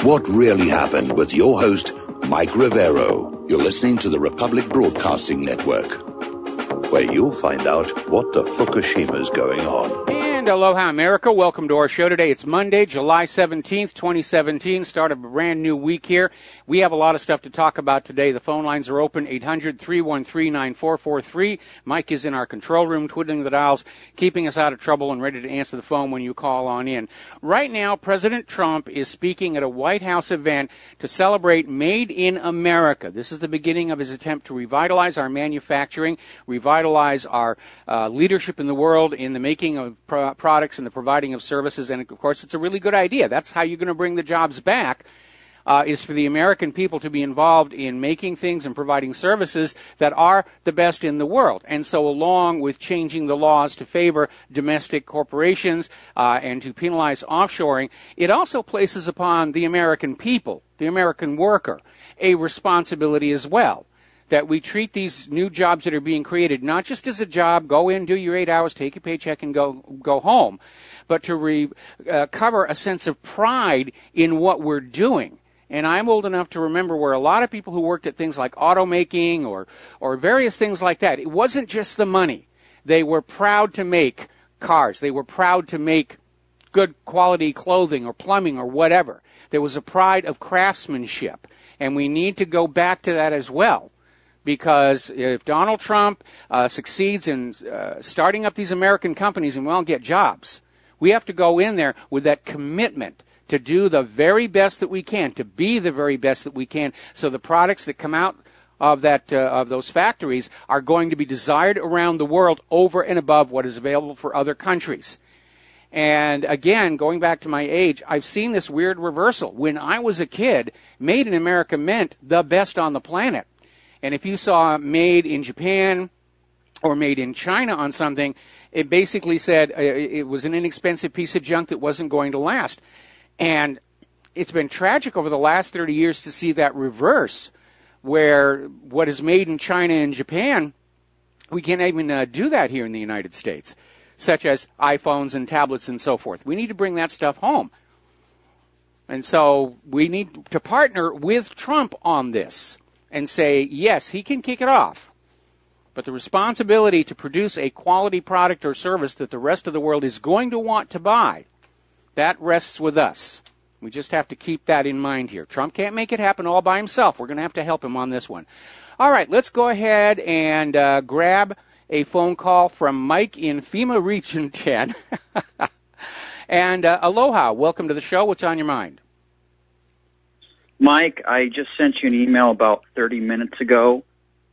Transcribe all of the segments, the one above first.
What really happened with your host, Mike Rivero. You're listening to the Republic Broadcasting Network, where you'll find out what the Fukushima's going on. And aloha, America. Welcome to our show today. It's Monday, July 17th, 2017, start of a brand new week here. We have a lot of stuff to talk about today. The phone lines are open, 800-313-9443. Mike is in our control room, twiddling the dials, keeping us out of trouble and ready to answer the phone when you call on in. Right now, President Trump is speaking at a White House event to celebrate Made in America. This is the beginning of his attempt to revitalize our manufacturing, revitalize our leadership in the world in the making of products and the providing of services. And, of course, it's a really good idea. That's how you're going to bring the jobs back, is for the American people to be involved in making things and providing services that are the best in the world. And so along with changing the laws to favor domestic corporations and to penalize offshoring, it also places upon the American people, the American worker, a responsibility as well, that we treat these new jobs that are being created not just as a job, go in, do your 8 hours, take your paycheck, and go home, but to recover a sense of pride in what we're doing. And I'm old enough to remember where a lot of people who worked at things like automaking or various things like that, it wasn't just the money. They were proud to make cars. They were proud to make good quality clothing or plumbing or whatever. There was a pride of craftsmanship, and we need to go back to that as well. Because if Donald Trump succeeds in starting up these American companies and we all get jobs, we have to go in there with that commitment to do the very best that we can, to be the very best that we can, so the products that come out of those factories are going to be desired around the world over and above what is available for other countries. And again, going back to my age, I've seen this weird reversal. When I was a kid, Made in America meant the best on the planet. And if you saw Made in Japan or Made in China on something, it basically said it was an inexpensive piece of junk that wasn't going to last. And it's been tragic over the last 30 years to see that reverse, where what is made in China and Japan, we can't even do that here in the United States, such as iPhones and tablets and so forth. We need to bring that stuff home. And so we need to partner with Trump on this and say, yes, he can kick it off, but the responsibility to produce a quality product or service that the rest of the world is going to want to buy, that rests with us. We just have to keep that in mind here. Trump can't make it happen all by himself. We're going to have to help him on this one. All right, let's go ahead and grab a phone call from Mike in FEMA Region 10. And aloha, welcome to the show. What's on your mind? Mike, I just sent you an email about 30 minutes ago.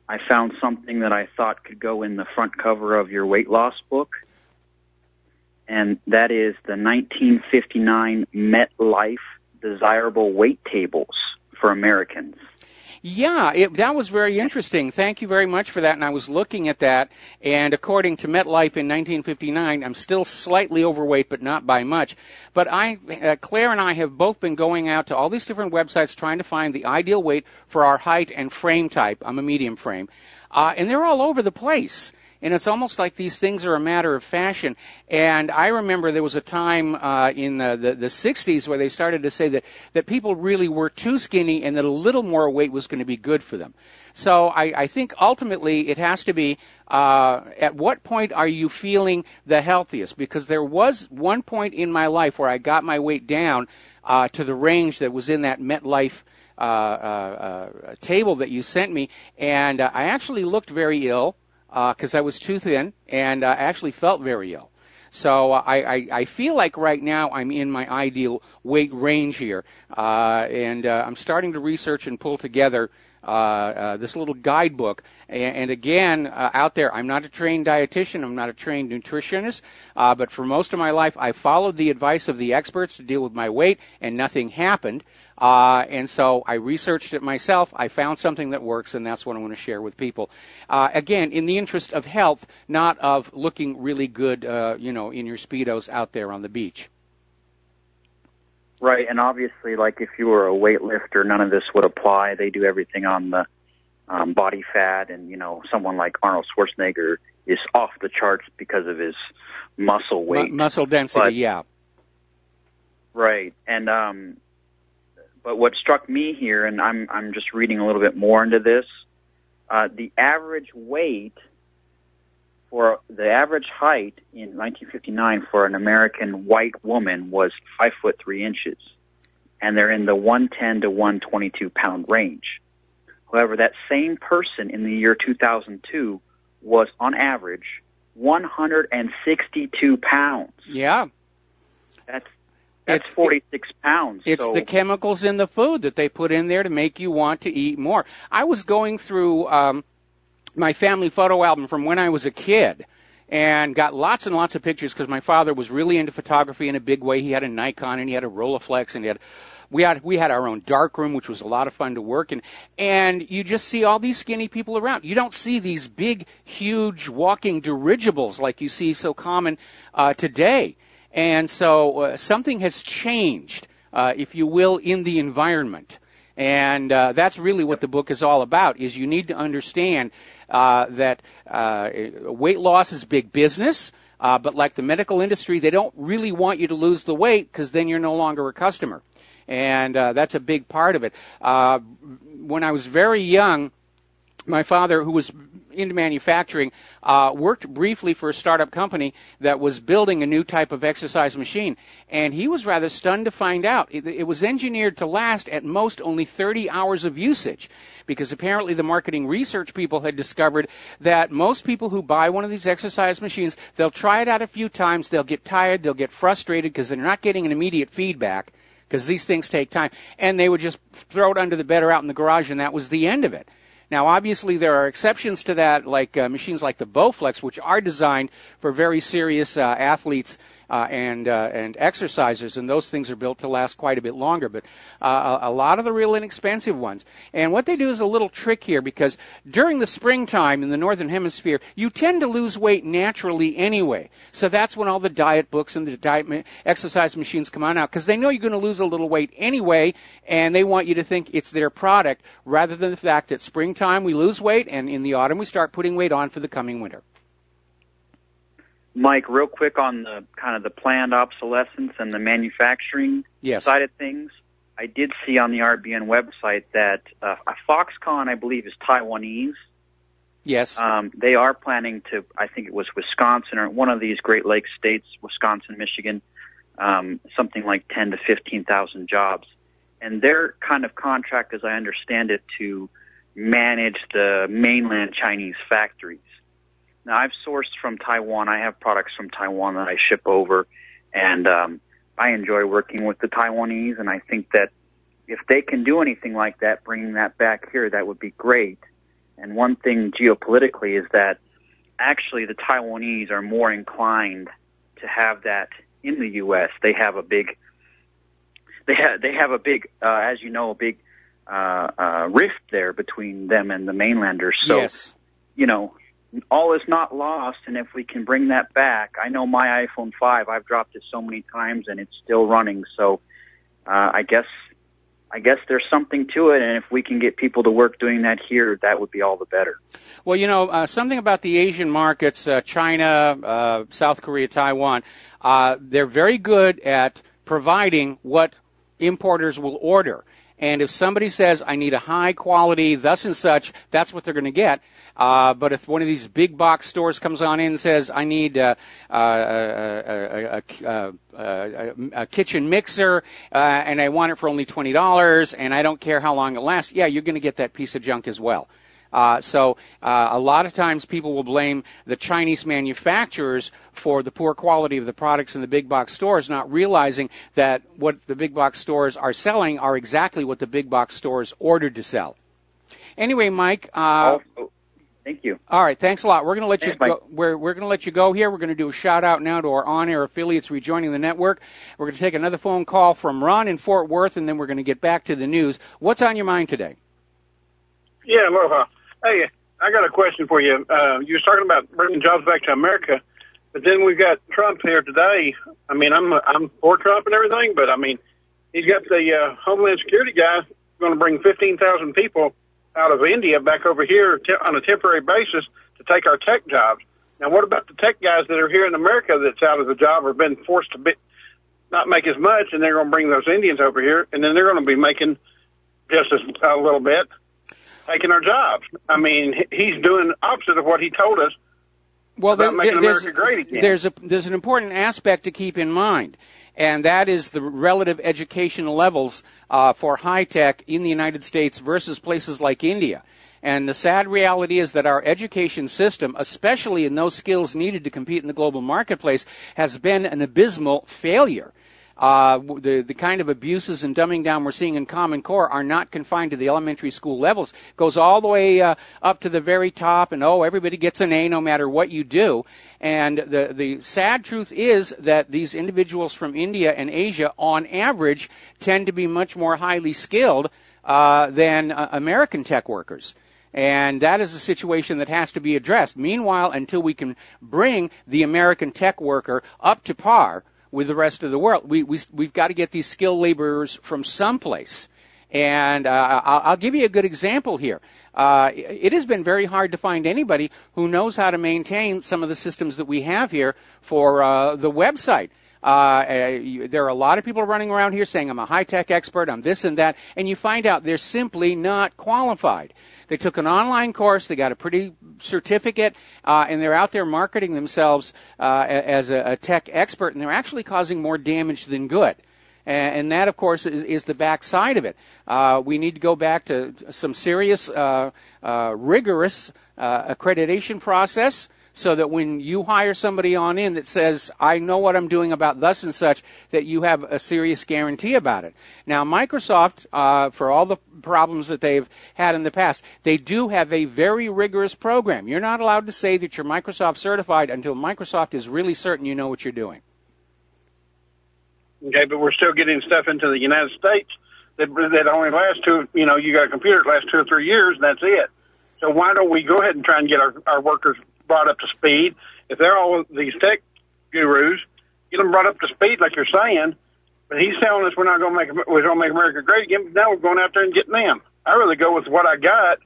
I found something that I thought could go in the front cover of your weight loss book, and that is the 1959 MetLife Desirable Weight Tables for Americans. Yeah, that was very interesting. Thank you very much for that. And I was looking at that, and according to MetLife in 1959, I'm still slightly overweight, but not by much. But Claire and I have both been going out to all these different websites trying to find the ideal weight for our height and frame type. I'm a medium frame. And they're all over the place. And it's almost like these things are a matter of fashion. And I remember there was a time in the 60s where they started to say that people really were too skinny and that a little more weight was going to be good for them. So I think ultimately it has to be at what point are you feeling the healthiest? Because there was one point in my life where I got my weight down to the range that was in that MetLife table that you sent me. And I actually looked very ill, because I was too thin, and I actually felt very ill. So I feel like right now I'm in my ideal weight range here, and I'm starting to research and pull together this little guidebook. And again, out there, I'm not a trained dietitian, I'm not a trained nutritionist, but for most of my life, I followed the advice of the experts to deal with my weight, and nothing happened. And so I researched it myself. I found something that works, and that's what I want to share with people. Again, in the interest of health, not of looking really good, in your Speedos out there on the beach. Right, and obviously, like if you were a weightlifter, none of this would apply. They do everything on the body fat, and, someone like Arnold Schwarzenegger is off the charts because of his muscle weight. Muscle density, yeah. Right, and But what struck me here, and I'm just reading a little bit more into this, the average weight for the average height in 1959 for an American white woman was 5'3", and they're in the 110 to 122 pound range. However, that same person in the year 2002 was, on average, 162 pounds. Yeah. That's 46 pounds. It's the chemicals in the food that they put in there to make you want to eat more. I was going through my family photo album from when I was a kid and got lots and lots of pictures because my father was really into photography in a big way. He had a Nikon and he had a Rolleiflex and we had our own dark room, which was a lot of fun to work in. And you just see all these skinny people around. You don't see these big, huge walking dirigibles like you see so common today. And so something has changed, if you will, in the environment. And that's really what the book is all about, is you need to understand that weight loss is big business, but like the medical industry, they don't really want you to lose the weight because then you're no longer a customer. And that's a big part of it. When I was very young, my father, who was into manufacturing, worked briefly for a startup company that was building a new type of exercise machine. And he was rather stunned to find out it was engineered to last at most only 30 hours of usage, because apparently the marketing research people had discovered that most people who buy one of these exercise machines, they'll try it out a few times, they'll get tired, they'll get frustrated because they're not getting an immediate feedback, because these things take time, and they would just throw it under the bed or out in the garage, and that was the end of it. Now, obviously, there are exceptions to that, like machines like the Bowflex, which are designed for very serious athletes and exercisers, and those things are built to last quite a bit longer. But a lot of the real inexpensive ones. And what they do is a little trick here, because during the springtime in the Northern Hemisphere, you tend to lose weight naturally anyway. So that's when all the diet books and the diet exercise machines come on out, because they know you're going to lose a little weight anyway, and they want you to think it's their product, rather than the fact that springtime we lose weight, and in the autumn we start putting weight on for the coming winter. Mike, real quick on the kind of the planned obsolescence and the manufacturing side of things. I did see on the RBN website that Foxconn, I believe, is Taiwanese. Yes. They are planning to, I think it was Wisconsin or one of these Great Lakes states, Wisconsin, Michigan, something like 10 to 15,000 jobs. And their kind of contract, as I understand it, to manage the mainland Chinese factories. Now, I've sourced from Taiwan. I have products from Taiwan that I ship over, and I enjoy working with the Taiwanese, and I think that if they can do anything like that, bringing that back here, that would be great. And one thing geopolitically is that actually the Taiwanese are more inclined to have that in the U.S. They have a big, as you know, a big rift there between them and the mainlanders. So, yes. You know, all is not lost, and if we can bring that back, I know my iPhone 5, I've dropped it so many times, and it's still running. So I guess there's something to it, and if we can get people to work doing that here, that would be all the better. Well, you know, something about the Asian markets, China, South Korea, Taiwan, they're very good at providing what importers will order. And if somebody says, I need a high quality, thus and such, that's what they're going to get. But if one of these big box stores comes on in and says, I need a kitchen mixer, and I want it for only $20, and I don't care how long it lasts, yeah, you're going to get that piece of junk as well. So a lot of times people will blame the Chinese manufacturers for the poor quality of the products in the big box stores, not realizing that what the big box stores are selling are exactly what the big box stores ordered to sell. Anyway, Mike. Thank you. All right, thanks a lot. We're going to let you go. We're going to let you go here. We're going to do a shout out now to our on-air affiliates rejoining the network. We're going to take another phone call from Ron in Fort Worth, and then we're going to get back to the news. What's on your mind today? Yeah, aloha. Hey, I got a question for you. You was talking about bringing jobs back to America, but then we've got Trump here today. I mean, I'm for Trump and everything, but I mean, he's got the Homeland Security guy going to bring 15,000 people out of India back over here on a temporary basis to take our tech jobs. Now, what about the tech guys that are here in America that's out of the job or been forced to not make as much, and they're going to bring those Indians over here, and then they're going to be making just a little bit, taking our jobs. I mean, he's doing opposite of what he told us. Well, about making America great again. There's an important aspect to keep in mind, and that is the relative education levels for high tech in the United States versus places like India. And the sad reality is that our education system, especially in those skills needed to compete in the global marketplace, has been an abysmal failure. The kind of abuses and dumbing down we're seeing in Common Core are not confined to the elementary school levels. It goes all the way up to the very top, and everybody gets an A no matter what you do. And the sad truth is that these individuals from India and Asia, on average, tend to be much more highly skilled than American tech workers. And that is a situation that has to be addressed. Meanwhile, until we can bring the American tech worker up to par with the rest of the world, we've got to get these skilled laborers from someplace. And I'll give you a good example here. It has been very hard to find anybody who knows how to maintain some of the systems that we have here for the website. There are a lot of people running around here saying, I'm a high-tech expert, I'm this and that, and you find out they're simply not qualified. They took an online course, they got a pretty certificate, and they're out there marketing themselves as a tech expert, and they're actually causing more damage than good. And that, of course, is the backside of it. We need to go back to some serious, rigorous accreditation process, so that when you hire somebody on in that says, I know what I'm doing about thus and such, that you have a serious guarantee about it. Now, Microsoft, for all the problems that they've had in the past, they do have a very rigorous program. You're not allowed to say that you're Microsoft certified until Microsoft is really certain you know what you're doing. Okay, but we're still getting stuff into the United States that only lasts you got a computer that lasts 2 or 3 years, and that's it. So why don't we go ahead and try and get our workers brought up to speed? If they're all these tech gurus, get them brought up to speed like you're saying. But he's telling us we're going to make America great again. But now we're going out there and getting them. I rather go with what I got,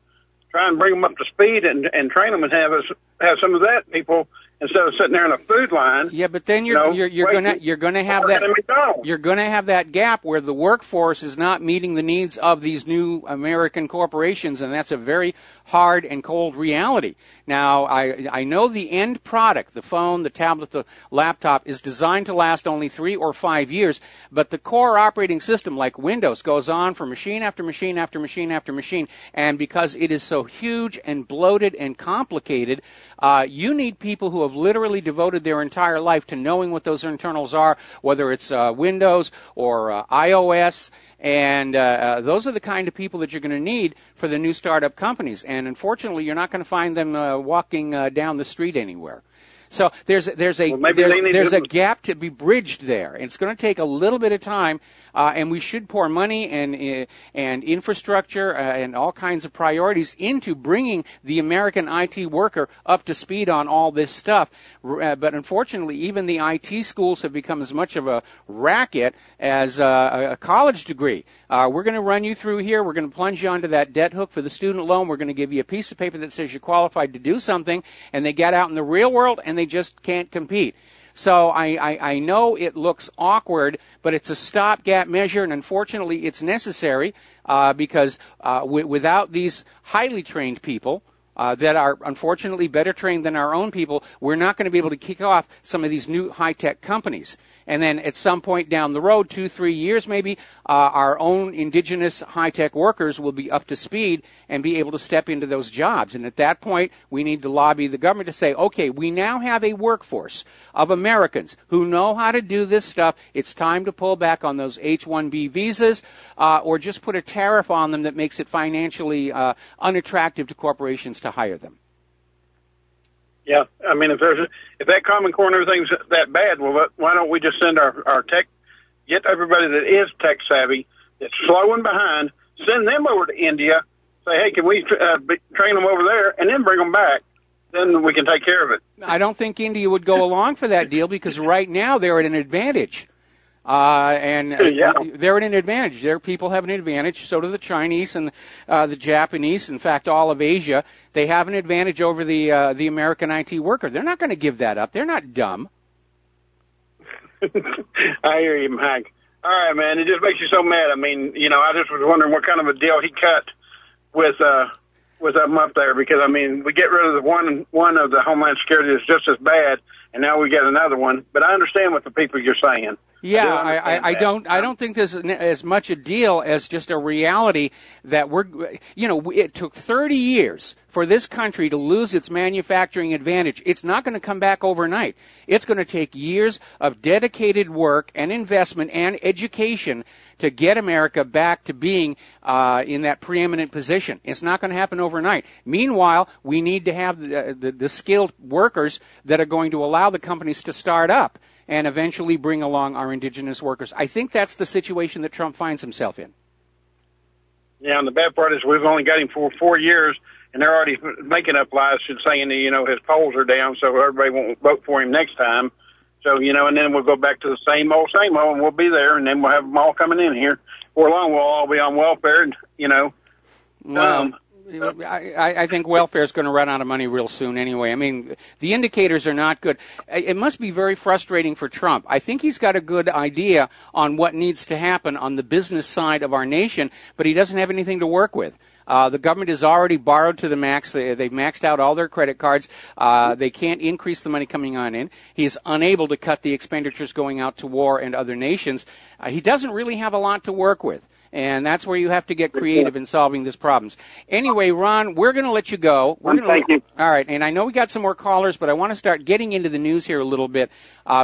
try and bring them up to speed and train them and have some of that people instead of sitting there in a food line. Yeah, but then you're gonna have that gap where the workforce is not meeting the needs of these new American corporations, and that's a very hard and cold reality. Now, I know the end product, the phone, the tablet, the laptop, is designed to last only 3 or 5 years, but the core operating system, like Windows, goes on for machine after machine after machine after machine, and because it is so huge and bloated and complicated, you need people who have literally devoted their entire life to knowing what those internals are, whether it's Windows or iOS, and those are the kind of people that you're going to need for the new startup companies. And unfortunately, you're not going to find them walking down the street anywhere. So there's a gap to be bridged there. It's going to take a little bit of time, and we should pour money and infrastructure and all kinds of priorities into bringing the American IT worker up to speed on all this stuff. But unfortunately, even the IT schools have become as much of a racket as a college degree. We're going to run you through here. We're going to plunge you onto that debt hook for the student loan. We're going to give you a piece of paper that says you're qualified to do something, and they get out in the real world and they just can't compete. So I know it looks awkward, but it's a stopgap measure, and unfortunately it's necessary because without these highly trained people that are unfortunately better trained than our own people, we're not going to be able to kick off some of these new high-tech companies. And then at some point down the road, 2-3 years maybe, our own indigenous high-tech workers will be up to speed and be able to step into those jobs. And at that point, we need to lobby the government to say, okay, we now have a workforce of Americans who know how to do this stuff. It's time to pull back on those H-1B visas or just put a tariff on them that makes it financially unattractive to corporations to hire them. Yeah, I mean, if that Common Core and everything's that bad, well, why don't we just send our tech, get everybody that is tech savvy, that's slow and behind, send them over to India, say, hey, can we train them over there, and then bring them back? Then we can take care of it. I don't think India would go along for that deal because right now they're at an advantage. They're at an advantage. Their people have an advantage. So do the Chinese and the Japanese. In fact, all of Asia, they have an advantage over the American IT worker. They're not going to give that up. They're not dumb. I hear you, Mike. All right, man. It just makes you so mad. I mean, I just was wondering what kind of a deal he cut with them up there, because I mean, we get rid of the one of the Homeland Security that's just as bad, and now we get another one. But I understand what the people you're saying. Yeah, I don't think there's as much a deal as just a reality that it took 30 years for this country to lose its manufacturing advantage. It's not going to come back overnight. It's going to take years of dedicated work and investment and education to get America back to being in that preeminent position. It's not going to happen overnight. Meanwhile, we need to have the skilled workers that are going to allow the companies to start up and eventually bring along our indigenous workers. I think that's the situation that Trump finds himself in. Yeah, and the bad part is we've only got him for 4 years, and they're already making up lies saying that, his polls are down, so everybody won't vote for him next time. So, and then we'll go back to the same old, and we'll be there, and then we'll have them all coming in here. Before long, we'll all be on welfare, and, Well, I think welfare is going to run out of money real soon anyway. I mean, the indicators are not good. It must be very frustrating for Trump. I think he's got a good idea on what needs to happen on the business side of our nation, but he doesn't have anything to work with. The government has already borrowed to the max. They've maxed out all their credit cards. They can't increase the money coming on in. He is unable to cut the expenditures going out to war and other nations. He doesn't really have a lot to work with. And that's where you have to get creative in solving these problems. Anyway, Ron, we're going to let you go. Thank you. All right, and I know we got some more callers, but I want to start getting into the news here a little bit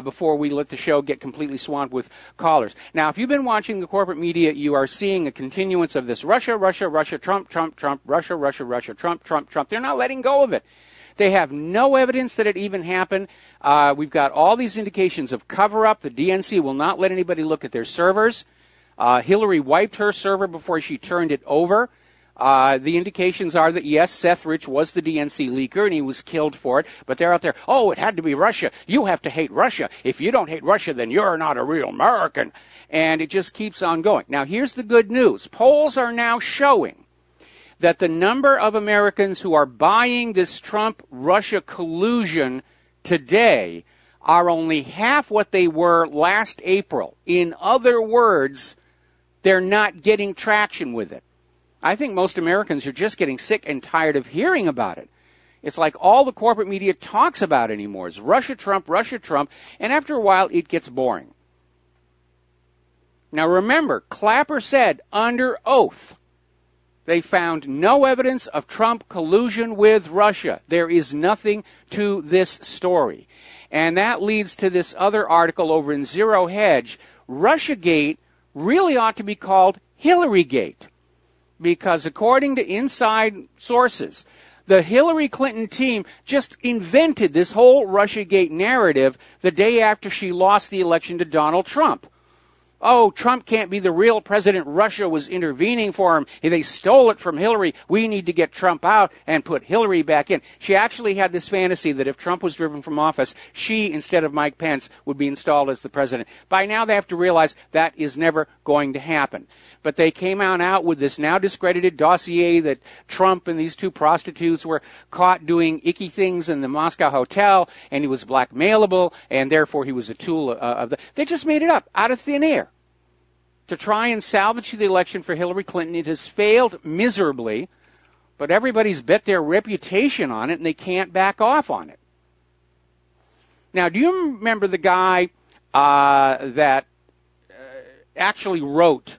before we let the show get completely swamped with callers. Now, if you've been watching the corporate media, you are seeing a continuance of this Russia, Russia, Russia, Trump, Trump, Trump, Russia, Russia, Russia, Trump, Trump, Trump. They're not letting go of it. They have no evidence that it even happened. We've got all these indications of cover-up. The DNC will not let anybody look at their servers. Hillary wiped her server before she turned it over. The indications are that, yes, Seth Rich was the DNC leaker, and he was killed for it. But they're out there, oh, it had to be Russia. You have to hate Russia. If you don't hate Russia, then you're not a real American. And it just keeps on going. Now, here's the good news. Polls are now showing that the number of Americans who are buying this Trump-Russia collusion today are only half what they were last April. In other words, they're not getting traction with it. I think most Americans are just getting sick and tired of hearing about it. It's like all the corporate media talks about anymore is Russia, Trump, and after a while it gets boring. Now remember, Clapper said under oath they found no evidence of Trump collusion with Russia. There is nothing to this story. And that leads to this other article over in Zero Hedge. Russiagate really ought to be called Hillarygate, because according to inside sources, the Hillary Clinton team just invented this whole Russiagate narrative the day after she lost the election to Donald Trump. Oh, Trump can't be the real president. Russia was intervening for him. They stole it from Hillary. We need to get Trump out and put Hillary back in. She actually had this fantasy that if Trump was driven from office, she, instead of Mike Pence, would be installed as the president. By now, they have to realize that is never going to happen. But they came out with this now discredited dossier that Trump and these two prostitutes were caught doing icky things in the Moscow hotel, and he was blackmailable, and therefore he was a tool of the... They just made it up out of thin air to try and salvage the election for Hillary Clinton. It has failed miserably, but everybody's bet their reputation on it, and they can't back off on it. Now, do you remember the guy that actually wrote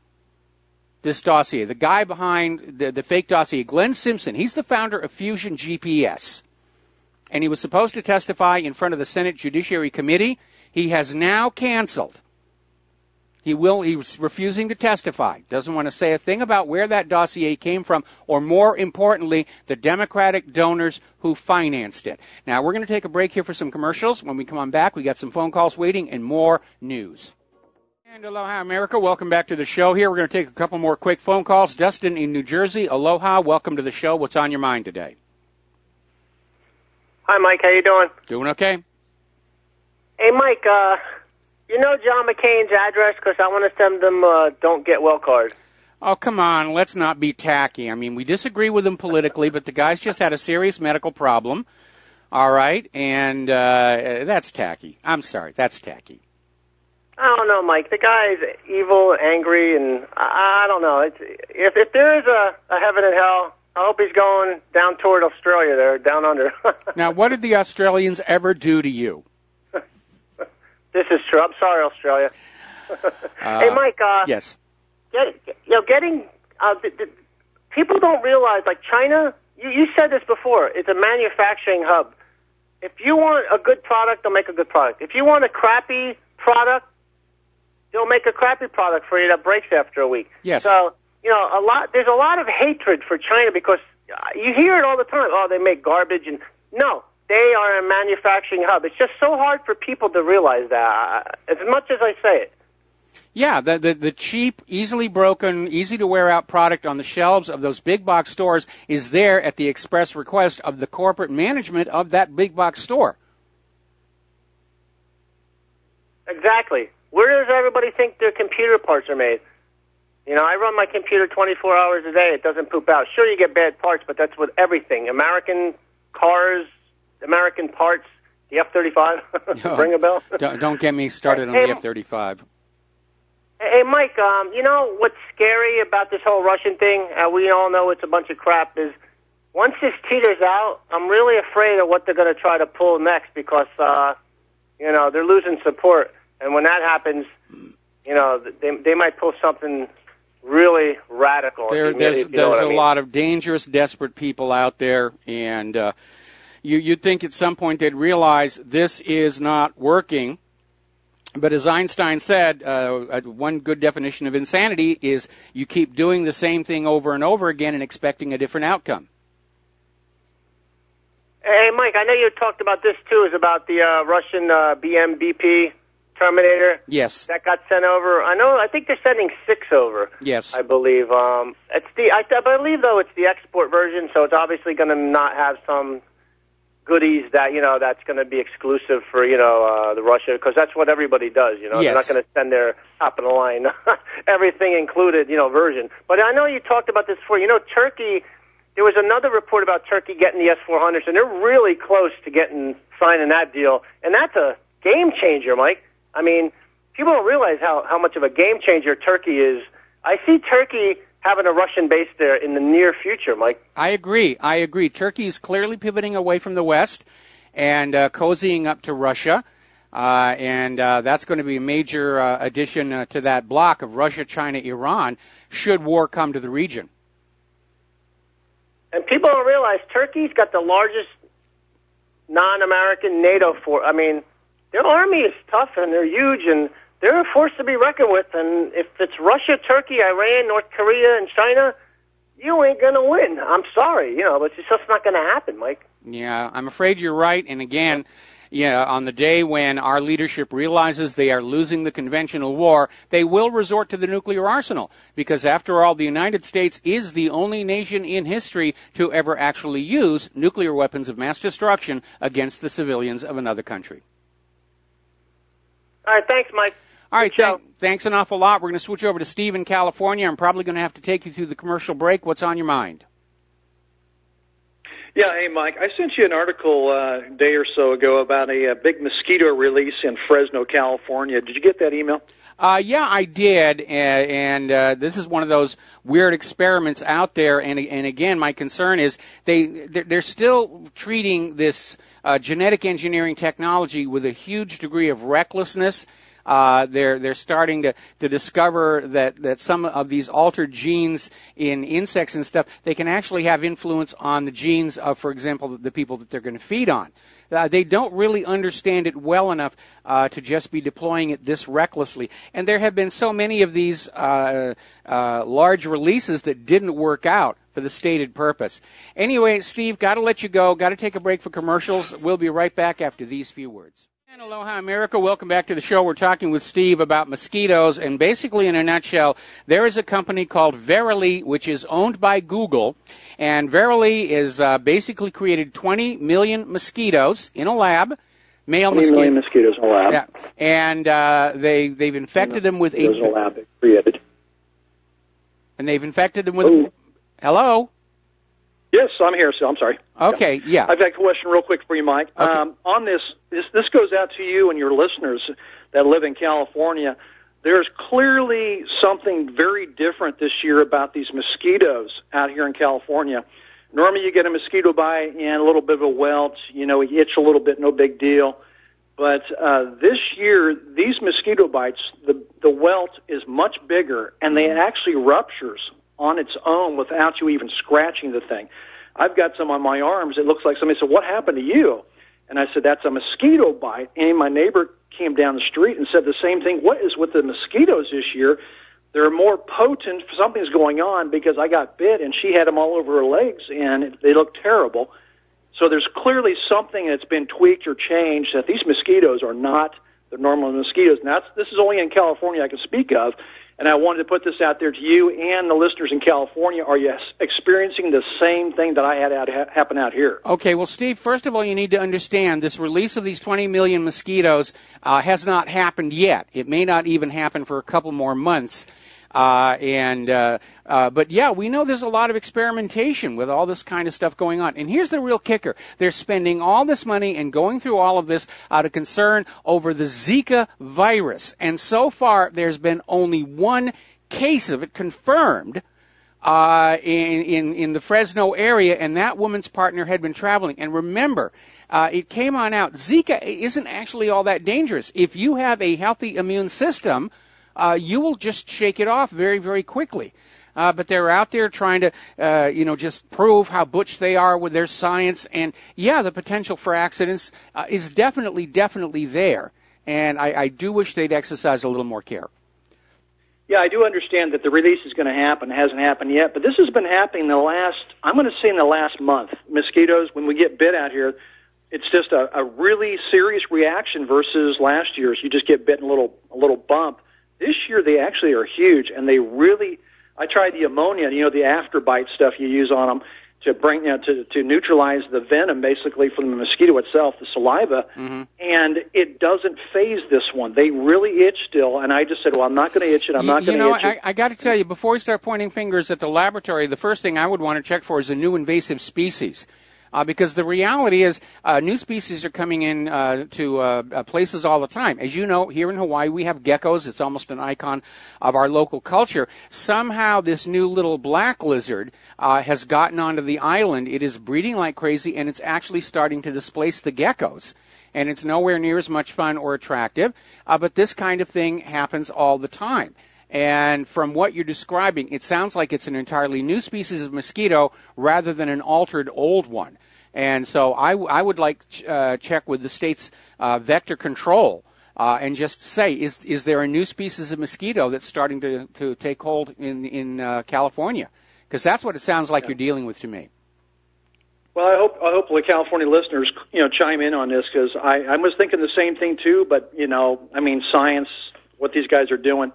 this dossier, the guy behind the fake dossier, Glenn Simpson? He's the founder of Fusion GPS, and he was supposed to testify in front of the Senate Judiciary Committee. He has now canceled. He's refusing to testify. Doesn't want to say a thing about where that dossier came from, or more importantly, the Democratic donors who financed it. Now, we're going to take a break here for some commercials. When we come on back, we got some phone calls waiting and more news. And aloha, America. Welcome back to the show here. We're going to take a couple more quick phone calls. Dustin in New Jersey. Aloha. Welcome to the show. What's on your mind today? Hi, Mike. How you doing? Doing okay. Hey, Mike, you know John McCain's address? Because I want to send them don't get well card. Oh, come on. Let's not be tacky. I mean, we disagree with him politically, but the guy's just had a serious medical problem. All right? And that's tacky. I'm sorry. That's tacky. I don't know, Mike. The guy's evil, angry, and I don't know. If there is a heaven and hell, I hope he's going down toward Australia there, down under. Now, what did the Australians ever do to you? This is true. I'm sorry, Australia. Hey, Mike. Yes. People don't realize, like China, you said this before, it's a manufacturing hub. If you want a good product, they'll make a good product. If you want a crappy product, they'll make a crappy product for you that breaks after a week. Yes. So, there's a lot of hatred for China because you hear it all the time. Oh, they make garbage. And no, they are a manufacturing hub. It's just so hard for people to realize that, as much as I say it. Yeah, the cheap, easily broken, easy-to-wear-out product on the shelves of those big-box stores is there at the express request of the corporate management of that big-box store. Exactly. Where does everybody think their computer parts are made? I run my computer 24 hours a day. It doesn't poop out. Sure, you get bad parts, but that's with everything. American cars, American parts, the F-35. Ring a bell? Don't get me started on the F-35. Hey, Mike, you know what's scary about this whole Russian thing? We all know it's a bunch of crap. Is once this teeters out, I'm really afraid of what they're going to try to pull next because, they're losing support. And when that happens, they might pull something really radical. There's a lot of dangerous, desperate people out there, and you'd think at some point they'd realize this is not working. But as Einstein said, one good definition of insanity is you keep doing the same thing over and over again and expecting a different outcome. Hey, Mike, I know you talked about this, too, is about the Russian BMBP Terminator. Yes. That got sent over. I think they're sending 6 over. Yes. I believe. I believe, though, it's the export version, so it's obviously going to not have some goodies that, that's going to be exclusive for, the Russia, because that's what everybody does, Yes. They're not going to send their top-of-the-line, everything included, version. But I know you talked about this before. Turkey, there was another report about Turkey getting the S-400s, and they're really close to signing that deal, and that's a game changer, Mike. I mean, people don't realize how much of a game changer Turkey is. I see Turkey having a Russian base there in the near future, Mike. I agree. Turkey is clearly pivoting away from the West and cozying up to Russia, and that's going to be a major addition to that bloc of Russia, China, Iran, should war come to the region. And people don't realize Turkey's got the largest non-American NATO force. I mean, their army is tough, and they're huge, and they're a force to be reckoned with. And if it's Russia, Turkey, Iran, North Korea, and China, you ain't going to win. I'm sorry, but it's just not going to happen, Mike. Yeah, I'm afraid you're right. And again, on the day when our leadership realizes they are losing the conventional war, they will resort to the nuclear arsenal. Because after all, the United States is the only nation in history to ever actually use nuclear weapons of mass destruction against the civilians of another country. All right, thanks, Mike. All right, thanks an awful lot. We're going to switch over to Steve in California. I'm probably going to have to take you through the commercial break. What's on your mind? Yeah, hey, Mike, I sent you an article a day or so ago about a big mosquito release in Fresno, California. Did you get that email? Yeah, I did, and this is one of those weird experiments out there, and again, my concern is they're still treating this genetic engineering technology with a huge degree of recklessness. They're starting to discover that some of these altered genes in insects and stuff, they can actually have influence on the genes of, for example, the people that they're going to feed on. They don't really understand it well enough to just be deploying it this recklessly. And there have been so many of these large releases that didn't work out for the stated purpose. Anyway, Steve, got to let you go. Got to take a break for commercials. We'll be right back after these few words. And aloha, America. Welcome back to the show. We're talking with Steve about mosquitoes. And basically, in a nutshell, there is a company called Verily, which is owned by Google. And Verily is basically created 20 million mosquitoes in a lab. Male 20 million mosquitoes in a lab. Yeah. And they've infected them with a lab created. And they've infected them with... Hello? Yes, I'm here, so I'm sorry. Okay, yeah. I've got a question real quick for you, Mike. Okay. On this goes out to you and your listeners. that live in California, there's clearly something very different this year about these mosquitoes out here in California. Normally you get a mosquito bite and a little bit of a welt, you itch a little bit, no big deal. But this year, these mosquito bites, the welt is much bigger, and they actually ruptures on its own without you even scratching the thing. I've got some on my arms. It looks like somebody said, "What happened to you?" And I said, "That's a mosquito bite." And my neighbor came down the street and said the same thing. What is with the mosquitoes this year? They're more potent. Something's going on because I got bit, and she had them all over her legs, and they look terrible. So there's clearly something that's been tweaked or changed, that these mosquitoes are not the normal mosquitoes. Now, this is only in California I can speak of, and I wanted to put this out there to you and the listeners in California. Are you experiencing the same thing that I had happen out here? Okay, well, Steve, first of all, you need to understand this release of these 20 million mosquitoes has not happened yet. It may not even happen for a couple more months. But yeah, we know there's a lot of experimentation with all this kind of stuff going on. And here's the real kicker. They're spending all this money and going through all of this out of concern over the Zika virus. And so far, there's been only one case of it confirmed in the Fresno area, and that woman's partner had been traveling. And remember, it came on out, Zika isn't actually all that dangerous. If you have a healthy immune system, you will just shake it off very, very quickly. But they're out there trying to, just prove how butch they are with their science. And, yeah, the potential for accidents is definitely there. And I do wish they'd exercise a little more care. Yeah, I do understand that the release is going to happen. It hasn't happened yet. But this has been happening in the last month. Mosquitoes, when we get bit out here, it's just a really serious reaction versus last year's. You just get bit in a little bump. This year, they actually are huge, and they really. I tried the ammonia, the afterbite stuff you use on them to bring, to neutralize the venom, basically from the mosquito itself, the saliva, and it doesn't phase this one. They really itch still, and I just said, well, I'm not going to itch it. I'm not going to itch it. I got to tell you, before we start pointing fingers at the laboratory, the first thing I would want to check for is a new invasive species. Because the reality is new species are coming in to places all the time. As you know, here in Hawaii, we have geckos. It's almost an icon of our local culture. Somehow this new little black lizard has gotten onto the island. It is breeding like crazy, and it's actually starting to displace the geckos. And it's nowhere near as much fun or attractive, but this kind of thing happens all the time. And from what you're describing, it sounds like it's an entirely new species of mosquito rather than an altered old one. And so I would like to check with the state's vector control and just say, is there a new species of mosquito that's starting to take hold in California? Because that's what it sounds like you're dealing with to me. Well, I hope the California listeners, chime in on this, because I was thinking the same thing too. But science, what these guys are doing.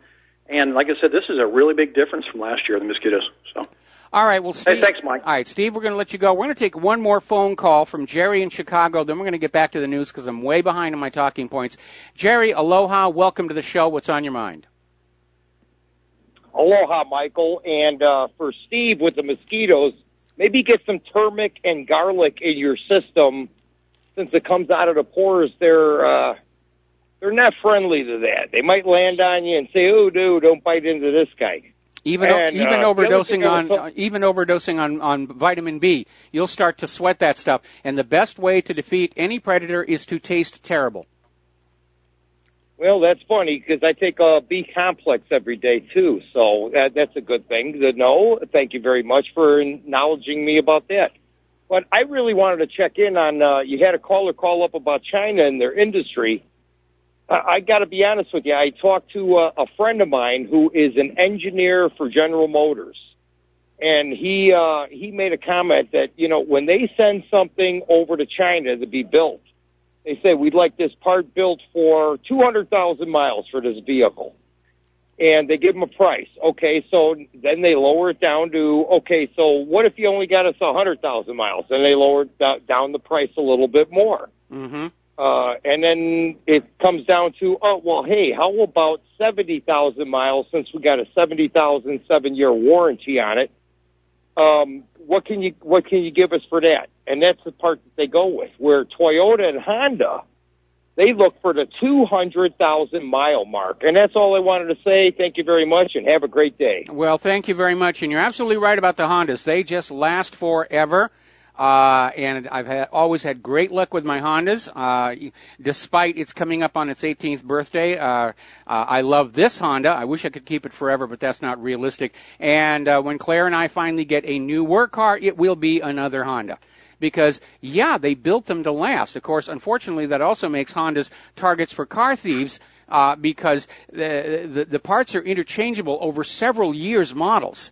And like I said, this is a really big difference from last year, the mosquitoes. So, all right, well, Steve. Hey, thanks, Mike. All right, Steve, we're going to let you go. We're going to take one more phone call from Jerry in Chicago. Then we're going to get back to the news because I'm way behind on my talking points. Jerry, aloha. Welcome to the show. What's on your mind? Aloha, Michael. And for Steve with the mosquitoes, maybe get some turmeric and garlic in your system. Since it comes out of the pores, they're not friendly to that. They might land on you and say, "Oh, dude, don't bite into this guy." Even overdosing on vitamin B, you'll start to sweat that stuff. And the best way to defeat any predator is to taste terrible. Well, that's funny because I take a B complex every day too, so that's a good thing to know. Thank you very much for acknowledging me about that. But I really wanted to check in on. You had a caller call up about China and their industry. I got to be honest with you. I talked to a friend of mine who is an engineer for General Motors, and he made a comment that when they send something over to China to be built, they say we'd like this part built for 200,000 miles for this vehicle, and they give them a price. Okay, so then they lower it down to so what if you only got us 100,000 miles? And they lower down the price a little bit more. Mm-hmm. And then it comes down to, hey, how about 70,000 miles since we got a 70,000 7-year warranty on it? What can you give us for that? And that's the part that they go with. Where Toyota and Honda, They look for the 200,000-mile mark. And that's all I wanted to say. Thank you very much, and have a great day. Well, thank you very much. And you're absolutely right about the Hondas. They just last forever. And I've always had great luck with my Hondas, despite it's coming up on its 18th birthday. I love this Honda. I wish I could keep it forever, but that's not realistic. And when Claire and I finally get a new work car, it will be another Honda. Because, yeah, they built them to last. Of course, unfortunately, that also makes Hondas targets for car thieves because the parts are interchangeable over several years' models.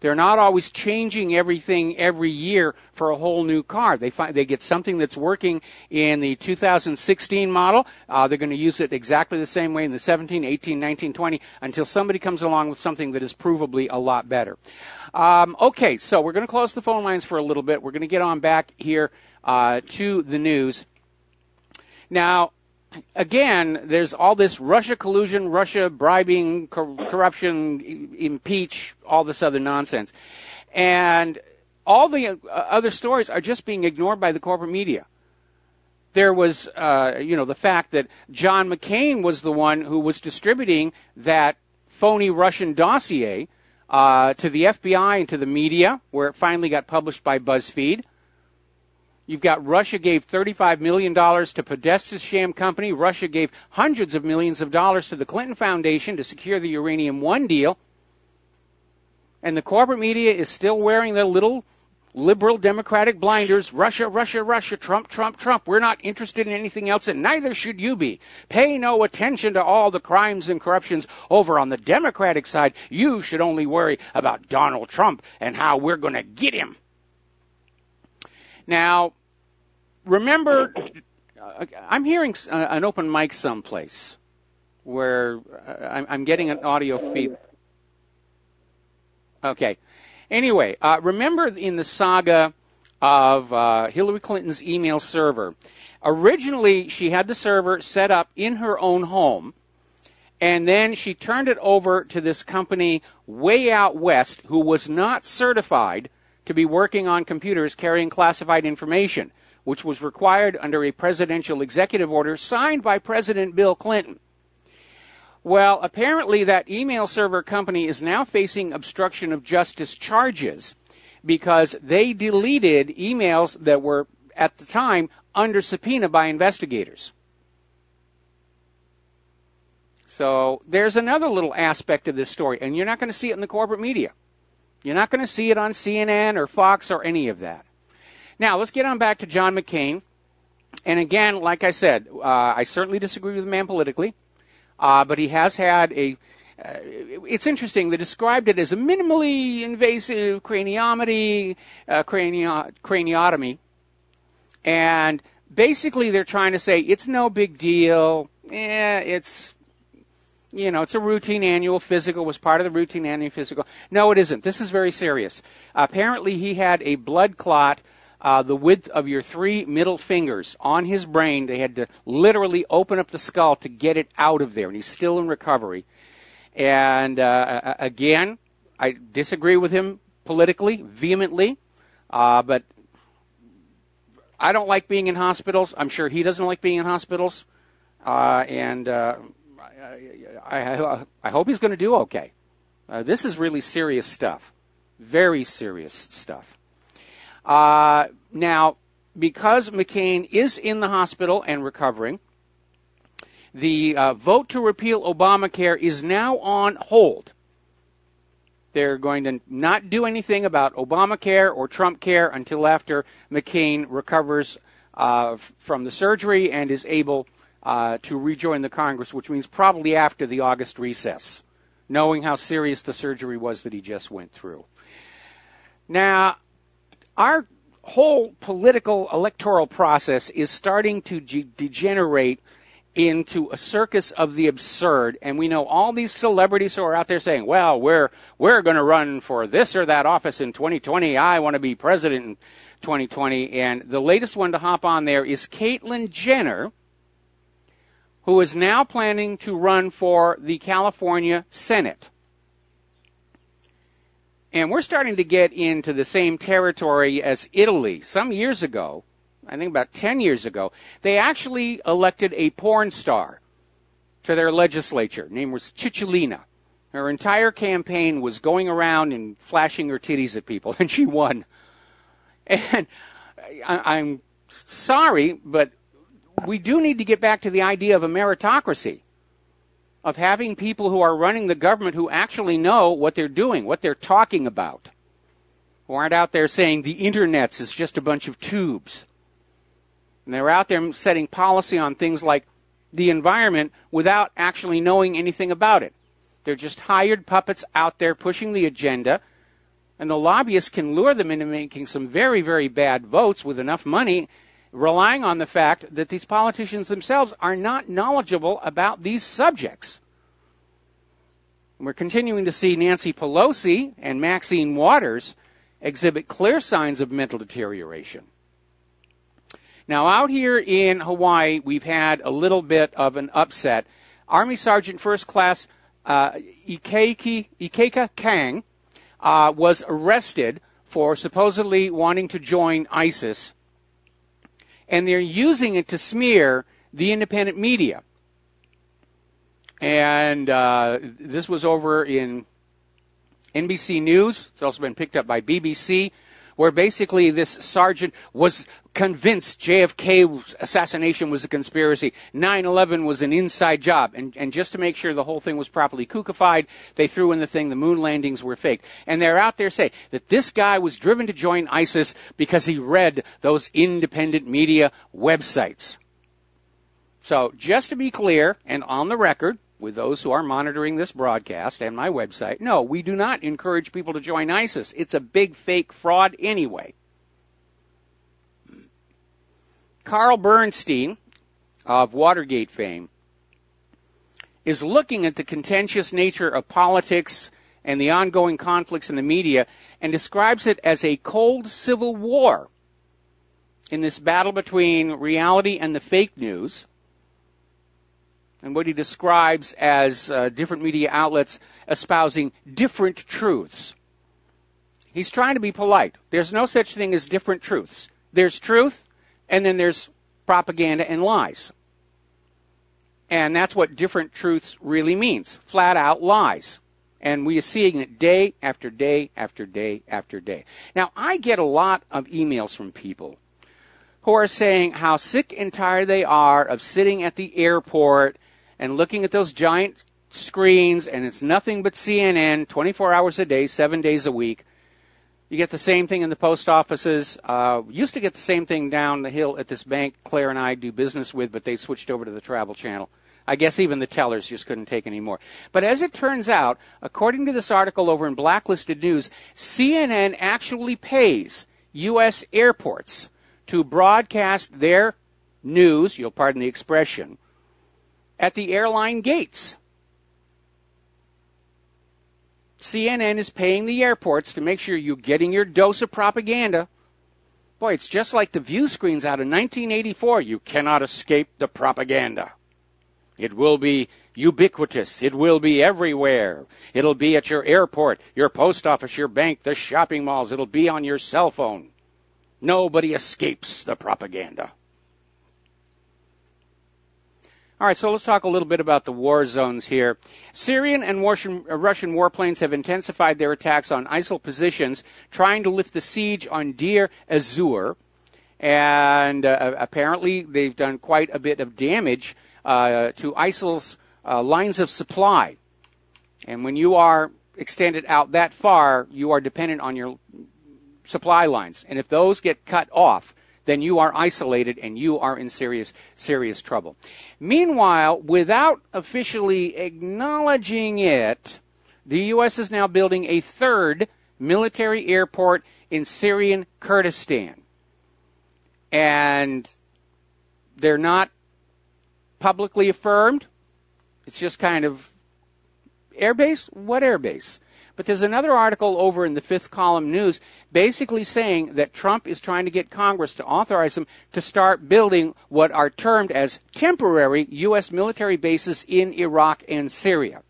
They're not always changing everything every year for a whole new car. They get something that's working in the 2016 model. They're going to use it exactly the same way in the 17, 18, 19, 20 until somebody comes along with something that is provably a lot better. Okay, so we're going to close the phone lines for a little bit. We're going to get on back here to the news. Now, again, there's all this Russia collusion, Russia bribing, corruption, impeach, all this other nonsense. And all the other stories are just being ignored by the corporate media. There was, the fact that John McCain was the one who was distributing that phony Russian dossier to the FBI and to the media, where it finally got published by BuzzFeed. You've got Russia gave $35 million to Podesta's sham company. Russia gave hundreds of millions of dollars to the Clinton Foundation to secure the Uranium One deal. And the corporate media is still wearing their little liberal democratic blinders. Russia, Russia, Russia, Trump, Trump, Trump. We're not interested in anything else, and neither should you be. Pay no attention to all the crimes and corruptions over on the Democratic side. You should only worry about Donald Trump and how we're going to get him. Now, remember, I'm hearing an open mic someplace where I'm getting an audio feed. Okay. Anyway, remember in the saga of Hillary Clinton's email server, originally she had the server set up in her own home, and then she turned it over to this company way out west who was not certified to be working on computers carrying classified information, which was required under a presidential executive order signed by President Bill Clinton. Well, apparently that email server company is now facing obstruction of justice charges because they deleted emails that were, at the time, under subpoena by investigators. So there's another little aspect of this story, and you're not going to see it in the corporate media. You're not going to see it on CNN or Fox or any of that. Now, let's get on back to John McCain. And again, like I said, I certainly disagree with the man politically, but he has had it's interesting, they described it as a minimally invasive craniotomy, and basically they're trying to say it's no big deal, it's a routine annual physical, was part of the routine annual physical. No, it isn't. This is very serious. Apparently, he had a blood clot the width of your 3 middle fingers on his brain. They had to literally open up the skull to get it out of there, and he's still in recovery. And again, I disagree with him politically, vehemently, but I don't like being in hospitals. I'm sure he doesn't like being in hospitals, and I hope he's going to do okay. This is really serious stuff. Very serious stuff. Now, because McCain is in the hospital and recovering, the vote to repeal Obamacare is now on hold. They're going to not do anything about Obamacare or Trump care until after McCain recovers from the surgery and is able to rejoin the Congress, which means probably after the August recess, knowing how serious the surgery was that he just went through. Now, our whole political electoral process is starting to degenerate into a circus of the absurd, and we know all these celebrities who are out there saying, well, we're going to run for this or that office in 2020. I want to be president in 2020. And the latest one to hop on there is Caitlyn Jenner, who is now planning to run for the California Senate. And we're starting to get into the same territory as Italy. Some years ago, I think about 10 years ago, they actually elected a porn star to their legislature. Her name was Cicciolina. Her entire campaign was going around and flashing her titties at people, and she won. And I'm sorry, but we do need to get back to the idea of a meritocracy, of having people who are running the government who actually know what they're doing, what they're talking about, who aren't out there saying the internet's is just a bunch of tubes. And they're out there setting policy on things like the environment without actually knowing anything about it. They're just hired puppets out there pushing the agenda, and the lobbyists can lure them into making some very, very bad votes with enough money, relying on the fact that these politicians themselves are not knowledgeable about these subjects. We're continuing to see Nancy Pelosi and Maxine Waters exhibit clear signs of mental deterioration. Now, out here in Hawaii, we've had a little bit of an upset. Army Sergeant First Class Ikeka Kang was arrested for supposedly wanting to join ISIS, and they're using it to smear the independent media. And this was over in NBC News. It's also been picked up by BBC, where basically this sergeant was convinced JFK's assassination was a conspiracy. 9/11 was an inside job. And just to make sure the whole thing was properly kookified, they threw in the thing, the moon landings were fake. And they're out there saying that this guy was driven to join ISIS because he read those independent media websites. So just to be clear and on the record, with those who are monitoring this broadcast and my website, no, we do not encourage people to join ISIS. It's a big fake fraud anyway. Carl Bernstein of Watergate fame is looking at the contentious nature of politics and the ongoing conflicts in the media and describes it as a cold civil war in this battle between reality and the fake news, and what he describes as different media outlets espousing different truths. He's trying to be polite. There's no such thing as different truths. There's truth, and then there's propaganda and lies. And that's what different truths really means, flat out lies. And we are seeing it day after day after day after day. Now, I get a lot of emails from people who are saying how sick and tired they are of sitting at the airport and looking at those giant screens, and it's nothing but CNN 24 hours a day, 7 days a week. You get the same thing in the post offices. Used to get the same thing down the hill at this bank Claire and I do business with, but they switched over to the Travel Channel. I guess even the tellers just couldn't take any more. But as it turns out, according to this article over in Blacklisted News, CNN actually pays U.S. airports to broadcast their news, you'll pardon the expression, at the airline gates. CNN is paying the airports to make sure you're getting your dose of propaganda. Boy, it's just like the view screens out of 1984. You cannot escape the propaganda. It will be ubiquitous. It will be everywhere. It'll be at your airport, your post office, your bank, the shopping malls. It'll be on your cell phone. Nobody escapes the propaganda. All right, so let's talk a little bit about the war zones here. Syrian and Russian warplanes have intensified their attacks on ISIL positions, trying to lift the siege on Deir ez-Zor. And apparently they've done quite a bit of damage to ISIL's lines of supply. And when you are extended out that far, you are dependent on your supply lines. And if those get cut off, then you are isolated and you are in serious, serious trouble. Meanwhile, without officially acknowledging it, the U.S. is now building a third military airport in Syrian Kurdistan. And they're not publicly affirmed. It's just kind of airbase? What airbase? But there's another article over in the Fifth Column News basically saying that Trump is trying to get Congress to authorize him to start building what are termed as temporary U.S. military bases in Iraq and Syria.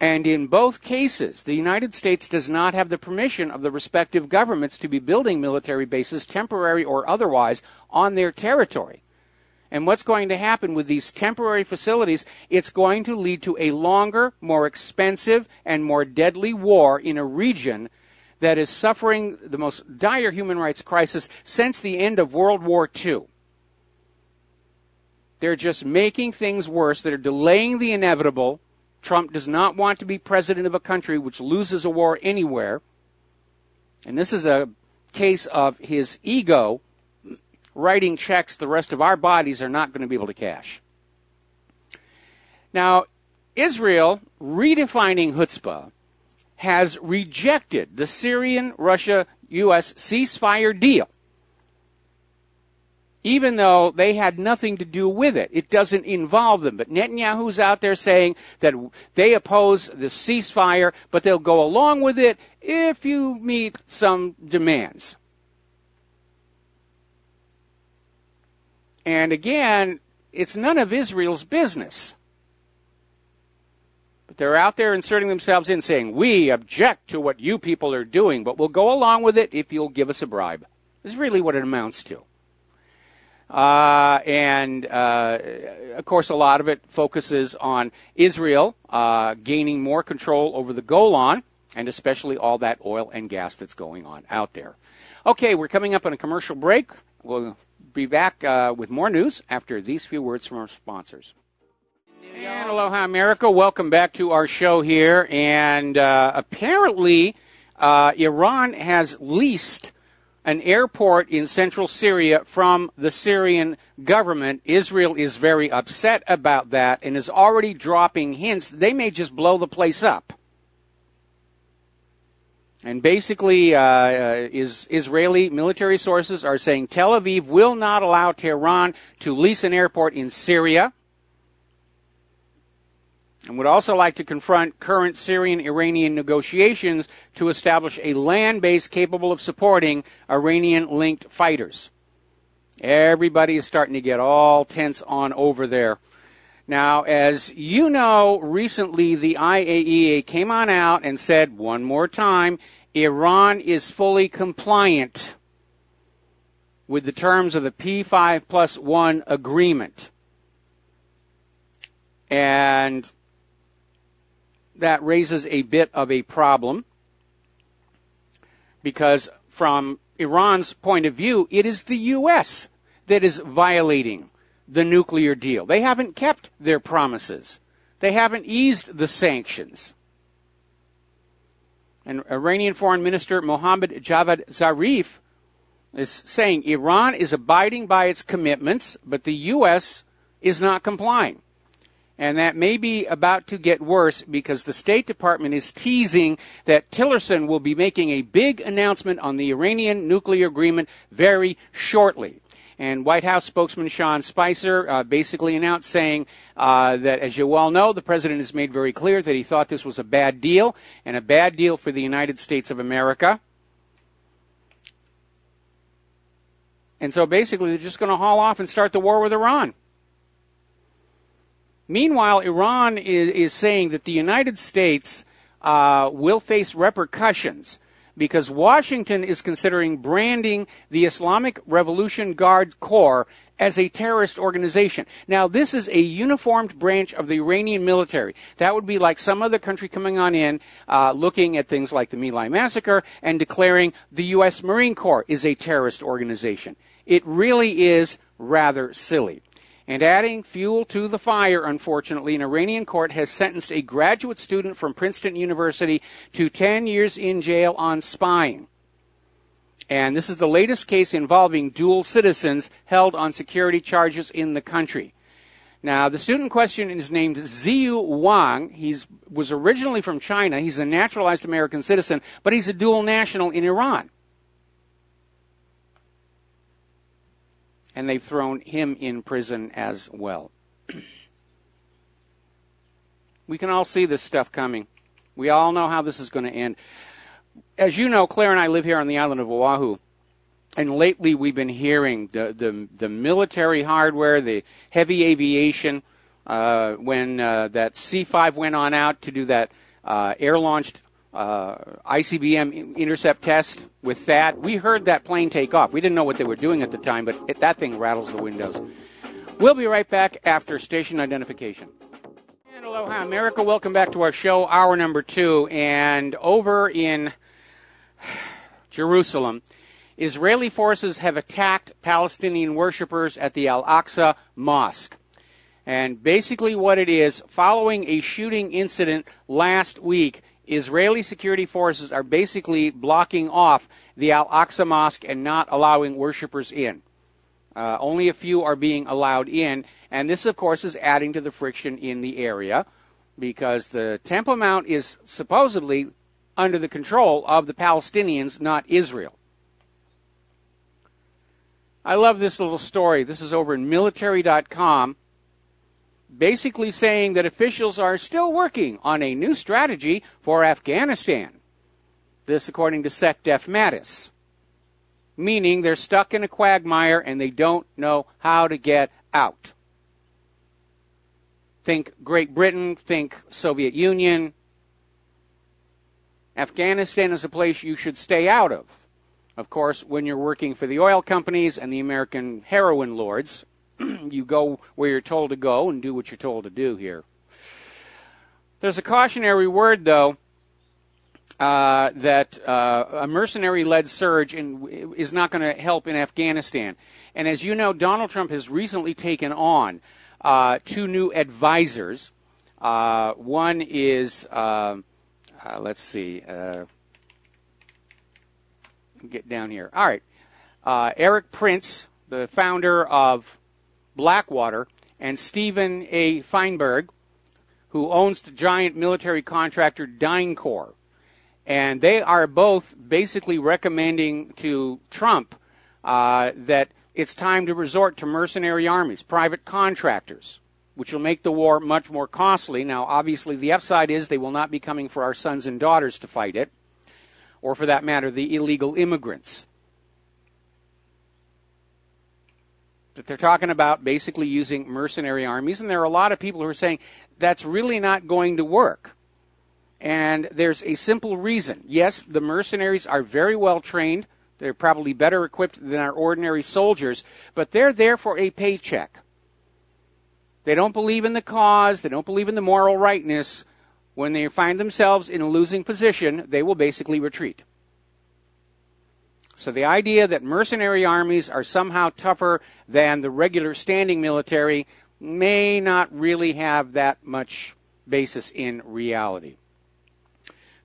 And in both cases, the United States does not have the permission of the respective governments to be building military bases, temporary or otherwise, on their territory. And what's going to happen with these temporary facilities, it's going to lead to a longer, more expensive, and more deadly war in a region that is suffering the most dire human rights crisis since the end of World War II. They're just making things worse. They're delaying the inevitable. Trump does not want to be president of a country which loses a war anywhere. And this is a case of his ego writing checks the rest of our bodies are not going to be able to cash. Now, Israel, redefining chutzpah, has rejected the Syrian-Russia-U.S. ceasefire deal, even though they had nothing to do with it. It doesn't involve them. But Netanyahu's out there saying that they oppose the ceasefire, but they'll go along with it if you meet some demands. And again, it's none of Israel's business. But they're out there inserting themselves in, saying, we object to what you people are doing, but we'll go along with it if you'll give us a bribe. This is really what it amounts to. Of course, a lot of it focuses on Israel gaining more control over the Golan, and especially all that oil and gas that's going on out there. Okay, we're coming up on a commercial break. We'll be back with more news after these few words from our sponsors. And aloha, America. Welcome back to our show here. And apparently, Iran has leased an airport in central Syria from the Syrian government. Israel is very upset about that and is already dropping hints they may just blow the place up. And basically, Israeli military sources are saying Tel Aviv will not allow Tehran to lease an airport in Syria, and would also like to confront current Syrian-Iranian negotiations to establish a land base capable of supporting Iranian-linked fighters. Everybody is starting to get all tense on over there. Now, as you know, recently the IAEA came on out and said one more time, Iran is fully compliant with the terms of the P5+1 agreement. And that raises a bit of a problem because from Iran's point of view, it is the U.S. that is violating the nuclear deal. They haven't kept their promises. They haven't eased the sanctions. And Iranian Foreign Minister Mohammad Javad Zarif is saying Iran is abiding by its commitments, but the U.S. is not complying. And that may be about to get worse because the State Department is teasing that Tillerson will be making a big announcement on the Iranian nuclear agreement very shortly. And White House spokesman Sean Spicer basically announced saying that, as you all know, the president has made very clear that he thought this was a bad deal, and a bad deal for the United States of America. And so basically they're just going to haul off and start the war with Iran. Meanwhile, Iran is saying that the United States will face repercussions because Washington is considering branding the Islamic Revolution Guard Corps as a terrorist organization. Now, this is a uniformed branch of the Iranian military. That would be like some other country coming on in, looking at things like the My Lai massacre and declaring the U.S. Marine Corps is a terrorist organization. It really is rather silly. And adding fuel to the fire, unfortunately, an Iranian court has sentenced a graduate student from Princeton University to 10 years in jail on spying. And this is the latest case involving dual citizens held on security charges in the country. Now, the student in question is named Ziyu Wang. He was originally from China. He's a naturalized American citizen, but he's a dual national in Iran. And they've thrown him in prison as well. We can all see this stuff coming. We all know how this is going to end. As you know, Claire and I live here on the island of Oahu. And lately we've been hearing the military hardware, the heavy aviation, when that C-5 went on out to do that air-launched ICBM intercept test with that. We heard that plane take off. We didn't know what they were doing at the time, but that thing rattles the windows. We'll be right back after station identification. And aloha, America. Welcome back to our show, hour number 2. And over in Jerusalem, Israeli forces have attacked Palestinian worshippers at the Al-Aqsa Mosque. And basically what it is, following a shooting incident last week, Israeli security forces are basically blocking off the Al-Aqsa Mosque and not allowing worshippers in. Only a few are being allowed in, and this, of course, is adding to the friction in the area because the Temple Mount is supposedly under the control of the Palestinians, not Israel. I love this little story. This is over in military.com, basically saying that officials are still working on a new strategy for Afghanistan. This according to SecDef Mattis, meaning they're stuck in a quagmire and they don't know how to get out. Think Great Britain, think Soviet Union. Afghanistan is a place you should stay out of. Of course, when you're working for the oil companies and the American heroin lords, you go where you're told to go and do what you're told to do here. There's a cautionary word, though, that a mercenary-led surge is not going to help in Afghanistan. And as you know, Donald Trump has recently taken on 2 new advisors. One is, let's see, get down here. All right. Eric Prince, the founder of Blackwater, and Stephen A. Feinberg, who owns the giant military contractor DynCorp. And they are both basically recommending to Trump that it's time to resort to mercenary armies, private contractors, which will make the war much more costly. Now, obviously, the upside is they will not be coming for our sons and daughters to fight it, or for that matter, the illegal immigrants. But they're talking about basically using mercenary armies, and there are a lot of people who are saying that's really not going to work. And there's a simple reason. Yes, the mercenaries are very well trained. They're probably better equipped than our ordinary soldiers, but they're there for a paycheck. They don't believe in the cause. They don't believe in the moral rightness. When they find themselves in a losing position, they will basically retreat. So the idea that mercenary armies are somehow tougher than the regular standing military may not really have that much basis in reality.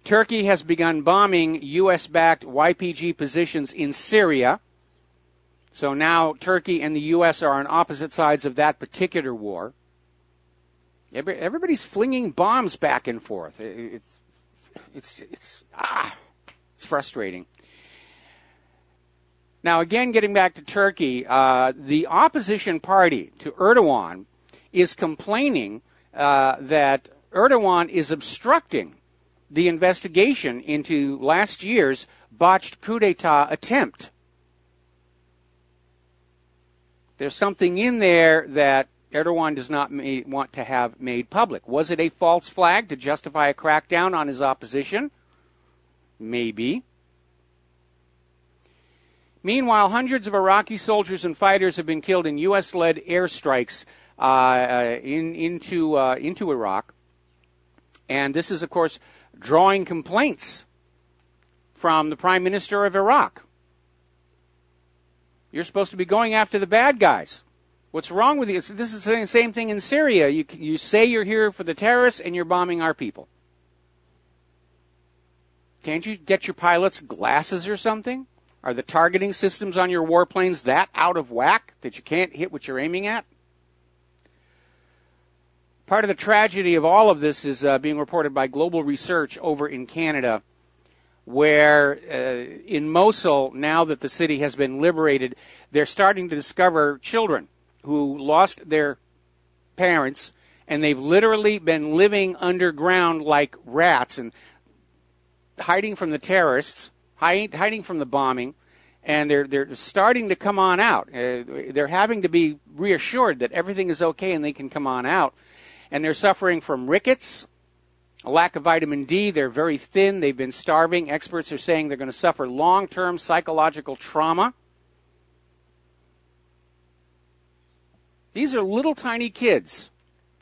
Turkey has begun bombing U.S.-backed YPG positions in Syria. So now Turkey and the U.S. are on opposite sides of that particular war. Everybody's flinging bombs back and forth. It's frustrating. Now, again, getting back to Turkey, the opposition party to Erdogan is complaining that Erdogan is obstructing the investigation into last year's botched coup d'etat attempt. There's something in there that Erdogan does not want to have made public. Was it a false flag to justify a crackdown on his opposition? Maybe. Meanwhile, hundreds of Iraqi soldiers and fighters have been killed in U.S.-led airstrikes into Iraq. And this is, of course, drawing complaints from the Prime Minister of Iraq. You're supposed to be going after the bad guys. What's wrong with you? This is the same thing in Syria. You say you're here for the terrorists, and you're bombing our people. Can't you get your pilots glasses or something? Are the targeting systems on your warplanes that out of whack that you can't hit what you're aiming at? Part of the tragedy of all of this is being reported by Global Research over in Canada, where in Mosul, now that the city has been liberated, they're starting to discover children who lost their parents, and they've literally been living underground like rats and hiding from the terrorists, hiding from the bombing, and they're starting to come on out. They're having to be reassured that everything is okay and they can come on out. And they're suffering from rickets, a lack of vitamin D. They're very thin. They've been starving. Experts are saying they're going to suffer long-term psychological trauma. These are little tiny kids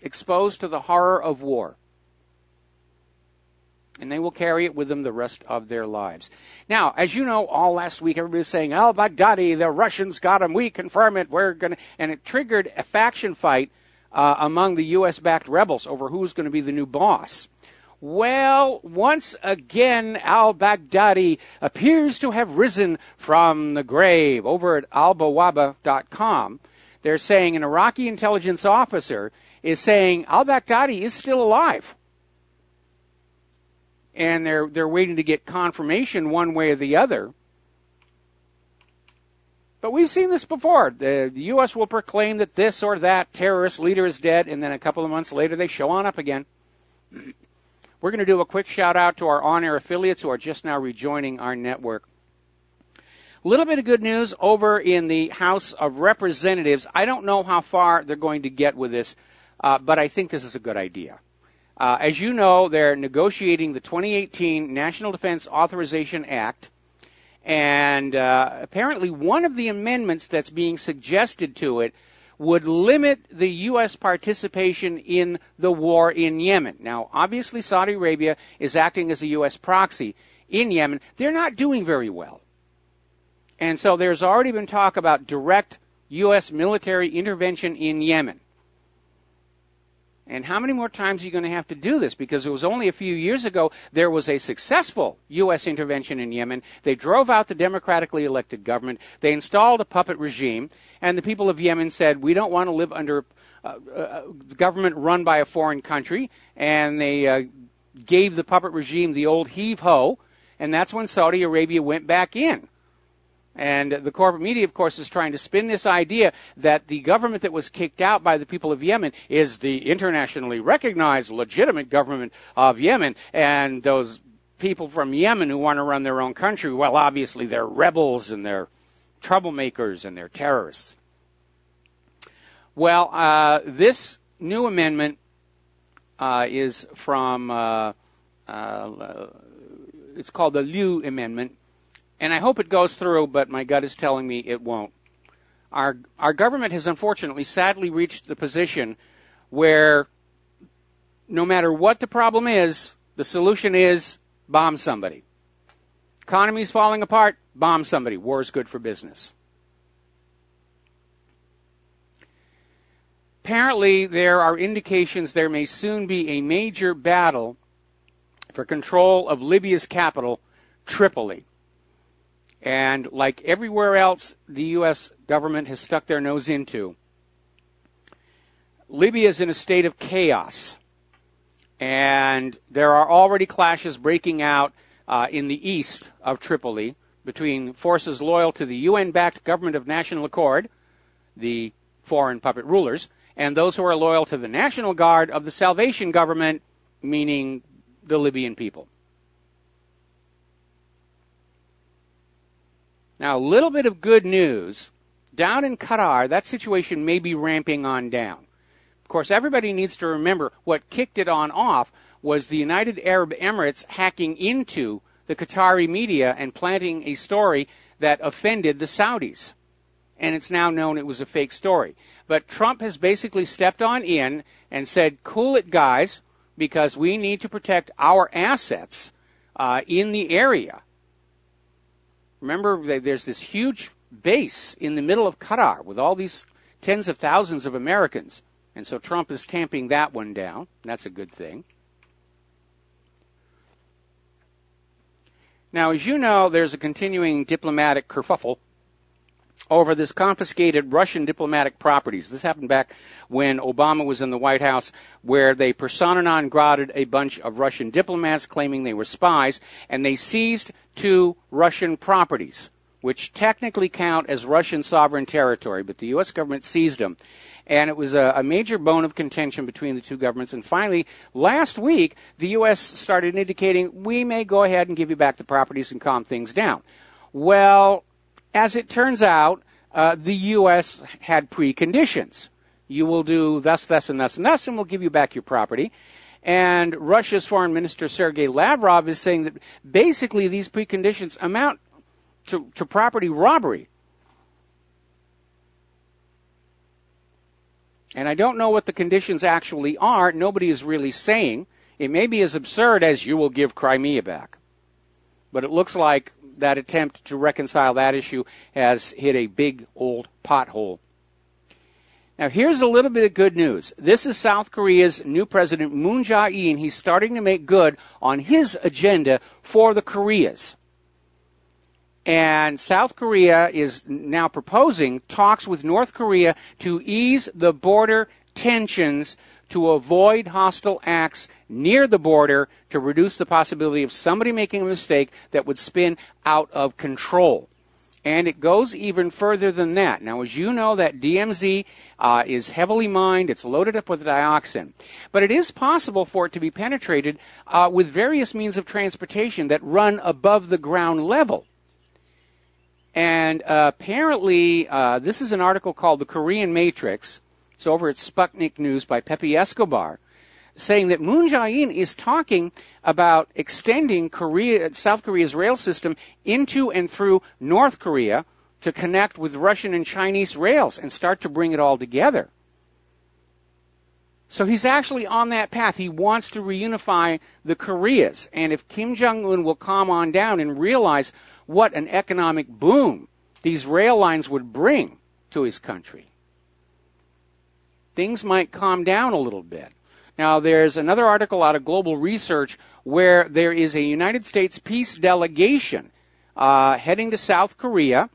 exposed to the horror of war. And they will carry it with them the rest of their lives. Now, as you know, all last week everybody was saying, al-Baghdadi, the Russians got him, we confirm it, and it triggered a faction fight among the U.S.-backed rebels over who's going to be the new boss. Well, once again, al-Baghdadi appears to have risen from the grave. Over at albawaba.com, they're saying an Iraqi intelligence officer is saying al-Baghdadi is still alive. And they're waiting to get confirmation one way or the other. But we've seen this before. The U.S. will proclaim that this or that terrorist leader is dead, and then a couple of months later they show on up again. We're going to do a quick shout-out to our on-air affiliates who are just now rejoining our network. A little bit of good news over in the House of Representatives. I don't know how far they're going to get with this, but I think this is a good idea. As you know, they're negotiating the 2018 National Defense Authorization Act, and apparently one of the amendments that's being suggested to it would limit the U.S. participation in the war in Yemen. Now, obviously, Saudi Arabia is acting as a U.S. proxy in Yemen. They're not doing very well. And so there's already been talk about direct U.S. military intervention in Yemen. And how many more times are you going to have to do this? Because it was only a few years ago there was a successful U.S. intervention in Yemen. They drove out the democratically elected government. They installed a puppet regime. And the people of Yemen said, we don't want to live under government run by a foreign country. And they gave the puppet regime the old heave-ho. And that's when Saudi Arabia went back in. And the corporate media, of course, is trying to spin this idea that the government that was kicked out by the people of Yemen is the internationally recognized legitimate government of Yemen. And those people from Yemen who want to run their own country, well, obviously they're rebels and they're troublemakers and they're terrorists. Well, this new amendment is from, it's called the Liu Amendment. And I hope it goes through, but my gut is telling me it won't. Our government has unfortunately, sadly, reached the position where no matter what the problem is, the solution is bomb somebody. Economy's falling apart, bomb somebody. War is good for business. Apparently, there are indications there may soon be a major battle for control of Libya's capital, Tripoli. And like everywhere else the U.S. government has stuck their nose into, Libya is in a state of chaos. And there are already clashes breaking out in the east of Tripoli between forces loyal to the UN-backed Government of National Accord, the foreign puppet rulers, and those who are loyal to the National Guard of the Salvation Government, meaning the Libyan people. Now, a little bit of good news. Down in Qatar, that situation may be ramping on down. Of course, everybody needs to remember what kicked it on off was the United Arab Emirates hacking into the Qatari media and planting a story that offended the Saudis. And it's now known it was a fake story. But Trump has basically stepped on in and said, cool it, guys, because we need to protect our assets in the area. Remember, there's this huge base in the middle of Qatar with all these tens of thousands of Americans. And so Trump is tamping that one down. That's a good thing. Now, as you know, there's a continuing diplomatic kerfuffle over this confiscated Russian diplomatic properties. This happened back when Obama was in the White House, where they persona non grata a bunch of Russian diplomats claiming they were spies, and they seized 2 Russian properties, which technically count as Russian sovereign territory, but the U.S. government seized them. And it was a major bone of contention between the two governments. And finally, last week, the U.S. started indicating, we may go ahead and give you back the properties and calm things down. Well, as it turns out, the U.S. had preconditions. You will do thus, thus, and thus, and thus, and we'll give you back your property. And Russia's Foreign Minister Sergei Lavrov is saying that basically these preconditions amount to property robbery. And I don't know what the conditions actually are. Nobody is really saying. It may be as absurd as you will give Crimea back. But it looks like that attempt to reconcile that issue has hit a big old pothole. Now, here's a little bit of good news. This is South Korea's new president, Moon Jae-in. He's starting to make good on his agenda for the Koreas. And South Korea is now proposing talks with North Korea to ease the border tensions to avoid hostile acts near the border to reduce the possibility of somebody making a mistake that would spin out of control. And it goes even further than that. Now, as you know, that DMZ is heavily mined. It's loaded up with dioxin. But it is possible for it to be penetrated with various means of transportation that run above the ground level. And apparently, this is an article called The Korean Matrix. It's over at Sputnik News by Pepe Escobar, saying that Moon Jae-in is talking about extending South Korea's rail system into and through North Korea to connect with Russian and Chinese rails and start to bring it all together. So he's actually on that path. He wants to reunify the Koreas. And if Kim Jong-un will calm on down and realize what an economic boom these rail lines would bring to his country, things might calm down a little bit. Now, there's another article out of Global Research where there is a United States peace delegation heading to South Korea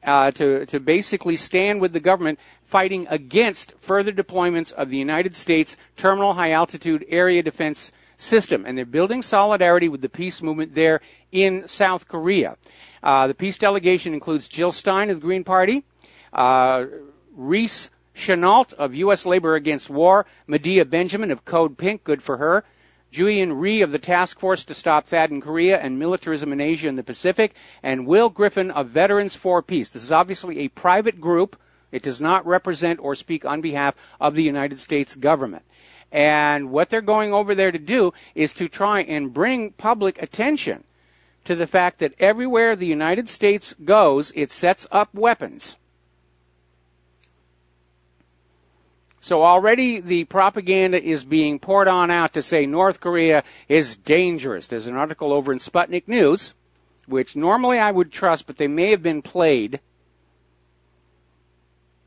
to basically stand with the government fighting against further deployments of the United States Terminal High Altitude Area Defense System. And they're building solidarity with the peace movement there in South Korea. The peace delegation includes Jill Stein of the Green Party, Reese Chenault of U.S. Labor Against War, Medea Benjamin of Code Pink, good for her, Julian Rhee of the Task Force to Stop THAAD in Korea and Militarism in Asia and the Pacific, and Will Griffin of Veterans for Peace. This is obviously a private group. It does not represent or speak on behalf of the United States government. And what they're going over there to do is to try and bring public attention to the fact that everywhere the United States goes, it sets up weapons. So already the propaganda is being poured on out to say North Korea is dangerous. There's an article over in Sputnik News, which normally I would trust, but they may have been played,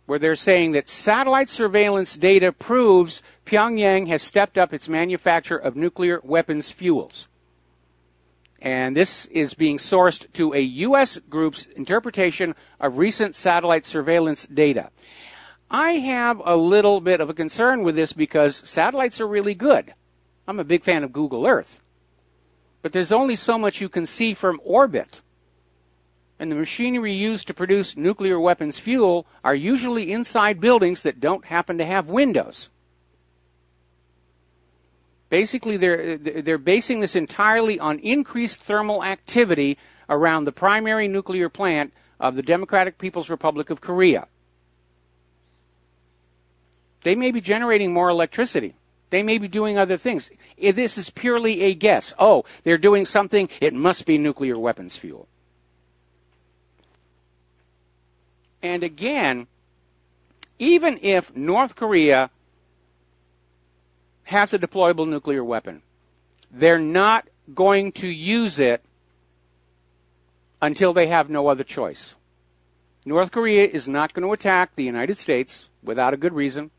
where they're saying that satellite surveillance data proves Pyongyang has stepped up its manufacture of nuclear weapons fuels. And this is being sourced to a U.S. group's interpretation of recent satellite surveillance data. I have a little bit of a concern with this because satellites are really good. I'm a big fan of Google Earth. But there's only so much you can see from orbit. And the machinery used to produce nuclear weapons fuel are usually inside buildings that don't happen to have windows. Basically, they're basing this entirely on increased thermal activity around the primary nuclear plant of the Democratic People's Republic of Korea. They may be generating more electricity. They may be doing other things. This is purely a guess. Oh, they're doing something. It must be nuclear weapons fuel. And again, even if North Korea has a deployable nuclear weapon, they're not going to use it until they have no other choice. North Korea is not going to attack the United States without a good reason,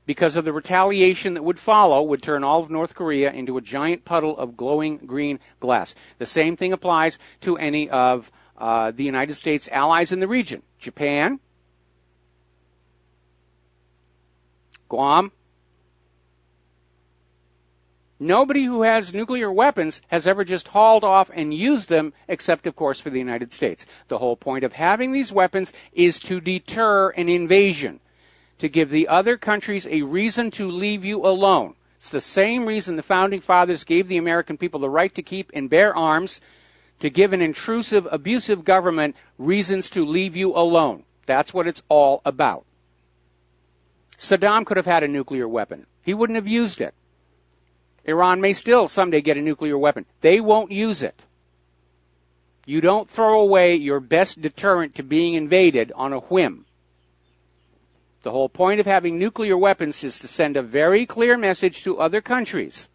because of the retaliation that would follow would turn all of North Korea into a giant puddle of glowing green glass. The same thing applies to any of the United States allies in the region. Japan, Guam. Nobody who has nuclear weapons has ever just hauled off and used them, except, of course, for the United States. The whole point of having these weapons is to deter an invasion, to give the other countries a reason to leave you alone. It's the same reason the Founding Fathers gave the American people the right to keep and bear arms, to give an intrusive, abusive government reasons to leave you alone. That's what it's all about. Saddam could have had a nuclear weapon. He wouldn't have used it. Iran may still someday get a nuclear weapon. They won't use it. You don't throw away your best deterrent to being invaded on a whim. The whole point of having nuclear weapons is to send a very clear message to other countries.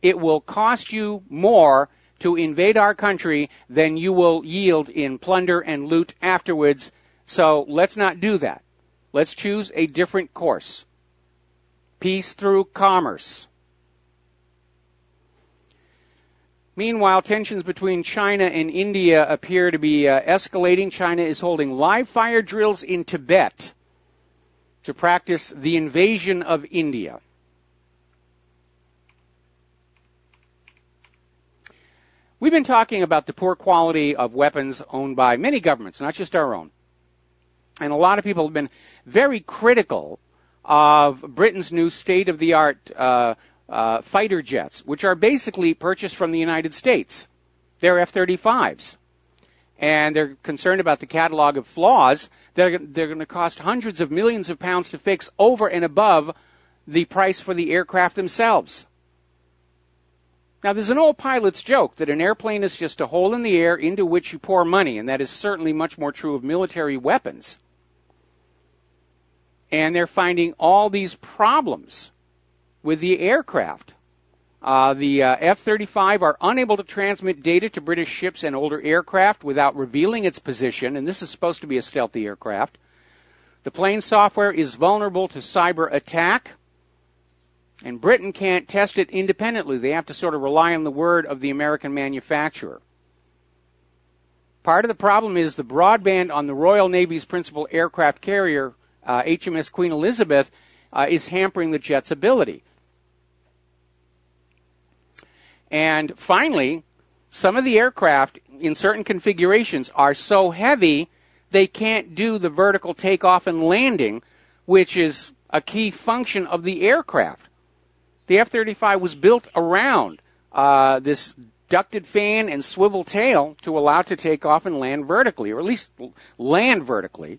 It will cost you more to invade our country than you will yield in plunder and loot afterwards. So let's not do that. Let's choose a different course. Peace through commerce. Meanwhile, tensions between China and India appear to be escalating. China is holding live fire drills in Tibet to practice the invasion of India. We've been talking about the poor quality of weapons owned by many governments, not just our own. And a lot of people have been very critical of Britain's new state-of-the-art fighter jets, which are basically purchased from the United States. They're F-35s. And they're concerned about the catalog of flaws. They're going to cost hundreds of millions of pounds to fix over and above the price for the aircraft themselves. Now, there's an old pilot's joke that an airplane is just a hole in the air into which you pour money, and that is certainly much more true of military weapons. And they're finding all these problems with the aircraft. The F-35 are unable to transmit data to British ships and older aircraft without revealing its position, and this is supposed to be a stealthy aircraft. The plane software is vulnerable to cyber attack, and Britain can't test it independently. They have to sort of rely on the word of the American manufacturer. Part of the problem is the broadband on the Royal Navy's principal aircraft carrier, HMS Queen Elizabeth, is hampering the jet's ability. And finally, some of the aircraft in certain configurations are so heavy they can't do the vertical takeoff and landing, which is a key function of the aircraft. The F-35 was built around this ducted fan and swivel tail to allow it to take off and land vertically, or at least land vertically.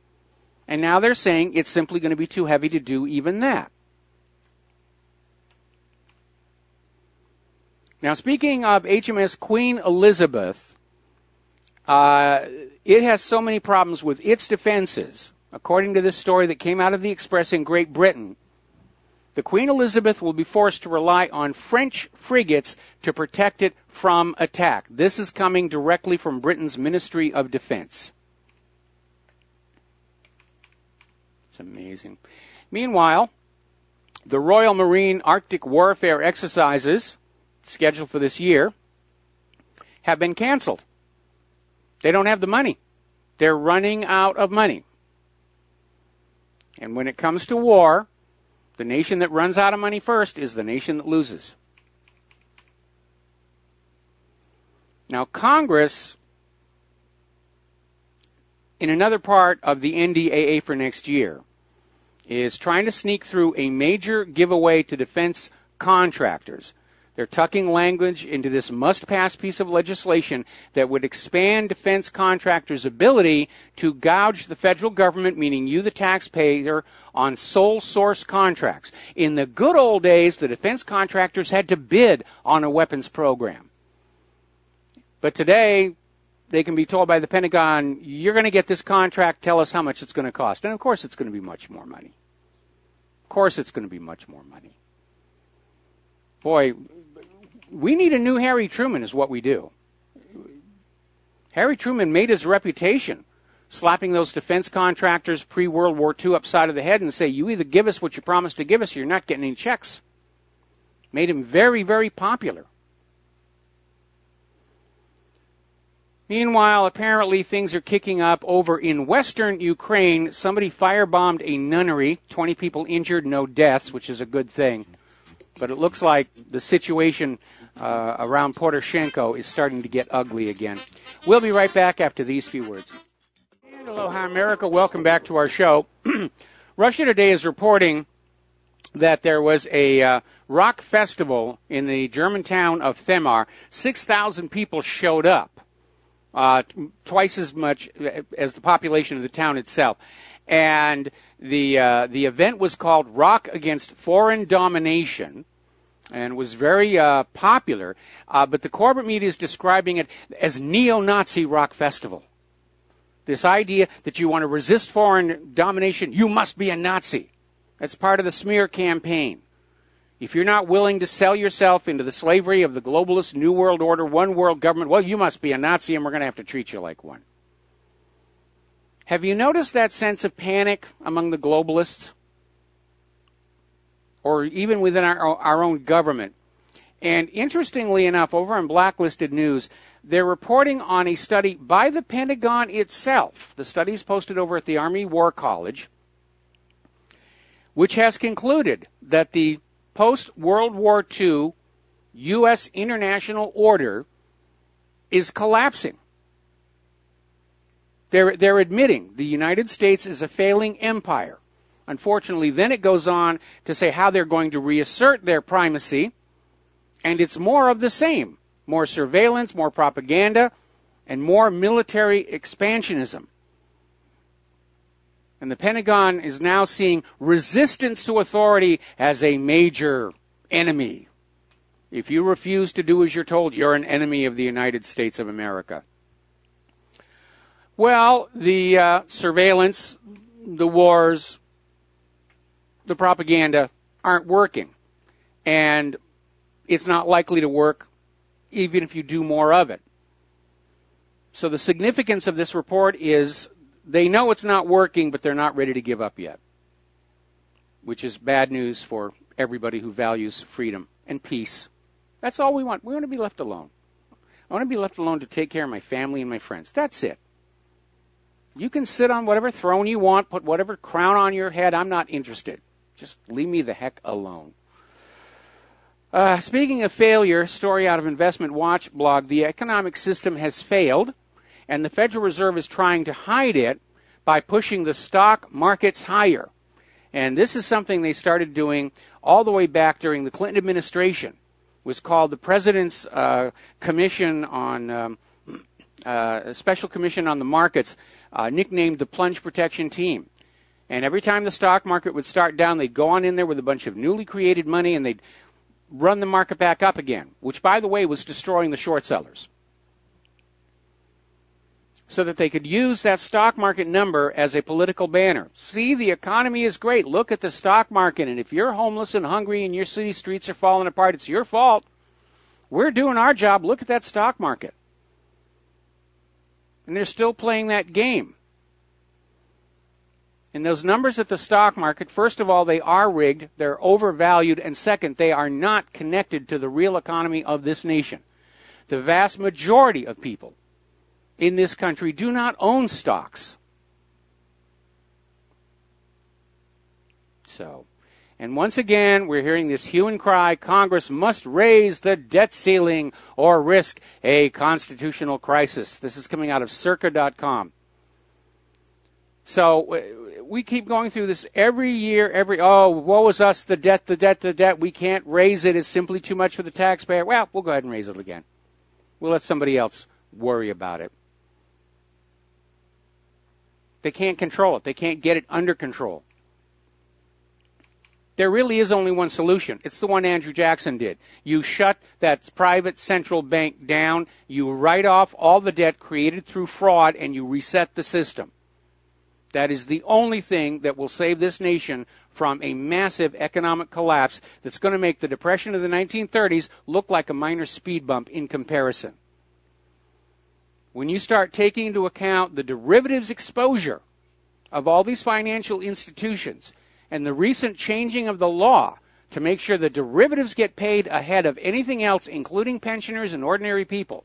And now they're saying it's simply going to be too heavy to do even that. Now, speaking of HMS Queen Elizabeth, it has so many problems with its defenses. According to this story that came out of the Express in Great Britain, the Queen Elizabeth will be forced to rely on French frigates to protect it from attack. This is coming directly from Britain's Ministry of Defense. It's amazing. Meanwhile, the Royal Marine Arctic Warfare exercises, scheduled for this year, have been canceled. They don't have the money. They're running out of money. And when it comes to war, the nation that runs out of money first is the nation that loses. Now, Congress, in another part of the NDAA for next year, is trying to sneak through a major giveaway to defense contractors. They're tucking language into this must-pass piece of legislation that would expand defense contractors' ability to gouge the federal government, meaning you, the taxpayer, on sole source contracts. In the good old days, the defense contractors had to bid on a weapons program. But today, they can be told by the Pentagon, you're going to get this contract, tell us how much it's going to cost. And of course it's going to be much more money. Of course it's going to be much more money. Boy, we need a new Harry Truman is what we do. Harry Truman made his reputation slapping those defense contractors pre-World War II upside of the head and say, you either give us what you promised to give us or you're not getting any checks. Made him very, very popular. Meanwhile, apparently things are kicking up over in western Ukraine. Somebody firebombed a nunnery, 20 people injured, no deaths, which is a good thing. But it looks like the situation around Poroshenko is starting to get ugly again. We'll be right back after these few words. And aloha, America. Welcome back to our show. Russia Today is reporting that there was a rock festival in the German town of Themar. 6,000 people showed up, twice as much as the population of the town itself. And the event was called Rock Against Foreign Domination. and was very popular. But the corporate media is describing it as neo-Nazi rock festival. This idea that you want to resist foreign domination, you must be a Nazi. That's part of the smear campaign. If you're not willing to sell yourself into the slavery of the globalist New World Order, one world government, well, you must be a Nazi and we're going to have to treat you like one. Have you noticed that sense of panic among the globalists? Or even within our own government? And interestingly enough, over on Blacklisted News, they're reporting on a study by the Pentagon itself. The study is posted over at the Army War College, which has concluded that the post-World War II U.S. international order is collapsing. They're admitting the United States is a failing empire. Unfortunately, then it goes on to say how they're going to reassert their primacy, and it's more of the same. More surveillance, more propaganda, and more military expansionism. And the Pentagon is now seeing resistance to authority as a major enemy. If you refuse to do as you're told, you're an enemy of the United States of America. Well, the surveillance, the wars, the propaganda aren't working. And it's not likely to work even if you do more of it. So the significance of this report is they know it's not working, but they're not ready to give up yet, which is bad news for everybody who values freedom and peace. That's all we want. We want to be left alone. I want to be left alone to take care of my family and my friends. That's it. You can sit on whatever throne you want, put whatever crown on your head. I'm not interested. Just leave me the heck alone. Speaking of failure, story out of Investment Watch blog, the economic system has failed, and the Federal Reserve is trying to hide it by pushing the stock markets higher. And this is something they started doing all the way back during the Clinton administration. It was called the President's Commission on Special Commission on the Markets, nicknamed the Plunge Protection Team. And every time the stock market would start down, they'd go on in there with a bunch of newly created money, and they'd run the market back up again, which, by the way, was destroying the short sellers, so that they could use that stock market number as a political banner. See, the economy is great. Look at the stock market, and if you're homeless and hungry and your city streets are falling apart, it's your fault. We're doing our job. Look at that stock market. And they're still playing that game. And those numbers at the stock market, first of all, they are rigged, they're overvalued, and second, they are not connected to the real economy of this nation. The vast majority of people in this country do not own stocks. So, and once again, we're hearing this hue and cry, Congress must raise the debt ceiling or risk a constitutional crisis. This is coming out of circa.com. So we keep going through this every year, woe is us, the debt. We can't raise it. It's simply too much for the taxpayer. Well, we'll go ahead and raise it again. We'll let somebody else worry about it. They can't control it. They can't get it under control. There really is only one solution. It's the one Andrew Jackson did. You shut that private central bank down, you write off all the debt created through fraud, and you reset the system. That is the only thing that will save this nation from a massive economic collapse that's going to make the Depression of the 1930s look like a minor speed bump in comparison. When you start taking into account the derivatives exposure of all these financial institutions and the recent changing of the law to make sure the derivatives get paid ahead of anything else, including pensioners and ordinary people,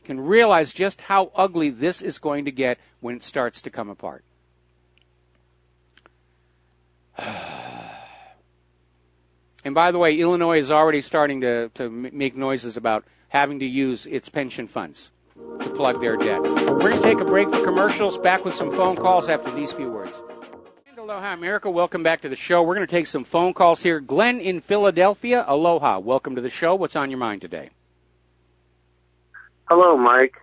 can realize just how ugly this is going to get when it starts to come apart. And by the way, Illinois is already starting to make noises about having to use its pension funds to plug their debt. We're going to take a break for commercials, back with some phone calls after these few words. Aloha, America. Welcome back to the show. We're going to take some phone calls here. Glenn in Philadelphia. Aloha. Welcome to the show. What's on your mind today? Hello, Mike.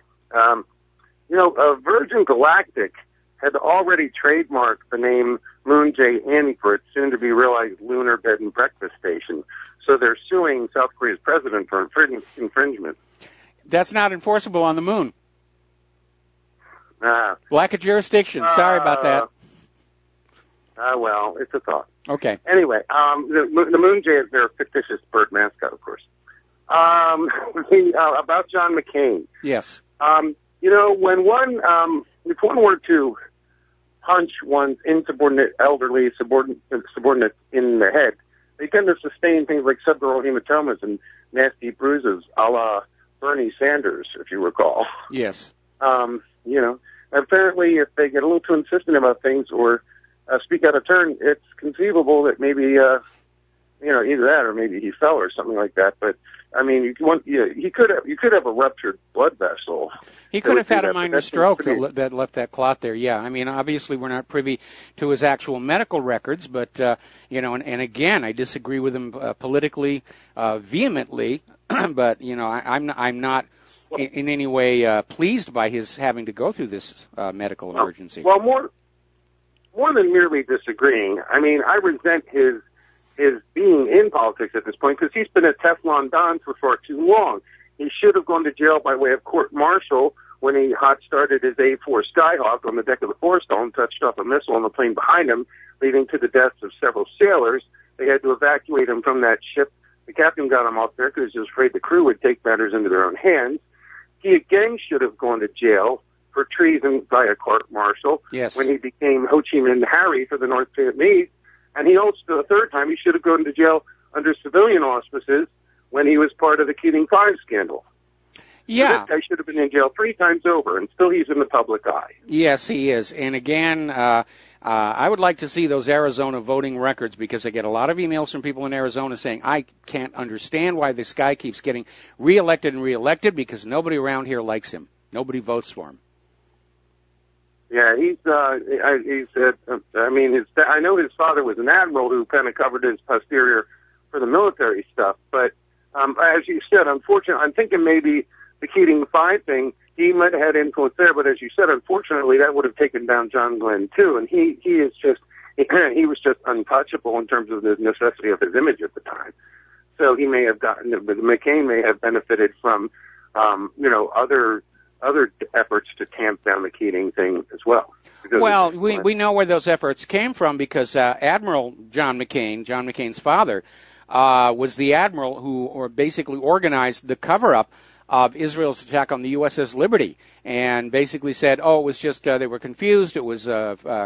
Virgin Galactic had already trademarked the name Moon J. Annie for its soon-to-be-realized lunar bed and breakfast station. So they're suing South Korea's president for infringement. That's not enforceable on the moon. Lack of jurisdiction. Sorry about that. Well, it's a thought. Okay. Anyway, the Moon Jay is their fictitious bird mascot, of course. About John McCain. Yes. You know, when if one were to punch one's insubordinate, elderly subordinate in the head, they tend to sustain things like subdural hematomas and nasty bruises, a la Bernie Sanders, if you recall. Yes. You know, apparently if they get a little too insistent about things or speak out of turn, it's conceivable that maybe, you know, either that or maybe he fell or something like that. But I mean, you could have a ruptured blood vessel. He could have had a minor stroke that left that clot there. Yeah, I mean, obviously we're not privy to his actual medical records, but you know, and again, I disagree with him politically vehemently, but you know, I'm not in any way pleased by his having to go through this medical emergency. Well, more than merely disagreeing, I mean, I resent his being in politics at this point because he's been a Teflon Don for far too long. He should have gone to jail by way of court-martial when he hot-started his A-4 Skyhawk on the deck of the Forrestal and touched off a missile on the plane behind him, leading to the deaths of several sailors. They had to evacuate him from that ship. The captain got him off there because he was afraid the crew would take matters into their own hands. He again should have gone to jail for treason by a court-martial when he became Ho Chi Minh Harry for the North Vietnamese. And he also, the third time, he should have gone to jail under civilian auspices when he was part of the Keating 5 scandal. Yeah. So that guy should have been in jail 3 times over, and still he's in the public eye. Yes, he is. And again, I would like to see those Arizona voting records because I get a lot of emails from people in Arizona saying, I can't understand why this guy keeps getting reelected and reelected because nobody around here likes him. Nobody votes for him. Yeah, I know his father was an admiral who kind of covered his posterior for the military stuff, but as you said, unfortunately, I'm thinking maybe the Keating 5 thing, he might have had influence there, but as you said, unfortunately, that would have taken down John Glenn too, and he was just untouchable in terms of the necessity of his image at the time. So he may have McCain may have benefited from, other efforts to tamp down the Keating thing as well. Well, we know where those efforts came from because Admiral John McCain's father, was the admiral who basically organized the cover-up of Israel's attack on the USS Liberty and basically said, it was just they were confused, it was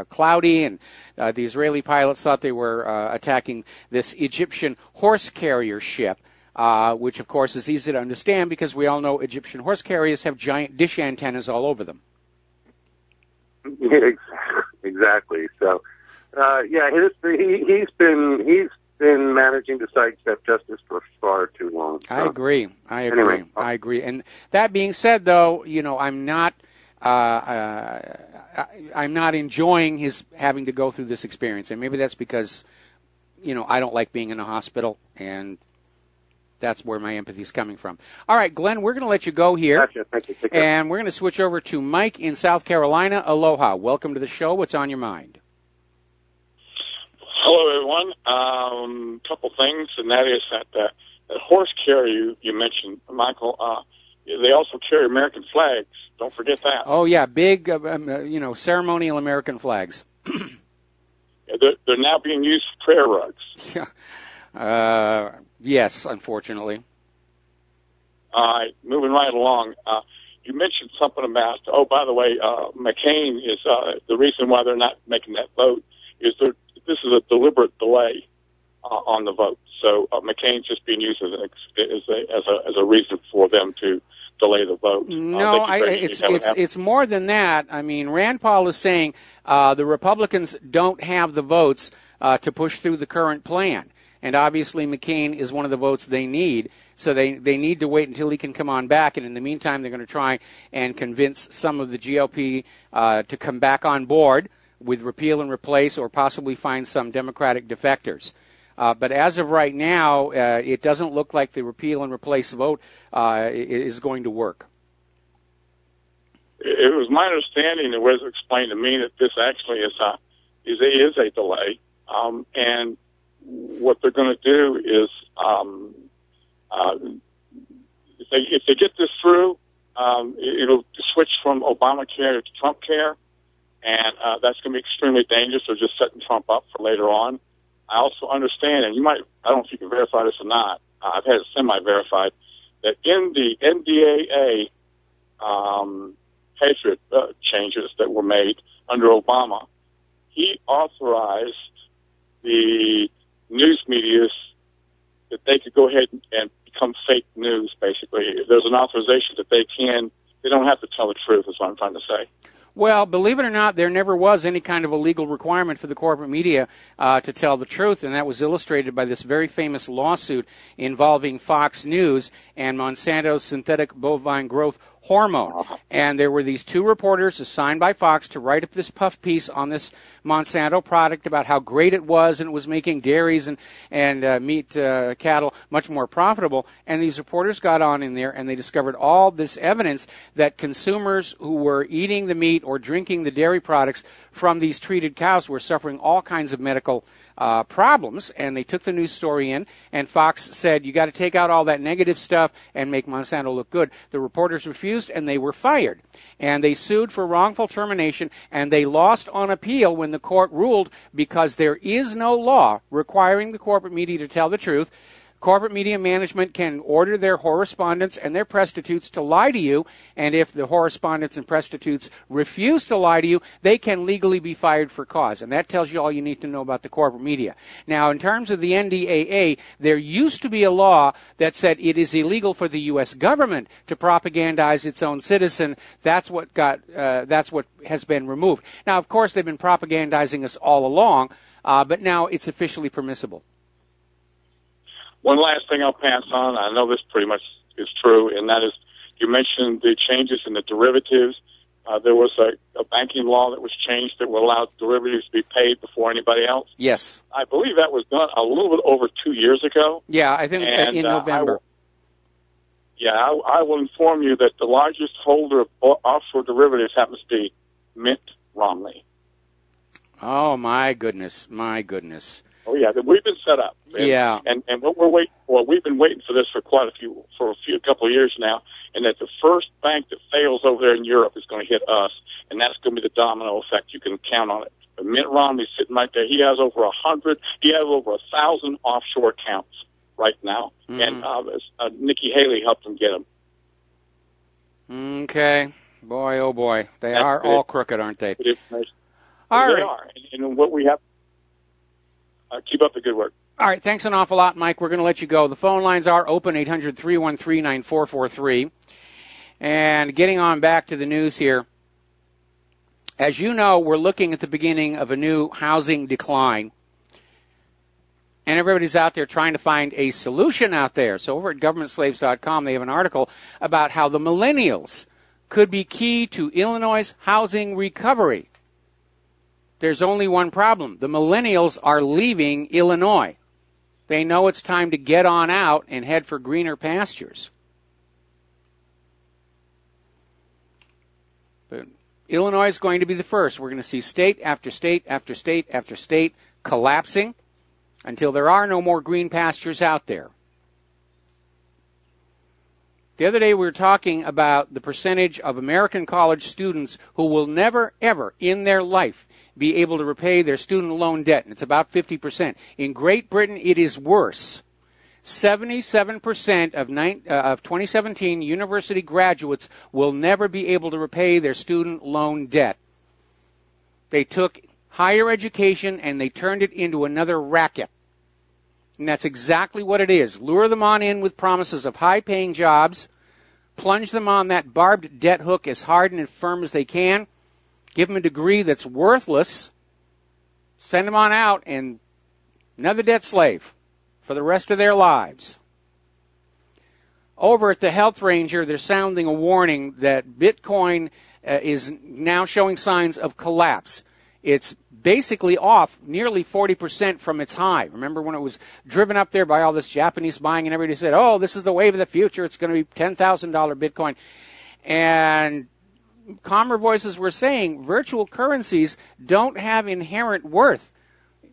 cloudy, and the Israeli pilots thought they were attacking this Egyptian horse carrier ship. Which, of course, is easy to understand because we all know Egyptian horse carriers have giant dish antennas all over them. Yeah, exactly. So, he's been managing to sidestep justice for far too long. So. I agree. Anyway. I agree. And that being said, though, you know, I'm not enjoying his having to go through this experience, and maybe that's because, you know, I don't like being in a hospital and. That's where my empathy is coming from. All right, Glenn, we're going to let you go here. Gotcha. Thank you. And we're going to switch over to Mike in South Carolina. Aloha. Welcome to the show. What's on your mind? Hello, everyone. Couple things, and that is that the horse carrier you mentioned, Michael, they also carry American flags. Don't forget that. Oh, yeah, big, ceremonial American flags. They're now being used for prayer rugs. Yeah. Yes, unfortunately. All right, moving right along. You mentioned something about, by the way, McCain is the reason why they're not making that vote is this is a deliberate delay on the vote. So McCain's just being used as a reason for them to delay the vote. No, it's more than that. I mean, Rand Paul is saying the Republicans don't have the votes to push through the current plan. And obviously McCain is one of the votes they need. So they need to wait until he can come on back. And in the meantime, they're going to try and convince some of the GOP to come back on board with repeal and replace or possibly find some Democratic defectors. But as of right now, it doesn't look like the repeal and replace vote is going to work. It was my understanding, it was explained to me, that this actually is a delay. And what they're going to do is, if they get this through, it'll switch from Obamacare to Trump care, and that's going to be extremely dangerous. They're just setting Trump up for later on. I also understand, and I don't know if you can verify this or not, I've had it semi-verified, that in the NDAA Patriot changes that were made under Obama, he authorized the news medias that they could go ahead and become fake news, basically. There's an authorization that they don't have to tell the truth, is what I'm trying to say. Well, believe it or not, there never was any kind of a legal requirement for the corporate media to tell the truth, and that was illustrated by this very famous lawsuit involving Fox News and Monsanto's synthetic bovine growth hormone. And there were these two reporters assigned by Fox to write up this puff piece on this Monsanto product about how great it was, and it was making dairies and meat cattle much more profitable. And these reporters got on in there, and they discovered all this evidence that consumers who were eating the meat or drinking the dairy products from these treated cows were suffering all kinds of medical problems. And they took the news story in, and Fox said, you got to take out all that negative stuff and make Monsanto look good. The reporters refused, and they were fired. And they sued for wrongful termination, and they lost on appeal when the court ruled, because there is no law requiring the corporate media to tell the truth. Corporate media management can order their correspondents and their prostitutes to lie to you, and if the correspondents and prostitutes refuse to lie to you, they can legally be fired for cause. And that tells you all you need to know about the corporate media. Now, in terms of the NDAA, there used to be a law that said it is illegal for the U.S. government to propagandize its own citizen. That's what has been removed. Now, of course, they've been propagandizing us all along, but now it's officially permissible. One last thing I'll pass on, I know this pretty much is true, and that is, you mentioned the changes in the derivatives. There was a banking law that was changed that would allow derivatives to be paid before anybody else. Yes. I believe that was done a little bit over 2 years ago. Yeah, I think in November. I will inform you that the largest holder of offshore derivatives happens to be Mitt Romney. Oh, my goodness, my goodness. Oh yeah, we've been set up. And what we're waiting for, we've been waiting for this for a couple of years now, and that the first bank that fails over there in Europe is going to hit us, and that's going to be the domino effect. You can count on it. But Mitt Romney's sitting right there. He has over 1,000 offshore accounts right now, and Nikki Haley helped him get them. Okay, boy, oh boy, they are all crooked, aren't they? All right. They are, and what we have. Keep up the good work. All right, thanks an awful lot, Mike. We're going to let you go. The phone lines are open, 800-313-9443. And getting on back to the news here, as you know, we're looking at the beginning of a new housing decline. And everybody's out there trying to find a solution out there. So over at governmentslaves.com, they have an article about how the millennials could be key to Illinois' housing recovery. There's only one problem. The millennials are leaving Illinois. They know it's time to get on out and head for greener pastures. But Illinois is going to be the first. We're going to see state after state after state after state collapsing until there are no more green pastures out there. The other day we were talking about the percentage of American college students who will never, ever in their life be able to repay their student loan debt, and it's about 50%. In Great Britain, it is worse. 77% of 2017 university graduates will never be able to repay their student loan debt. They took higher education and they turned it into another racket. And that's exactly what it is. Lure them on in with promises of high-paying jobs, plunge them on that barbed debt hook as hard and as firm as they can, give them a degree that's worthless, send them on out, and another debt slave for the rest of their lives. Over at the Health Ranger, they're sounding a warning that Bitcoin is now showing signs of collapse. It's basically off nearly 40% from its high. Remember when it was driven up there by all this Japanese buying and everybody said, oh, this is the wave of the future. It's going to be $10,000 Bitcoin. And calmer voices were saying virtual currencies don't have inherent worth.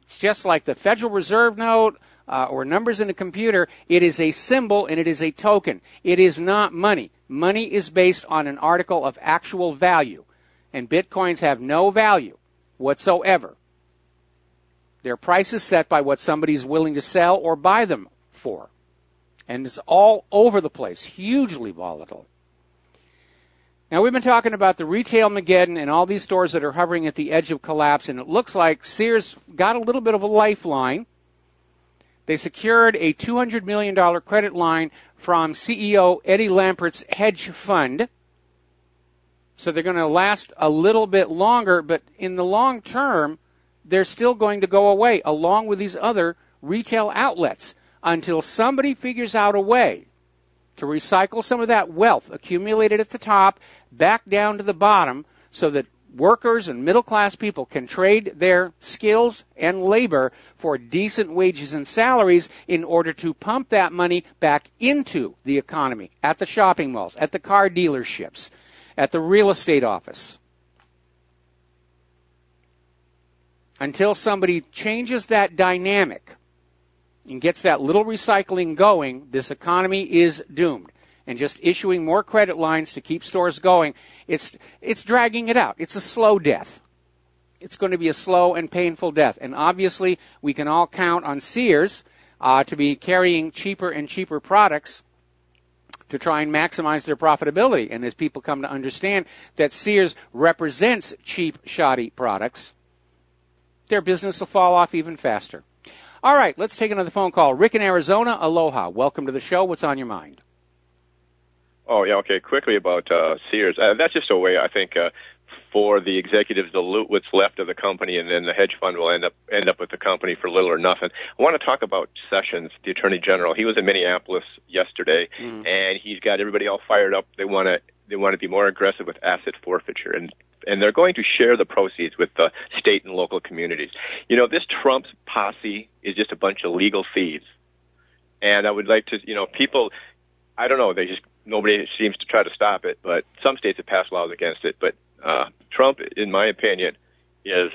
It's just like the Federal Reserve note or numbers in a computer. It is a symbol and it is a token. It is not money. Money is based on an article of actual value, and Bitcoins have no value whatsoever. Their price is set by what somebody's willing to sell or buy them for. And it's all over the place, hugely volatile. Now, we've been talking about the retail Mageddon and all these stores that are hovering at the edge of collapse, and it looks like Sears got a little bit of a lifeline. They secured a $200 million credit line from CEO Eddie Lampert's hedge fund. So they're going to last a little bit longer, but in the long term, they're still going to go away, along with these other retail outlets, until somebody figures out a way to recycle some of that wealth accumulated at the top back down to the bottom so that workers and middle-class people can trade their skills and labor for decent wages and salaries in order to pump that money back into the economy, at the shopping malls, at the car dealerships, at the real estate office. Until somebody changes that dynamic and gets that little recycling going, this economy is doomed. And just issuing more credit lines to keep stores going, it's dragging it out. It's a slow death. It's going to be a slow and painful death. And obviously, we can all count on Sears to be carrying cheaper and cheaper products to try and maximize their profitability. And as people come to understand that Sears represents cheap, shoddy products, their business will fall off even faster. All right, let's take another phone call. Rick in Arizona, aloha. Welcome to the show. What's on your mind? Oh, yeah, okay. Quickly about Sears. That's just a way, I think, for the executives to loot what's left of the company, and then the hedge fund will end up with the company for little or nothing. I want to talk about Sessions, the Attorney General. He was in Minneapolis yesterday, and he's got everybody all fired up. They want to be more aggressive with asset forfeiture, and they're going to share the proceeds with the state and local communities. You know, this Trump's posse is just a bunch of legal thieves. And I would like to, people, I don't know, nobody seems to try to stop it, but some states have passed laws against it. But Trump, in my opinion, is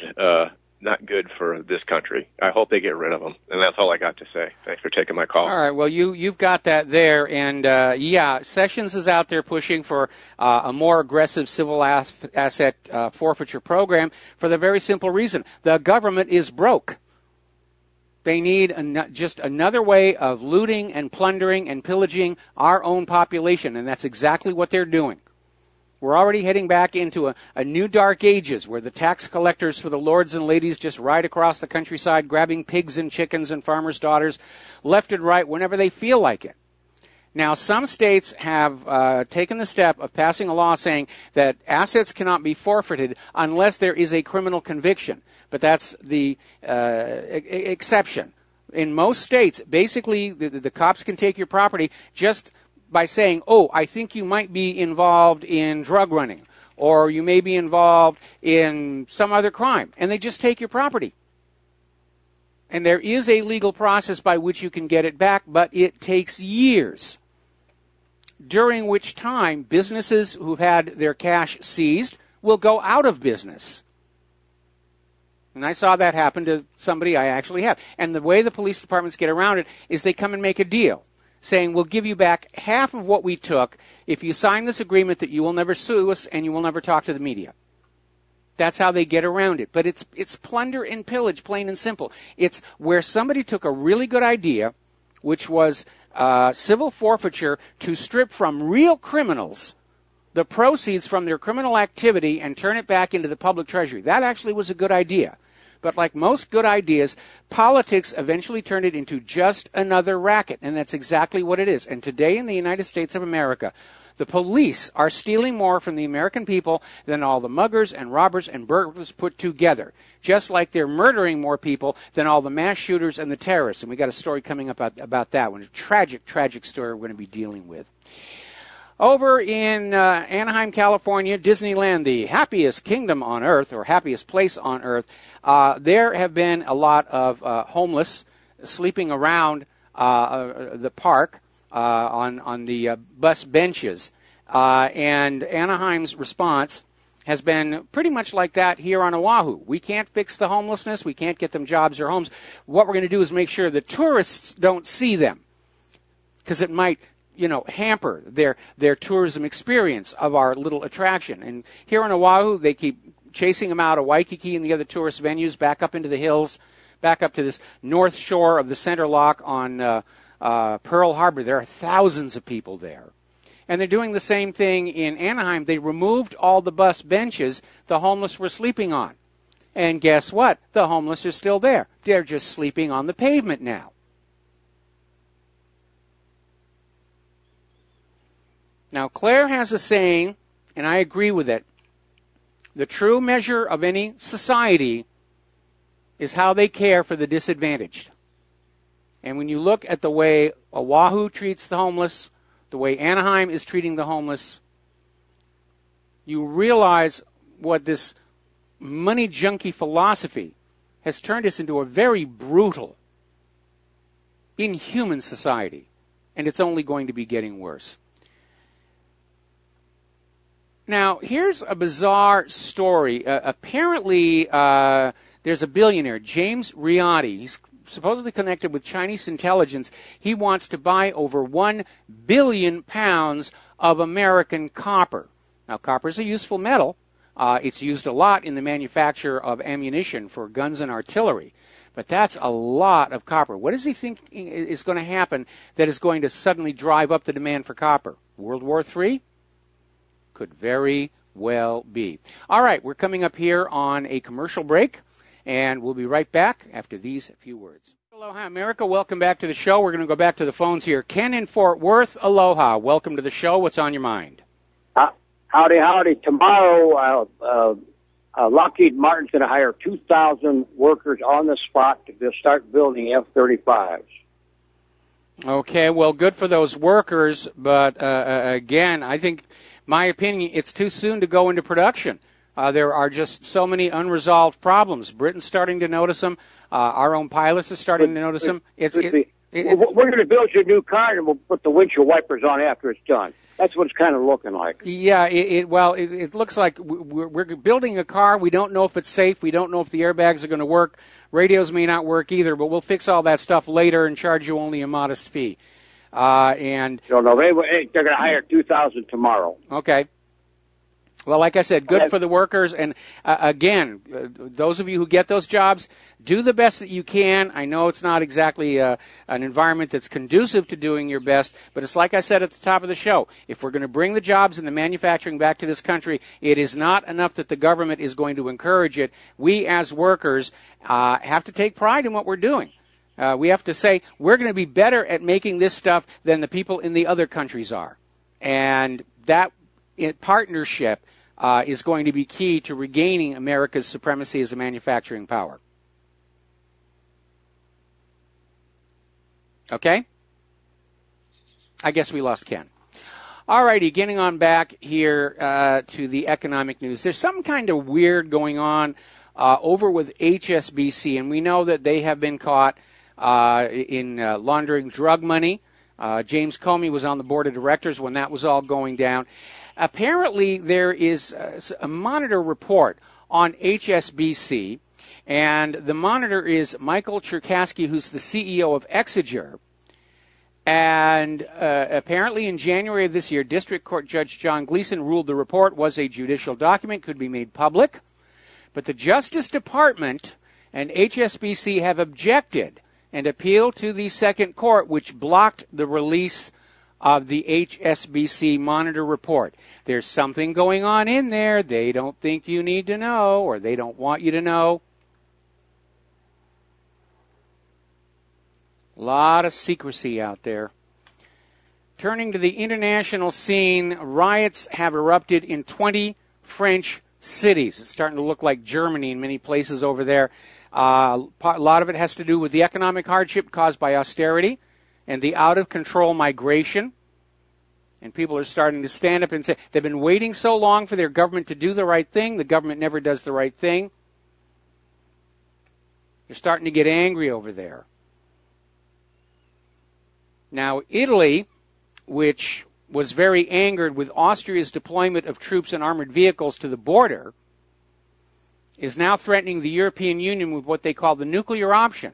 not good for this country. I hope they get rid of him. And that's all I got to say. Thanks for taking my call. All right. Well, you've got that there. And, yeah, Sessions is out there pushing for a more aggressive civil asset forfeiture program for the very simple reason. The government is broke. They need just another way of looting and plundering and pillaging our own population, and that's exactly what they're doing. We're already heading back into a new dark ages where the tax collectors for the lords and ladies just ride across the countryside grabbing pigs and chickens and farmers' daughters left and right whenever they feel like it. Now, some states have taken the step of passing a law saying that assets cannot be forfeited unless there is a criminal conviction. But that's the exception. In most states, basically, the cops can take your property just by saying, oh, I think you might be involved in drug running, or you may be involved in some other crime, and they just take your property. And there is a legal process by which you can get it back, but it takes years, during which time businesses who've had their cash seized will go out of business. And I saw that happen to somebody I actually have. And the way the police departments get around it is they come and make a deal, saying, we'll give you back half of what we took if you sign this agreement that you will never sue us and you will never talk to the media. That's how they get around it. But it's plunder and pillage, plain and simple. It's where somebody took a really good idea, which was civil forfeiture, to strip from real criminals the proceeds from their criminal activity and turn it back into the public treasury. That actually was a good idea. But like most good ideas, politics eventually turned it into just another racket, and that's exactly what it is. And today in the United States of America, the police are stealing more from the American people than all the muggers and robbers and burglars put together, just like they're murdering more people than all the mass shooters and the terrorists. And we got a story coming up about that one, a tragic, tragic story we're going to be dealing with. Over in Anaheim, California, Disneyland, the happiest kingdom on earth, or happiest place on earth, there have been a lot of homeless sleeping around the park on the bus benches. And Anaheim's response has been pretty much like that here on Oahu. We can't fix the homelessness. We can't get them jobs or homes. What we're going to do is make sure the tourists don't see them, because it might, hamper their tourism experience of our little attraction. And here on Oahu, they keep chasing them out of Waikiki and the other tourist venues back up into the hills, back up to this north shore of the Center Lock on Pearl Harbor. There are thousands of people there. And they're doing the same thing in Anaheim. They removed all the bus benches the homeless were sleeping on. And guess what? The homeless are still there. They're just sleeping on the pavement now. Now, Claire has a saying, and I agree with it. The true measure of any society is how they care for the disadvantaged. And when you look at the way Oahu treats the homeless, the way Anaheim is treating the homeless, you realize what this money junkie philosophy has turned us into a very brutal, inhuman society. And it's only going to be getting worse. Now, here's a bizarre story. Apparently, there's a billionaire, James Riotti. He's supposedly connected with Chinese intelligence. He wants to buy over 1 billion pounds of American copper. Now, copper is a useful metal. It's used a lot in the manufacture of ammunition for guns and artillery. But that's a lot of copper. What does he think is going to happen that is going to suddenly drive up the demand for copper? World War III? Could very well be. All right, we're coming up here on a commercial break, and we'll be right back after these few words. Aloha, America. Welcome back to the show. We're going to go back to the phones here. Ken in Fort Worth, aloha. Welcome to the show. What's on your mind? Howdy, howdy. Tomorrow, Lockheed Martin's going to hire 2,000 workers on the spot to start building F-35s. Okay, well, good for those workers, but again, I think, my opinion, it's too soon to go into production. There are just so many unresolved problems. Britain's starting to notice them. Our own pilots are starting to notice them. We're going to build you a new car, and we'll put the windshield wipers on after it's done. That's what it's kind of looking like. Yeah, it looks like we're building a car. We don't know if it's safe. We don't know if the airbags are going to work. Radios may not work either, but we'll fix all that stuff later and charge you only a modest fee. No, they're going to hire 2,000 tomorrow. Okay. Well, like I said, good for the workers. And again, those of you who get those jobs, do the best that you can. I know it's not exactly an environment that's conducive to doing your best, but it's like I said at the top of the show. If we're going to bring the jobs and the manufacturing back to this country, it is not enough that the government is going to encourage it. We as workers have to take pride in what we're doing. We have to say, we're going to be better at making this stuff than the people in the other countries are. And that partnership is going to be key to regaining America's supremacy as a manufacturing power. Okay? I guess we lost Ken. All righty, getting on back here to the economic news. There's some kind of weird going on over with HSBC, and we know that they have been caught in laundering drug money. James Comey was on the board of directors when that was all going down. Apparently, there is a Monitor report on HSBC, and the Monitor is Michael Cherkasky, who's the CEO of Exeger. And apparently in January of this year, District Court Judge John Gleason ruled the report was a judicial document, could be made public. But the Justice Department and HSBC have objected and appealed to the Second Court, which blocked the release of the HSBC Monitor report. There's something going on in there they don't think you need to know, or they don't want you to know. A lot of secrecy out there. Turning to the international scene, riots have erupted in 20 French cities. It's starting to look like Germany in many places over there. A lot of it has to do with the economic hardship caused by austerity and the out-of-control migration. And people are starting to stand up and say, they've been waiting so long for their government to do the right thing. The government never does the right thing. They're starting to get angry over there. Now, Italy, which was very angered with Austria's deployment of troops and armored vehicles to the border, is now threatening the European Union with what they call the nuclear option.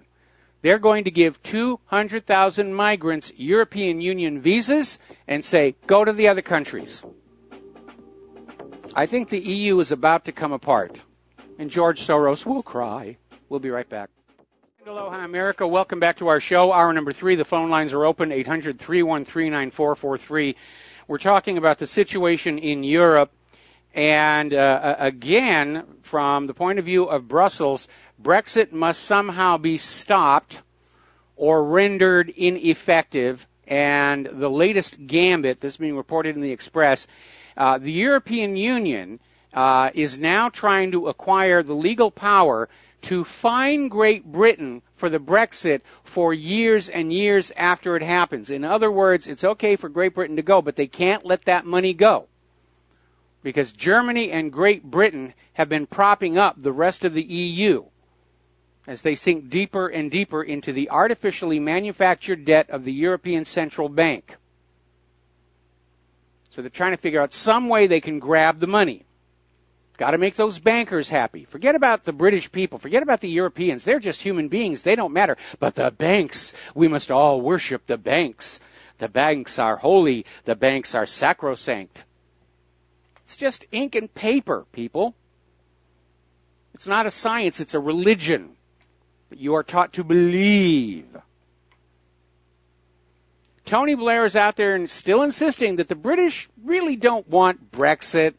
They're going to give 200,000 migrants European Union visas and say, go to the other countries. I think the EU is about to come apart, and George Soros will cry. We'll be right back. Aloha, America. Welcome back to our show. Hour number 3. The phone lines are open, 800-313-9443. We're talking about the situation in Europe. And again, from the point of view of Brussels, Brexit must somehow be stopped or rendered ineffective. And the latest gambit, this being reported in the Express, the European Union is now trying to acquire the legal power to fine Great Britain for the Brexit for years and years after it happens. In other words, it's okay for Great Britain to go, but they can't let that money go, because Germany and Great Britain have been propping up the rest of the EU as they sink deeper and deeper into the artificially manufactured debt of the European Central Bank. So they're trying to figure out some way they can grab the money. Got to make those bankers happy. Forget about the British people. Forget about the Europeans. They're just human beings. They don't matter. But the banks, we must all worship the banks. The banks are holy. The banks are sacrosanct. It's just ink and paper, people. It's not a science. It's a religion that you are taught to believe. Tony Blair is out there and still insisting that the British really don't want Brexit,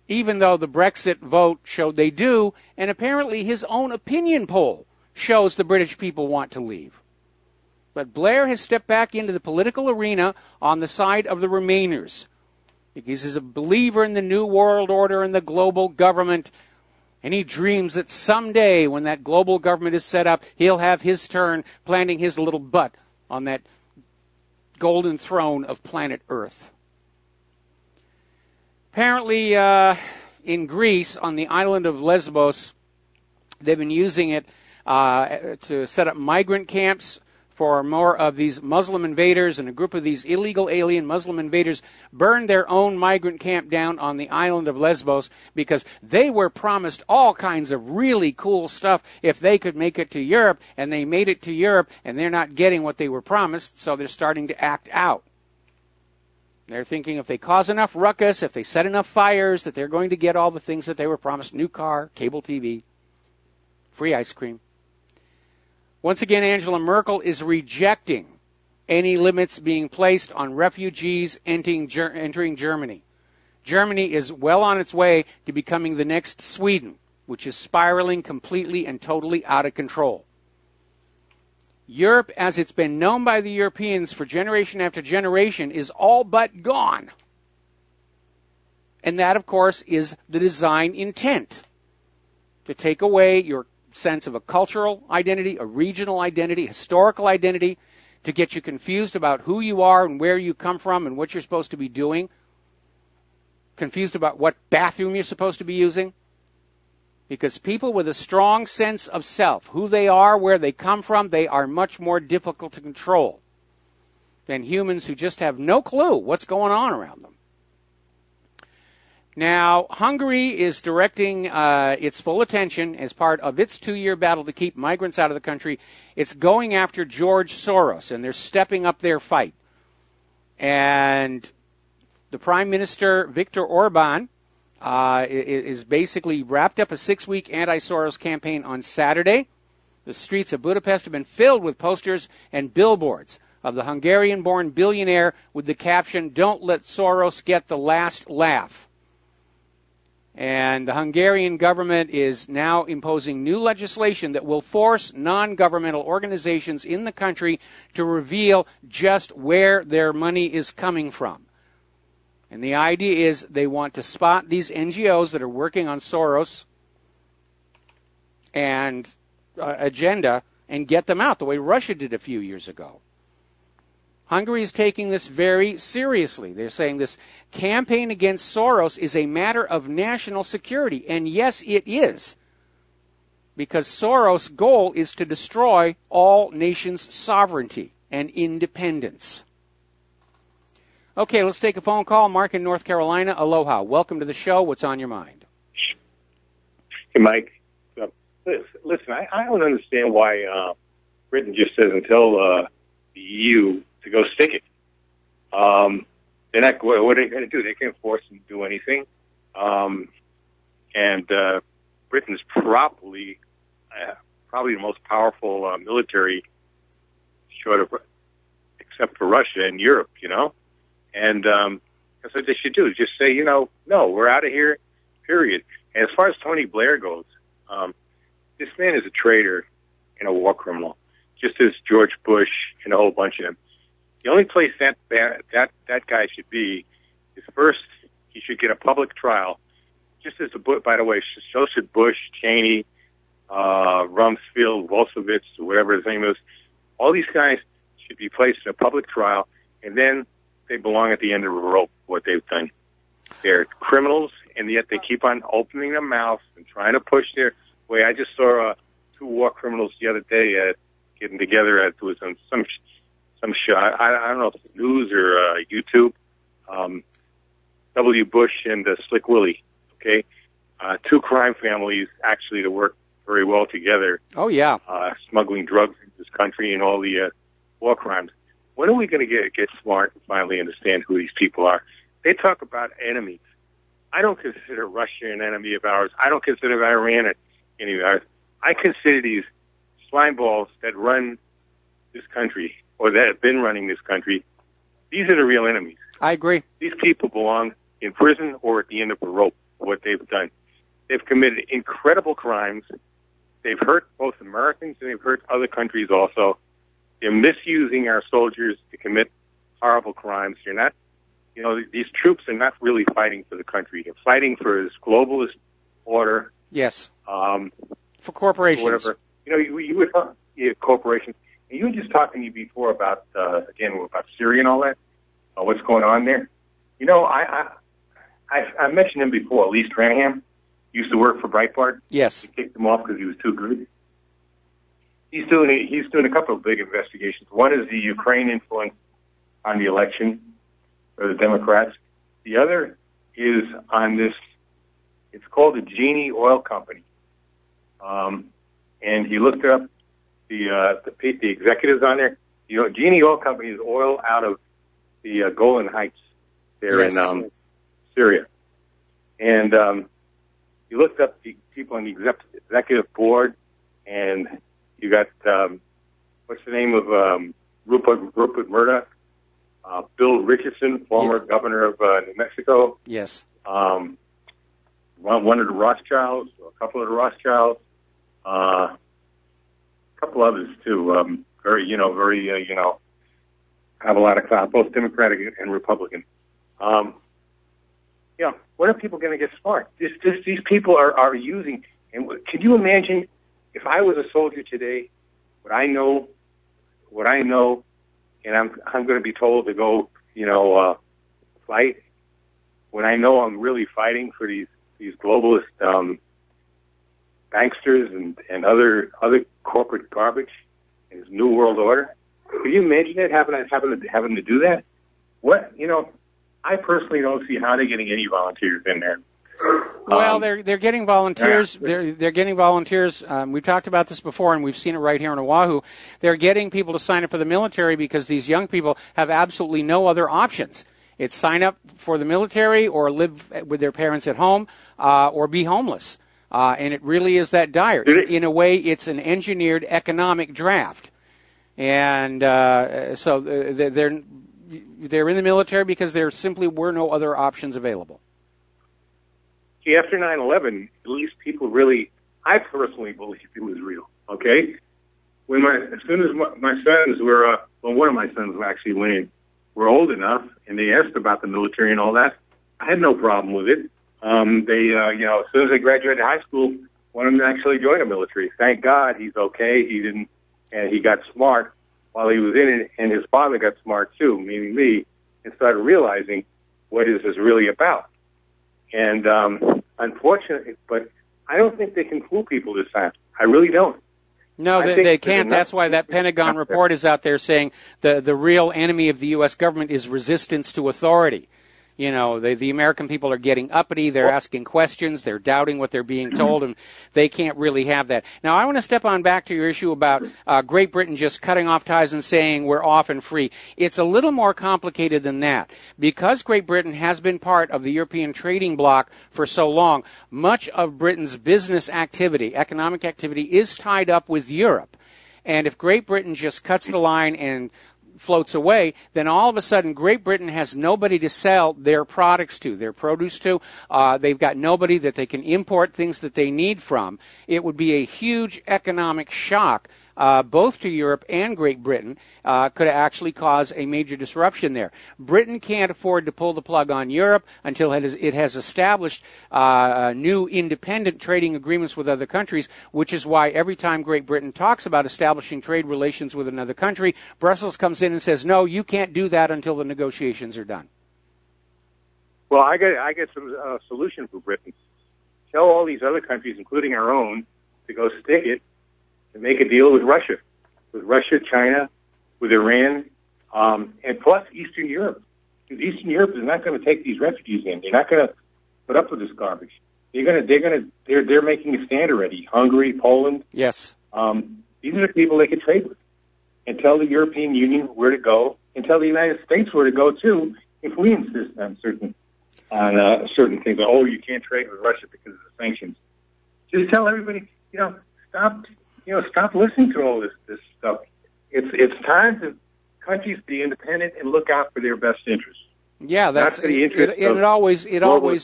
even though the Brexit vote showed they do, and apparently his own opinion poll shows the British people want to leave. But Blair has stepped back into the political arena on the side of the Remainers, because he's a believer in the New World Order and the global government, and he dreams that someday when that global government is set up, he'll have his turn planting his little butt on that golden throne of planet Earth. Apparently, in Greece, on the island of Lesbos, they've been using it to set up migrant camps for more of these Muslim invaders, and a group of these illegal alien Muslim invaders burned their own migrant camp down on the island of Lesbos because they were promised all kinds of really cool stuff if they could make it to Europe, and they made it to Europe, and they're not getting what they were promised, so they're starting to act out. They're thinking if they cause enough ruckus, if they set enough fires, that they're going to get all the things that they were promised. New car, cable TV, free ice cream. Once again, Angela Merkel is rejecting any limits being placed on refugees entering Germany. Germany is well on its way to becoming the next Sweden, which is spiraling completely and totally out of control. Europe, as it's been known by the Europeans for generation after generation, is all but gone. And that, of course, is the design intent, to take away your sense of a cultural identity, a regional identity, historical identity, to get you confused about who you are and where you come from and what you're supposed to be doing, confused about what bathroom you're supposed to be using. Because people with a strong sense of self, who they are, where they come from, they are much more difficult to control than humans who just have no clue what's going on around them. Now, Hungary is directing its full attention as part of its 2-year battle to keep migrants out of the country. It's going after George Soros, and they're stepping up their fight. And the Prime Minister, Viktor Orban, is basically wrapped up a 6-week anti-Soros campaign on Saturday. The streets of Budapest have been filled with posters and billboards of the Hungarian-born billionaire with the caption, "Don't let Soros get the last laugh." And the Hungarian government is now imposing new legislation that will force non-governmental organizations in the country to reveal just where their money is coming from. And the idea is they want to spot these NGOs that are working on Soros and agenda and get them out, the way Russia did a few years ago. Hungary is taking this very seriously. They're saying this campaign against Soros is a matter of national security. And yes, it is. Because Soros' goal is to destroy all nations' sovereignty and independence. Okay, let's take a phone call. Mark in North Carolina. Aloha. Welcome to the show. What's on your mind? Hey, Mike. Listen, I don't understand why Britain just doesn't tell the EU to go stick it. They're not. What are they going to do? They can't force them to do anything. And Britain's probably the most powerful military, except for Russia and Europe, And that's what they should do. Just say, no, we're out of here, period. And as far as Tony Blair goes, this man is a traitor and a war criminal, just as George Bush and a whole bunch of them. The only place that guy should be is, first, he should get a public trial, just as by the way, so should Bush, Cheney, Rumsfeld, Wolfowitz, whatever his name is. All these guys should be placed in a public trial, and then they belong at the end of the rope, what they've done. They're criminals, and yet they keep on opening their mouths and trying to push their way. I just saw two war criminals the other day getting together. It was on some show. I don't know if it's news or YouTube. W. Bush and Slick Willie. Okay, two crime families actually that work very well together. Oh yeah, smuggling drugs into this country and all the war crimes. When are we going to get smart and finally understand who these people are? They talk about enemies. I don't consider Russia an enemy of ours. I don't consider Iran an enemy of ours. I consider these slime balls that run this country, or that have been running this country, these are the real enemies. I agree. These people belong in prison or at the end of the rope for what they've done. They've committed incredible crimes. They've hurt both Americans and they've hurt other countries also. They're misusing our soldiers to commit horrible crimes. They're not, these troops are not really fighting for the country. They're fighting for this globalist order. Yes. For corporations. Whatever. You would corporations. And you were just talking to me before about about Syria and all that. What's going on there? I mentioned him before. Lee Stranahan used to work for Breitbart. Yes. He kicked him off because he was too good. He's doing a couple of big investigations. One is the Ukraine influence on the election for the Democrats. The other is on this. It's called the Genie Oil Company, and he looked up the executives on there. Genie Oil Company is oil out of the Golan Heights there in Syria, and he looked up the people on the executive board, and you got what's the name of Rupert Murdoch, Bill Richardson, former governor of New Mexico. Yes. One of the Rothschilds, a couple of the Rothschilds, a couple others too. Have a lot of clout, both Democratic and Republican. When are people going to get smart? These people are using. And can you imagine if I was a soldier today? What I know, and I'm going to be told to go, fight. When I know I'm really fighting for these globalist banksters and other corporate garbage in this new world order. Can you imagine that having to do that? What I personally don't see how they're getting any volunteers in there. Well, they're getting volunteers. They're getting volunteers. We've talked about this before, and we've seen it right here in Oahu. They're getting people to sign up for the military because these young people have absolutely no other options. It's sign up for the military or live with their parents at home or be homeless. And it really is that dire. In a way, it's an engineered economic draft. And so they're in the military because there simply were no other options available. See, after 9/11, at least people I personally believe it was real, okay? As soon as my sons were, one of my sons actually were old enough, and they asked about the military and all that, I had no problem with it. As soon as they graduated high school, one of them actually joined the military. Thank God he's okay. He didn't, and he got smart while he was in it, and his father got smart too, meaning me, and started realizing what this is really about. And unfortunately, but I don't think they can fool people this time. I really don't. No, they can't. That's why that Pentagon report is out there saying the real enemy of the U.S. government is resistance to authority. You know, the American people are getting uppity, they're asking questions, they're doubting what they're being told, and they can't really have that. Now, I want to step on back to your issue about Great Britain just cutting off ties and saying we're off and free. It's a little more complicated than that. Because Great Britain has been part of the European trading bloc for so long, much of Britain's business activity, economic activity, is tied up with Europe. And if Great Britain just cuts the line and floats away, then all of a sudden Great Britain has nobody to sell their products to, their produce to. They've got nobody that they can import things that they need from. It would be a huge economic shock, both to Europe and Great Britain, could actually cause a major disruption there. Britain can't afford to pull the plug on Europe until it has established new independent trading agreements with other countries, which is why every time Great Britain talks about establishing trade relations with another country, Brussels comes in and says, no, you can't do that until the negotiations are done. Well, I get some solution for Britain. Tell all these other countries, including our own, to go stick it and make a deal with Russia, China, with Iran, and plus Eastern Europe. Because Eastern Europe is not going to take these refugees in. They're not going to put up with this garbage. They're making a stand already. Hungary, Poland. Yes. These are the people they can trade with, and tell the European Union where to go, and tell the United States where to go too if we insist on certain things. Oh, you can't trade with Russia because of the sanctions. Just tell everybody, stop listening to all this stuff. It's time for countries to be independent and look out for their best interests. Yeah, that's it. Always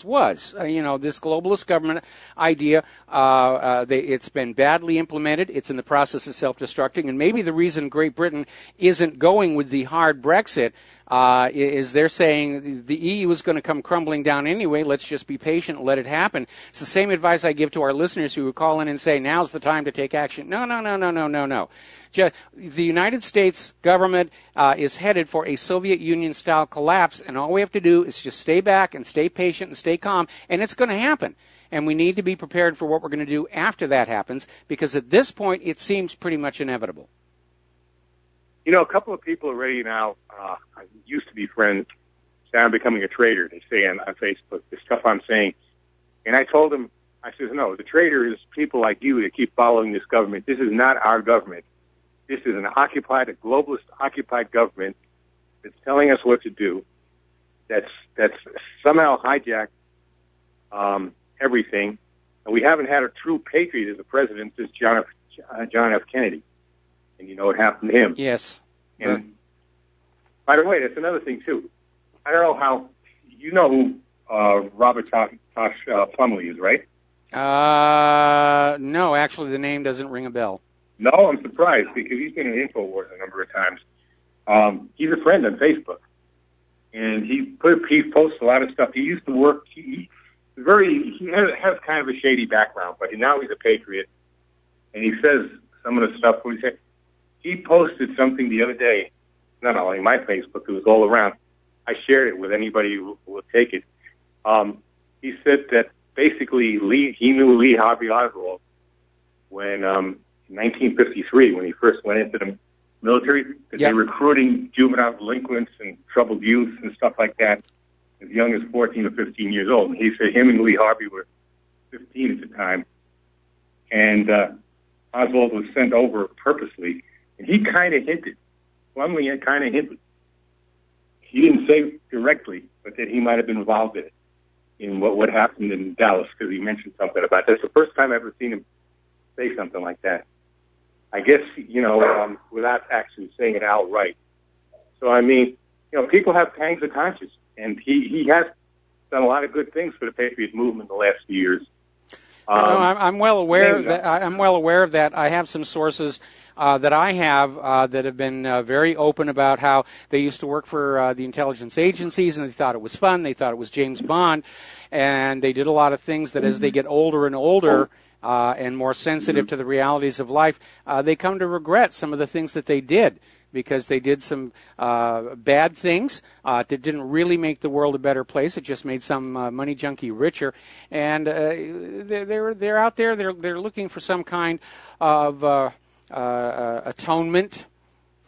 was. This globalist government idea. It's been badly implemented. It's in the process of self-destructing, and maybe the reason Great Britain isn't going with the hard Brexit is they're saying the EU is going to come crumbling down anyway. Let's just be patient and let it happen. It's the same advice I give to our listeners who call in and say, now's the time to take action. No. The United States government is headed for a Soviet Union-style collapse, and all we have to do is just stay back and stay patient and stay calm, and it's going to happen. And we need to be prepared for what we're going to do after that happens, because at this point, it seems pretty much inevitable. A couple of people already now, used to be friends, say I'm becoming a traitor. They say on Facebook, the stuff I'm saying. And I told them, I said, no, the traitor is people like you that keep following this government. This is not our government. This is a globalist occupied government that's telling us what to do, that's somehow hijacked everything. And we haven't had a true patriot as a president since John F. Kennedy. And you know what happened to him. Yes. And by the way, that's another thing, too. I don't know how, you know who Robert Tosh Plumlee is, right? No, actually the name doesn't ring a bell. No, I'm surprised because he's been in InfoWars a number of times. He's a friend on Facebook. And he posts a lot of stuff. He used to work, he has kind of a shady background, but now he's a patriot. And he says some of the stuff where he said, he posted something the other day, not only my Facebook, it was all around. I shared it with anybody who will take it. He said that basically he knew Lee Harvey Oswald when in 1953, when he first went into the military, because they were recruiting juvenile delinquents and troubled youth and stuff like that as young as 14 or 15 years old. And he said him and Lee Harvey were 15 at the time. And Oswald was sent over purposely. And he kind of hinted. Plumlee had kind of hinted. He didn't say directly, but that he might have been involved in it, in what happened in Dallas, because he mentioned something about that. It's the first time I've ever seen him say something like that. I guess, without actually saying it outright. So, I mean, people have pangs of conscience, and he has done a lot of good things for the Patriot movement in the last few years. I'm well aware of that. I'm well aware of that. I have some sources that I have that have been very open about how they used to work for the intelligence agencies, and they thought it was fun. They thought it was James Bond, and they did a lot of things that as they get older and older and more sensitive to the realities of life, they come to regret some of the things that they did, because they did some bad things that didn't really make the world a better place. It just made some money junkie richer. And they're out there. They're looking for some kind of atonement,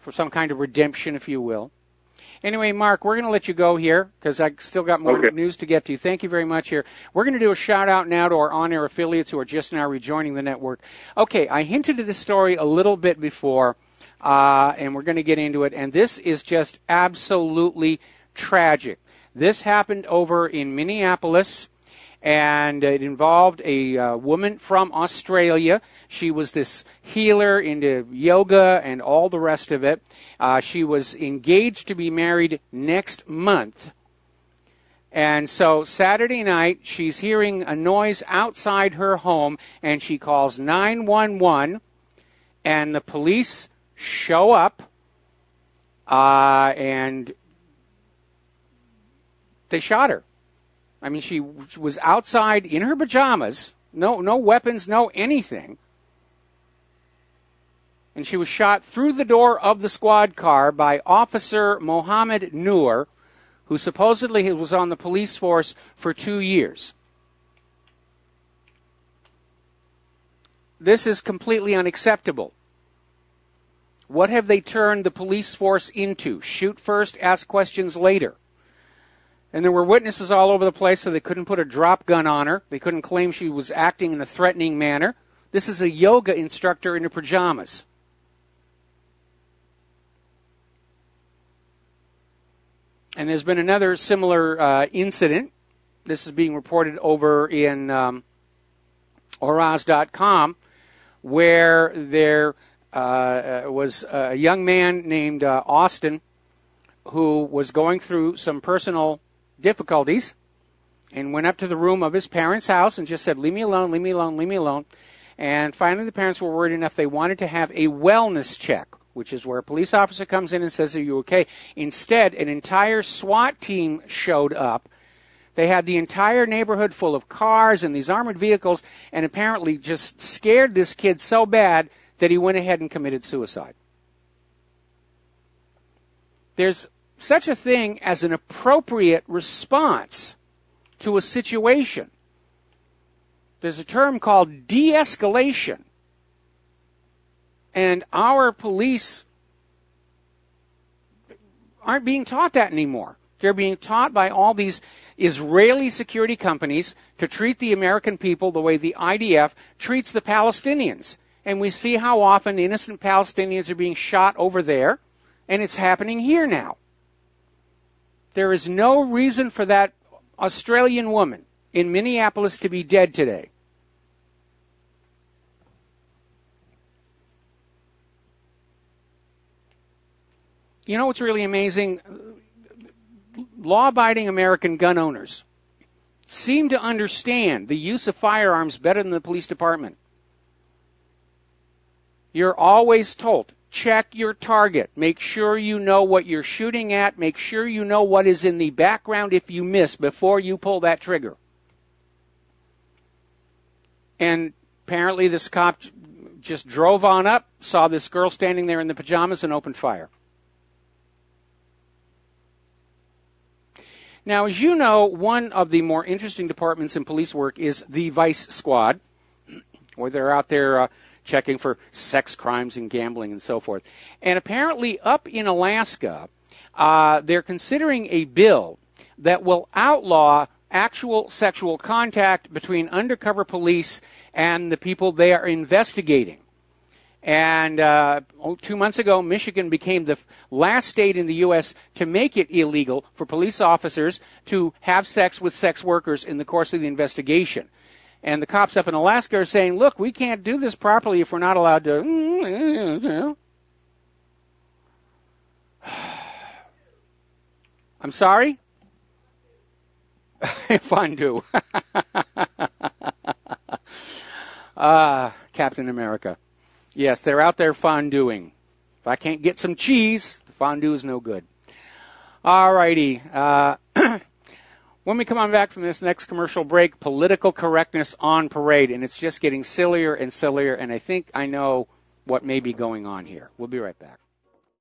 for some kind of redemption, if you will. Anyway, Mark, we're going to let you go here because I still got more news to get to. Thank you very much here. We're going to do a shout-out now to our on-air affiliates who are just now rejoining the network. Okay, I hinted at this story a little bit before, and we're going to get into it, and this is just absolutely tragic. This happened over in Minneapolis, and it involved a woman from Australia. She was this healer into yoga and all the rest of it. She was engaged to be married next month. And so Saturday night, she's hearing a noise outside her home, and she calls 911, and the police show up, and they shot her. I mean, she was outside in her pajamas, no weapons, no anything. And she was shot through the door of the squad car by Officer Mohammed Noor, who supposedly was on the police force for 2 years. This is completely unacceptable. What have they turned the police force into? Shoot first, ask questions later. And there were witnesses all over the place, so they couldn't put a drop gun on her. They couldn't claim she was acting in a threatening manner. This is a yoga instructor in her pajamas. And there's been another similar incident. This is being reported over in Oraz.com, where there was a young man named Austin who was going through some personal difficulties and went up to the room of his parents' house and just said, leave me alone, leave me alone, leave me alone. And finally the parents were worried enough they wanted to have a wellness check, which is where a police officer comes in and says, are you okay? Instead, an entire SWAT team showed up. They had the entire neighborhood full of cars and these armored vehicles, and apparently just scared this kid so bad that he went ahead and committed suicide. There's such a thing as an appropriate response to a situation. There's a term called de-escalation. And our police aren't being taught that anymore. They're being taught by all these Israeli security companies to treat the American people the way the IDF treats the Palestinians. And we see how often innocent Palestinians are being shot over there, and it's happening here now. There is no reason for that Australian woman in Minneapolis to be dead today. You know what's really amazing? Law-abiding American gun owners seem to understand the use of firearms better than the police department. You're always told, check your target. Make sure you know what you're shooting at. Make sure you know what is in the background if you miss before you pull that trigger. And apparently this cop just drove on up, saw this girl standing there in the pajamas, and opened fire. Now, as you know, one of the more interesting departments in police work is the Vice Squad, where they're out there checking for sex crimes and gambling and so forth. And apparently up in Alaska, they're considering a bill that will outlaw actual sexual contact between undercover police and the people they are investigating. And 2 months ago, Michigan became the last state in the U.S. to make it illegal for police officers to have sex with sex workers in the course of the investigation. And the cops up in Alaska are saying, look, we can't do this properly if we're not allowed to. I'm sorry? Fondue. Captain America. Yes, they're out there fondueing. If I can't get some cheese, the fondue is no good. All righty. When we come on back from this next commercial break, political correctness on parade, and it's just getting sillier and sillier, and I think I know what may be going on here. We'll be right back.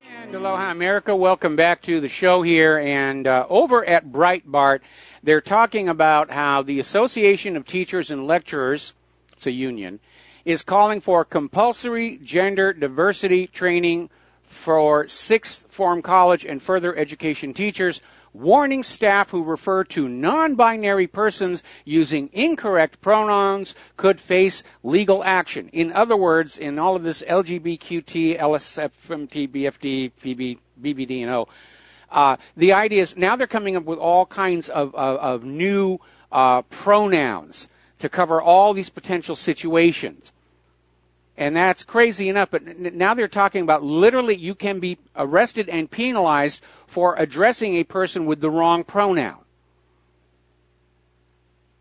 And aloha, America. Welcome back to the show here. And over at Breitbart, they're talking about how the Association of Teachers and Lecturers, it's a union, is calling for compulsory gender diversity training for sixth form college and further education teachers, warning staff who refer to non-binary persons using incorrect pronouns could face legal action. In other words, in all of this LGBTQT, LSFMT, BFD, PB, BBD, and O, the idea is now they're coming up with all kinds of new pronouns to cover all these potential situations. And that's crazy enough, but now they're talking about literally you can be arrested and penalized for addressing a person with the wrong pronoun.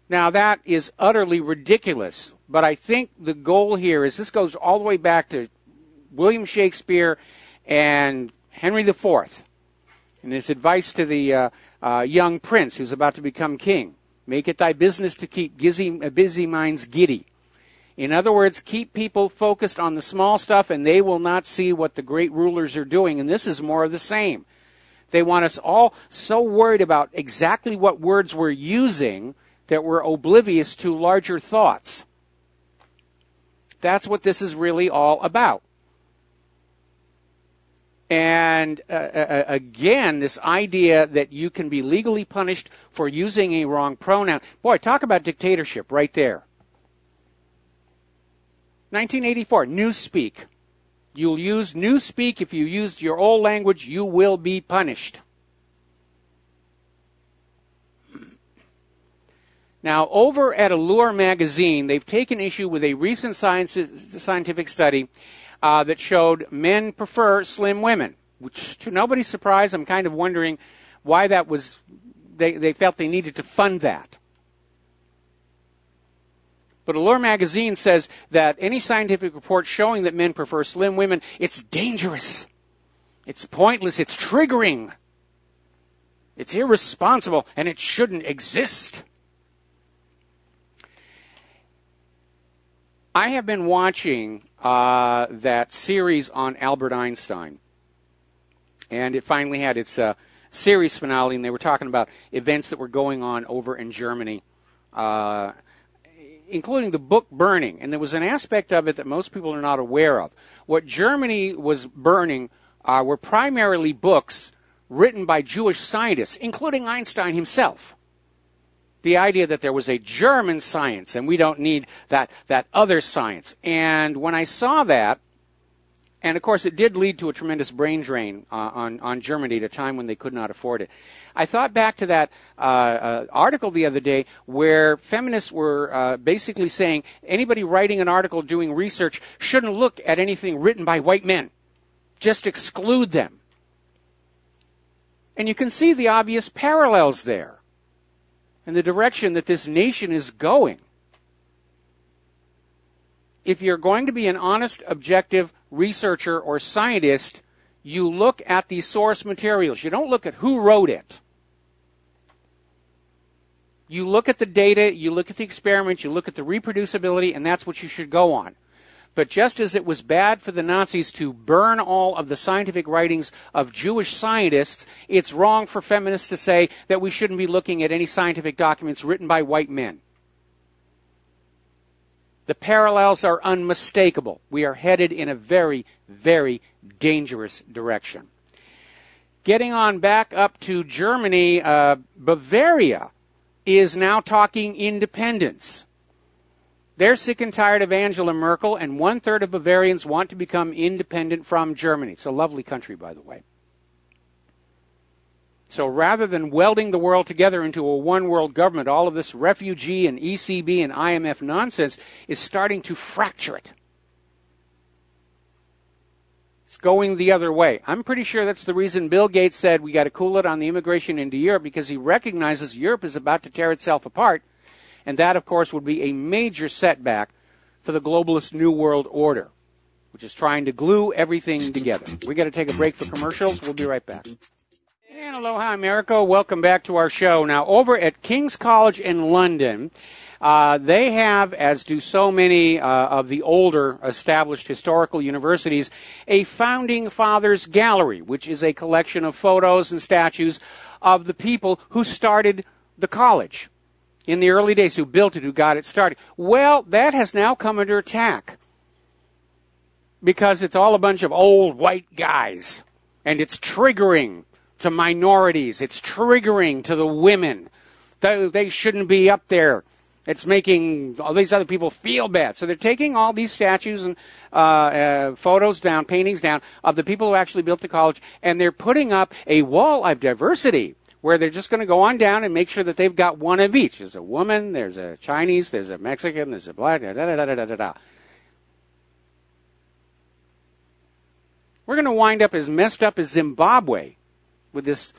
Now that is utterly ridiculous, but I think the goal here is this goes all the way back to William Shakespeare and Henry IV and his advice to the young prince who's about to become king. Make it thy business to keep busy minds giddy. In other words, keep people focused on the small stuff and they will not see what the great rulers are doing. And this is more of the same. They want us all so worried about exactly what words we're using that we're oblivious to larger thoughts. That's what this is really all about. And again, this idea that you can be legally punished for using a wrong pronoun. Boy, talk about dictatorship right there. 1984, Newspeak. You'll use Newspeak. If you used your old language, you will be punished. Now, over at Allure magazine, they've taken issue with a recent scientific study that showed men prefer slim women, which to nobody's surprise, I'm kind of wondering why that was, they felt they needed to fund that. But Allure magazine says that any scientific report showing that men prefer slim women, it's dangerous, it's pointless, it's triggering, it's irresponsible, and it shouldn't exist. I have been watching that series on Albert Einstein, and it finally had its series finale, and they were talking about events that were going on over in Germany, including the book burning. And there was an aspect of it that most people are not aware of. What Germany was burning were primarily books written by Jewish scientists, including Einstein himself. The idea that there was a German science and we don't need that other science. And when I saw that, and of course it did lead to a tremendous brain drain on Germany at a time when they could not afford it, I thought back to that article the other day where feminists were basically saying anybody writing an article doing research shouldn't look at anything written by white men. Just exclude them. And you can see the obvious parallels there and the direction that this nation is going. If you're going to be an honest, objective researcher or scientist, you look at the source materials. You don't look at who wrote it. You look at the data, you look at the experiments, you look at the reproducibility, and that's what you should go on. But just as it was bad for the Nazis to burn all of the scientific writings of Jewish scientists, it's wrong for feminists to say that we shouldn't be looking at any scientific documents written by white men. The parallels are unmistakable. We are headed in a very, very dangerous direction. Getting on back up to Germany, Bavaria is now talking independence. They're sick and tired of Angela Merkel, and 1/3 of Bavarians want to become independent from Germany. It's a lovely country, by the way. So rather than welding the world together into a one-world government, all of this refugee and ECB and IMF nonsense is starting to fracture it. It's going the other way. I'm pretty sure that's the reason Bill Gates said we got to cool it on the immigration into Europe, because he recognizes Europe is about to tear itself apart. And that, of course, would be a major setback for the globalist New World Order, which is trying to glue everything together. We got to take a break for commercials. We'll be right back. And aloha, America. Welcome back to our show. Now, over at King's College in London, they have, as do so many of the older established historical universities, a Founding Fathers Gallery, which is a collection of photos and statues of the people who started the college. in the early days, who built it, who got it started. Well, that has now come under attack because it's all a bunch of old white guys, and it's triggering to minorities. It's triggering to the women. They shouldn't be up there. It's making all these other people feel bad. So they're taking all these statues and photos down, paintings down, of the people who actually built the college, and they're putting up a wall of diversity where they're just going to go on down and make sure that they've got one of each. There's a woman, there's a Chinese, there's a Mexican, there's a black, da-da-da-da-da-da. We're going to wind up as messed up as Zimbabwe with this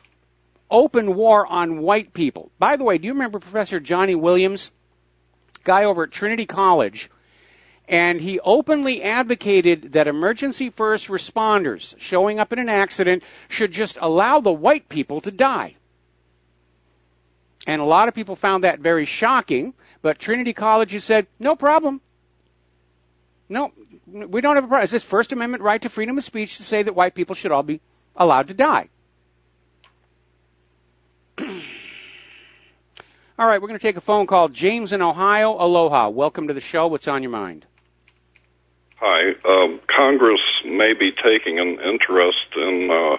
open war on white people. By the way, do you remember Professor Johnny Williams, guy over at Trinity College? And he openly advocated that emergency first responders showing up in an accident should just allow the white people to die. And a lot of people found that very shocking, but Trinity College has said, no problem. No, we don't have a problem. It's this First Amendment right to freedom of speech to say that white people should all be allowed to die. All right, we're going to take a phone call. James in Ohio, aloha. Welcome to the show. What's on your mind? Hi. Congress may be taking an interest in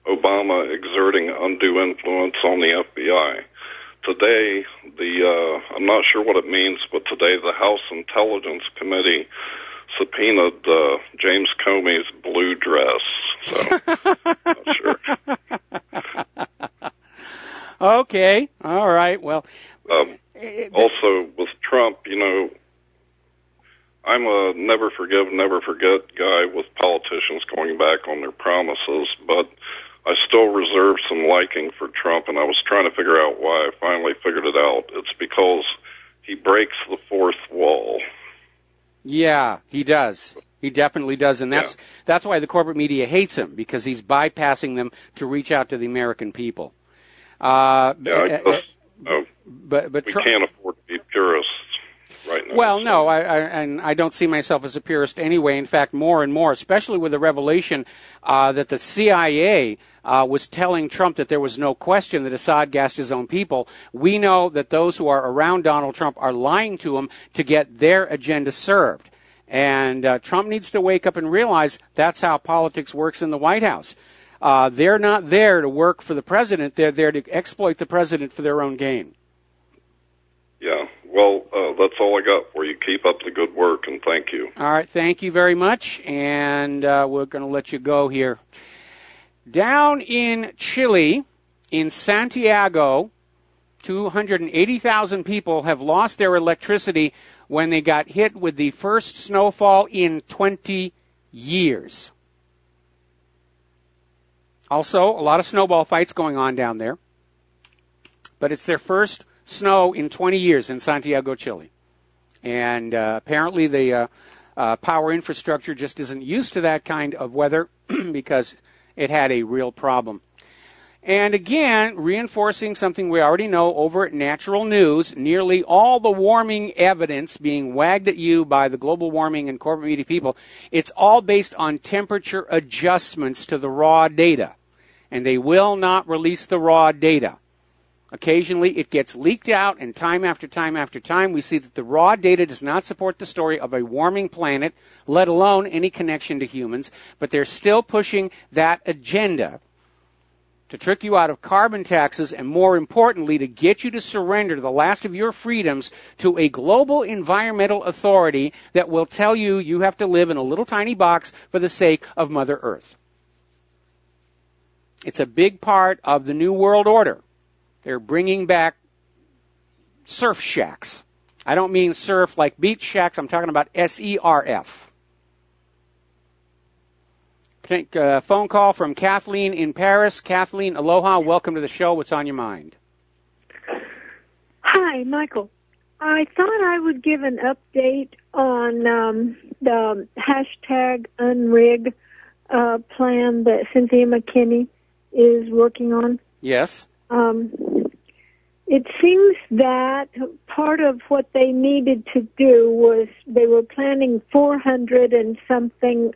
Obama exerting undue influence on the FBI. Today, I'm not sure what it means, but today the House Intelligence Committee subpoenaed James Comey's blue dress. So, not sure. Okay. All right. Well, also with Trump, I'm a never forgive, never forget guy with politicians going back on their promises, but I still reserve some liking for Trump, and I was trying to figure out why. I finally figured it out. It's because he breaks the fourth wall. Yeah, he does. He definitely does, and that's why the corporate media hates him, because he's bypassing them to reach out to the American people. But we can't afford to be purists right now. Well, no, I don't see myself as a purist anyway. In fact, more and more, especially with the revelation that the CIA was telling Trump that there was no question that Assad gassed his own people. We know that those who are around Donald Trump are lying to him to get their agenda served. And Trump needs to wake up and realize that's how politics works in the White House. They're not there to work for the president. They're there to exploit the president for their own gain. Yeah. Well, that's all I got for you. Keep up the good work, and thank you. All right. Thank you very much. And we're going to let you go here. Down in Chile, in Santiago, 280,000 people have lost their electricity when they got hit with the first snowfall in 20 years. Also, a lot of snowball fights going on down there. But it's their first snow in 20 years in Santiago, Chile. And apparently the power infrastructure just isn't used to that kind of weather because it had a real problem. And again, reinforcing something we already know over at Natural News, nearly all the warming evidence being wagged at you by the global warming and corporate media people, it's all based on temperature adjustments to the raw data. And they will not release the raw data. Occasionally, it gets leaked out, and time after time after time, we see that the raw data does not support the story of a warming planet, let alone any connection to humans, but they're still pushing that agenda to trick you out of carbon taxes, and more importantly, to get you to surrender the last of your freedoms to a global environmental authority that will tell you you have to live in a little tiny box for the sake of Mother Earth. It's a big part of the New World Order. They're bringing back surf shacks. I don't mean surf like beach shacks. I'm talking about SERF. Take a phone call from Kathleen in Paris. Kathleen, aloha. Welcome to the show. What's on your mind? Hi, Michael. I thought I would give an update on the hashtag unrig plan that Cynthia McKinney is working on. Yes. It seems that part of what they needed to do was they were planning 400 and something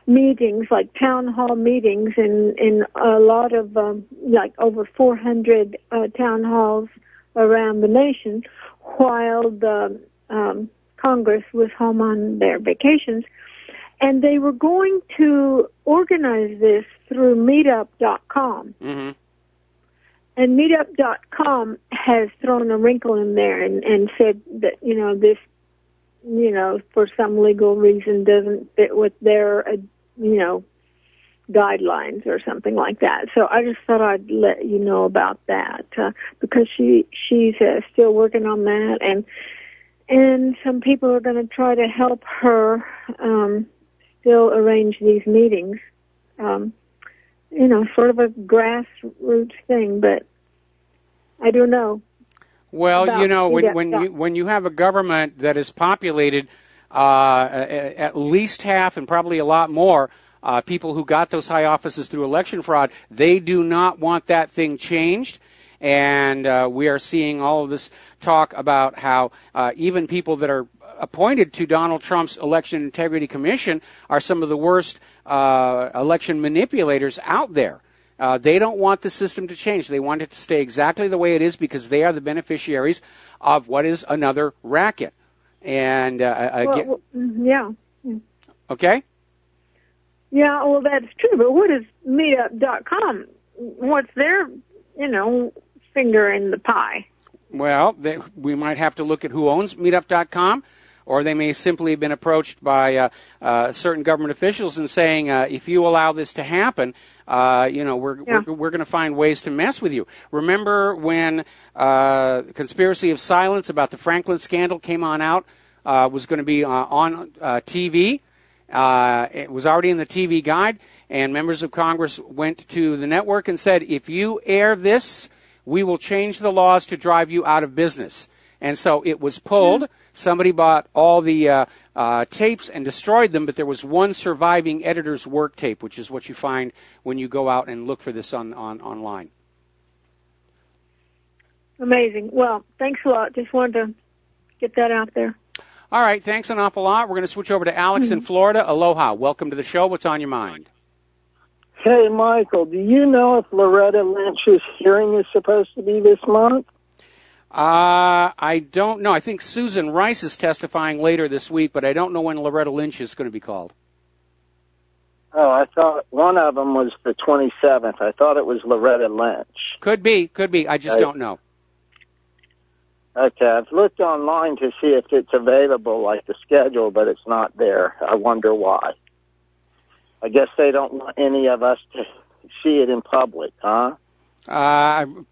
meetings, like town hall meetings, in a lot of, like over 400 town halls around the nation while the Congress was home on their vacations. And they were going to organize this through meetup.com. Mm-hmm. And meetup.com has thrown a wrinkle in there and said that, this, for some legal reason doesn't fit with their, guidelines or something like that. So I just thought I'd let you know about that because she's still working on that, and some people are going to try to help her still arrange these meetings. Sort of a grassroots thing, but I don't know. Well, when you have a government that is populated at least half and probably a lot more people who got those high offices through election fraud, they do not want that thing changed. And we are seeing all of this talk about how even people that are appointed to Donald Trump's Election Integrity Commission are some of the worst election manipulators out there. They don't want the system to change. They want it to stay exactly the way it is because they are the beneficiaries of what is another racket. And yeah. Okay? Yeah, well, that's true. But what is meetup.com? What's their, finger in the pie? Well, we might have to look at who owns meetup.com, or they may simply have been approached by certain government officials and saying, if you allow this to happen, we're going to find ways to mess with you. Remember when Conspiracy of Silence about the Franklin scandal came out, was going to be on TV? It was already in the TV guide, and members of Congress went to the network and said, if you air this, we will change the laws to drive you out of business. And so it was pulled. Somebody bought all the tapes and destroyed them, but there was one surviving editor's work tape, which is what you find when you go out and look for this online. Amazing. Well, thanks a lot. Just wanted to get that out there. All right, thanks an awful lot. We're going to switch over to Alex in Florida. Aloha. Welcome to the show. What's on your mind? Hey, Michael, do you know if Loretta Lynch's hearing is supposed to be this month? I don't know. I think Susan Rice is testifying later this week, but I don't know when Loretta Lynch is going to be called. Oh, I thought one of them was the 27th. I thought it was Loretta Lynch. Could be. I just don't know. Okay, I've looked online to see if it's available, like the schedule, but it's not there. I wonder why. I guess they don't want any of us to see it in public, huh?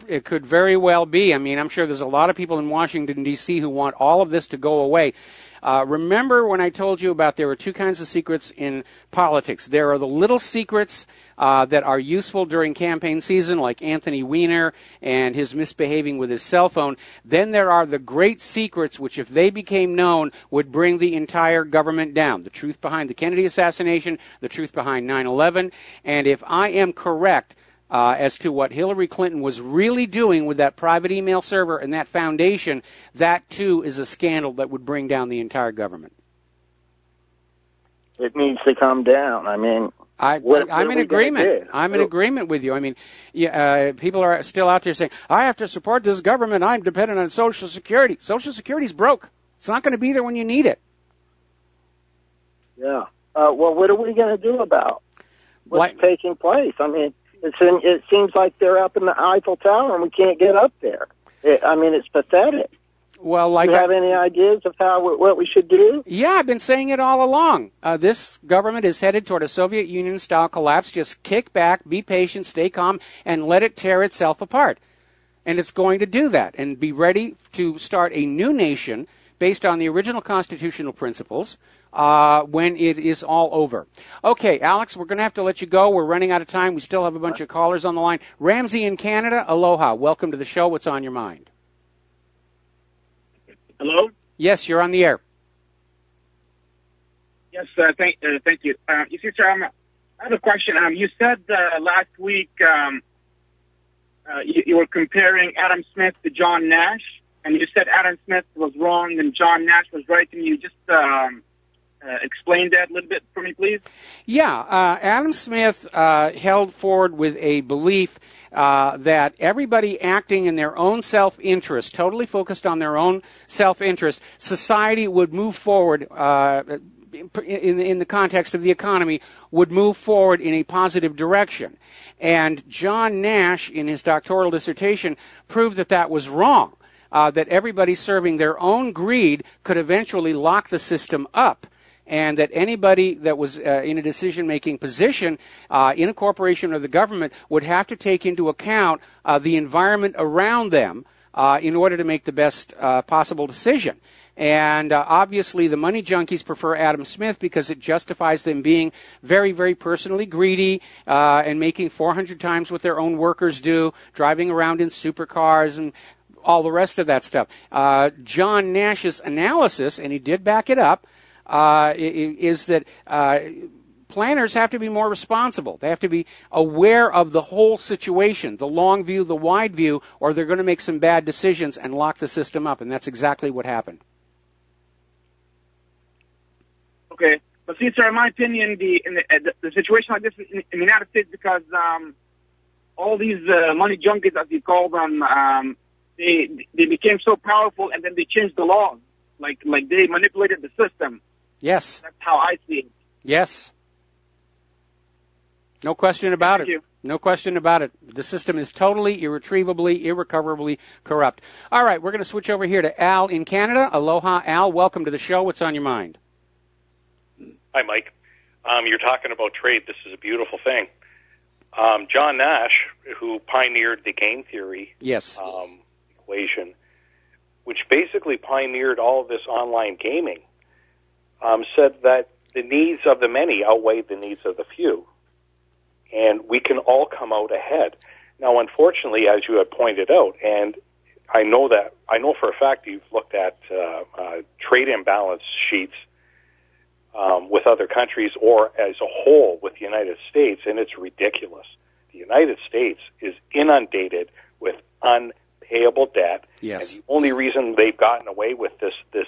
It could very well be. I mean, I'm sure there's a lot of people in Washington, D.C. who want all of this to go away. Remember when I told you about there are two kinds of secrets in politics. There are the little secrets that are useful during campaign season, like Anthony Weiner and his misbehaving with his cell phone. Then there are the great secrets, which if they became known, would bring the entire government down. The truth behind the Kennedy assassination, the truth behind 9/11. And if I am correct as to what Hillary Clinton was really doing with that private email server and that foundation, that too is a scandal that would bring down the entire government. It needs to come down. I mean, I'm in agreement. I'm in agreement with you. I mean, people are still out there saying, I have to support this government. I'm dependent on Social Security. Social Security's broke. It's not going to be there when you need it. Yeah. Well, what are we going to do about what's taking place? I mean, it seems like they're up in the Eiffel Tower and we can't get up there. It's pathetic. Well, do you have any ideas of what we should do? Yeah, I've been saying it all along. This government is headed toward a Soviet Union-style collapse. Just kick back, be patient, stay calm, and let it tear itself apart. And it's going to do that and be ready to start a new nation based on the original constitutional principles when it is all over. Okay, Alex, we're going to have to let you go. We're running out of time. We still have a bunch of callers on the line. Ramsey in Canada, aloha. Welcome to the show. What's on your mind? Hello? Yes, you're on the air. Yes, thank you. You see, sir, I have a question. You said last week you were comparing Adam Smith to John Nash, and you said Adam Smith was wrong and John Nash was right. Can you just explain that a little bit for me, please? Yeah, Adam Smith held forward with a belief that everybody acting in their own self-interest, totally focused on their own self-interest, society would move forward in the context of the economy, would move forward in a positive direction. And John Nash, in his doctoral dissertation, proved that that was wrong, that everybody serving their own greed could eventually lock the system up, and that anybody that was in a decision-making position in a corporation or the government would have to take into account the environment around them in order to make the best possible decision. And obviously the money junkies prefer Adam Smith because it justifies them being very, very personally greedy and making 400 times what their own workers do, driving around in supercars and all the rest of that stuff. John Nash's analysis, and he did back it up, is that planners have to be more responsible. They have to be aware of the whole situation, the long view, the wide view, or they're going to make some bad decisions and lock the system up, and that's exactly what happened. Okay, but see, sir, in my opinion, the situation like this in the United States, because all these money junkies, as you call them, they became so powerful, and then they changed the laws, like they manipulated the system. Yes, that's how I see it. Yes, no question about Thank it. you. No question about it. The system is totally, irretrievably, irrecoverably corrupt. All right, we're going to switch over here to Al in Canada. Aloha, Al. Welcome to the show. What's on your mind? Hi, Mike. You're talking about trade. This is a beautiful thing. John Nash, who pioneered the game theory yes. Equation, which basically pioneered all of this online gaming, said that the needs of the many outweigh the needs of the few, and we can all come out ahead. Now, unfortunately, as you had pointed out, and I know for a fact you've looked at trade imbalance sheets with other countries or as a whole with the United States, and it's ridiculous. The United States is inundated with unpayable debt, yes. and the only reason they've gotten away with this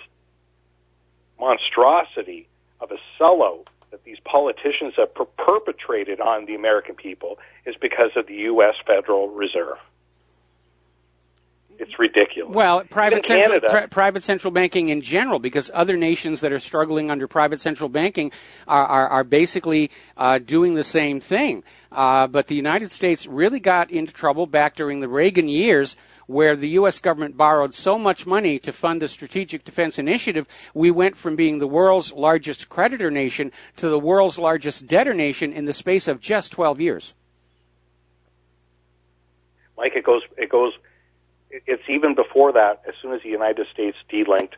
monstrosity of a sellout that these politicians have perpetrated on the American people is because of the U.S. Federal Reserve. It's ridiculous. Well, private central banking in general, because other nations that are struggling under private central banking are basically doing the same thing. But the United States really got into trouble back during the Reagan years, where the U.S. government borrowed so much money to fund the Strategic Defense Initiative, we went from being the world's largest creditor nation to the world's largest debtor nation in the space of just 12 years. Mike, it's even before that. As soon as the United States delinked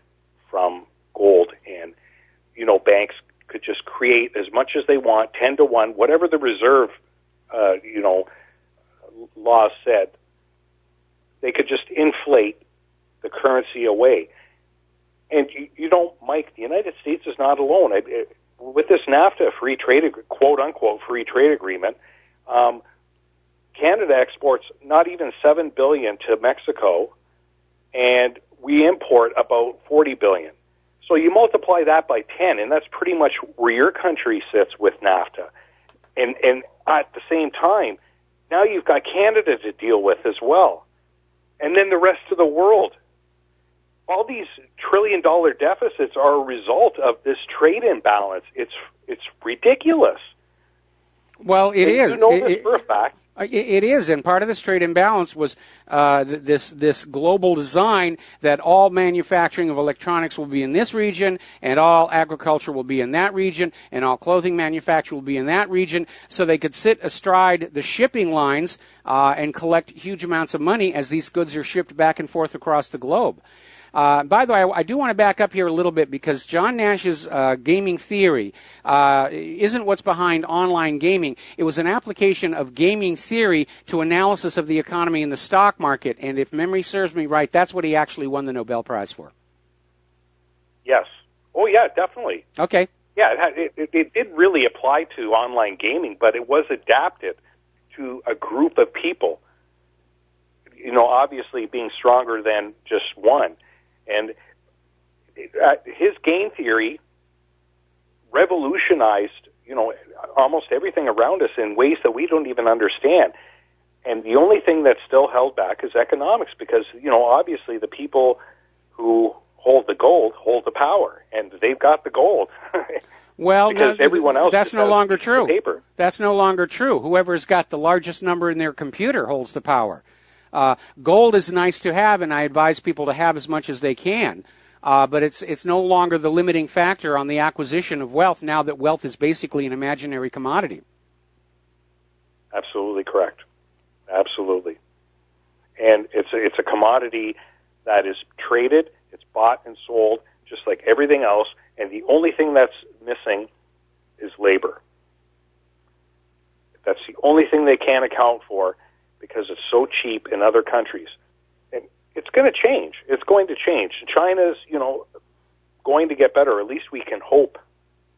from gold, and banks could just create as much as they want, 10-to-1, whatever the reserve, laws said, they could just inflate the currency away. And Mike, the United States is not alone. With this NAFTA free trade, quote unquote, free trade agreement. Canada exports not even $7 billion to Mexico, and we import about $40 billion. So you multiply that by 10, and that's pretty much where your country sits with NAFTA. And at the same time, now you've got Canada to deal with as well, and then the rest of the world. All these trillion-dollar deficits are a result of this trade imbalance. It's ridiculous. Well, it is. You know this for a fact. It is, and part of this trade imbalance was this global design that all manufacturing of electronics will be in this region, and all agriculture will be in that region, and all clothing manufacture will be in that region, so they could sit astride the shipping lines and collect huge amounts of money as these goods are shipped back and forth across the globe. By the way, I do want to back up here a little bit, because John Nash's gaming theory isn't what's behind online gaming. It was an application of gaming theory to analysis of the economy and the stock market. And if memory serves me right, that's what he actually won the Nobel Prize for. Yes. Oh, yeah, definitely. Okay. Yeah, it did really apply to online gaming, but it was adapted to a group of people, obviously being stronger than just one. And his game theory revolutionized, almost everything around us in ways that we don't even understand. And the only thing that's still held back is economics, because, obviously the people who hold the gold hold the power, and they've got the gold. Well, because everyone else that's no longer true. Paper. That's no longer true. Whoever's got the largest number in their computer holds the power. Gold is nice to have, and I advise people to have as much as they can. But it's no longer the limiting factor on the acquisition of wealth, now that wealth is basically an imaginary commodity. Absolutely correct. Absolutely. And it's a commodity that is traded, it's bought and sold, just like everything else, and the only thing that's missing is labor. That's the only thing they can't account for because it's so cheap in other countries. And it's going to change. It's going to change. China's, going to get better. At least we can hope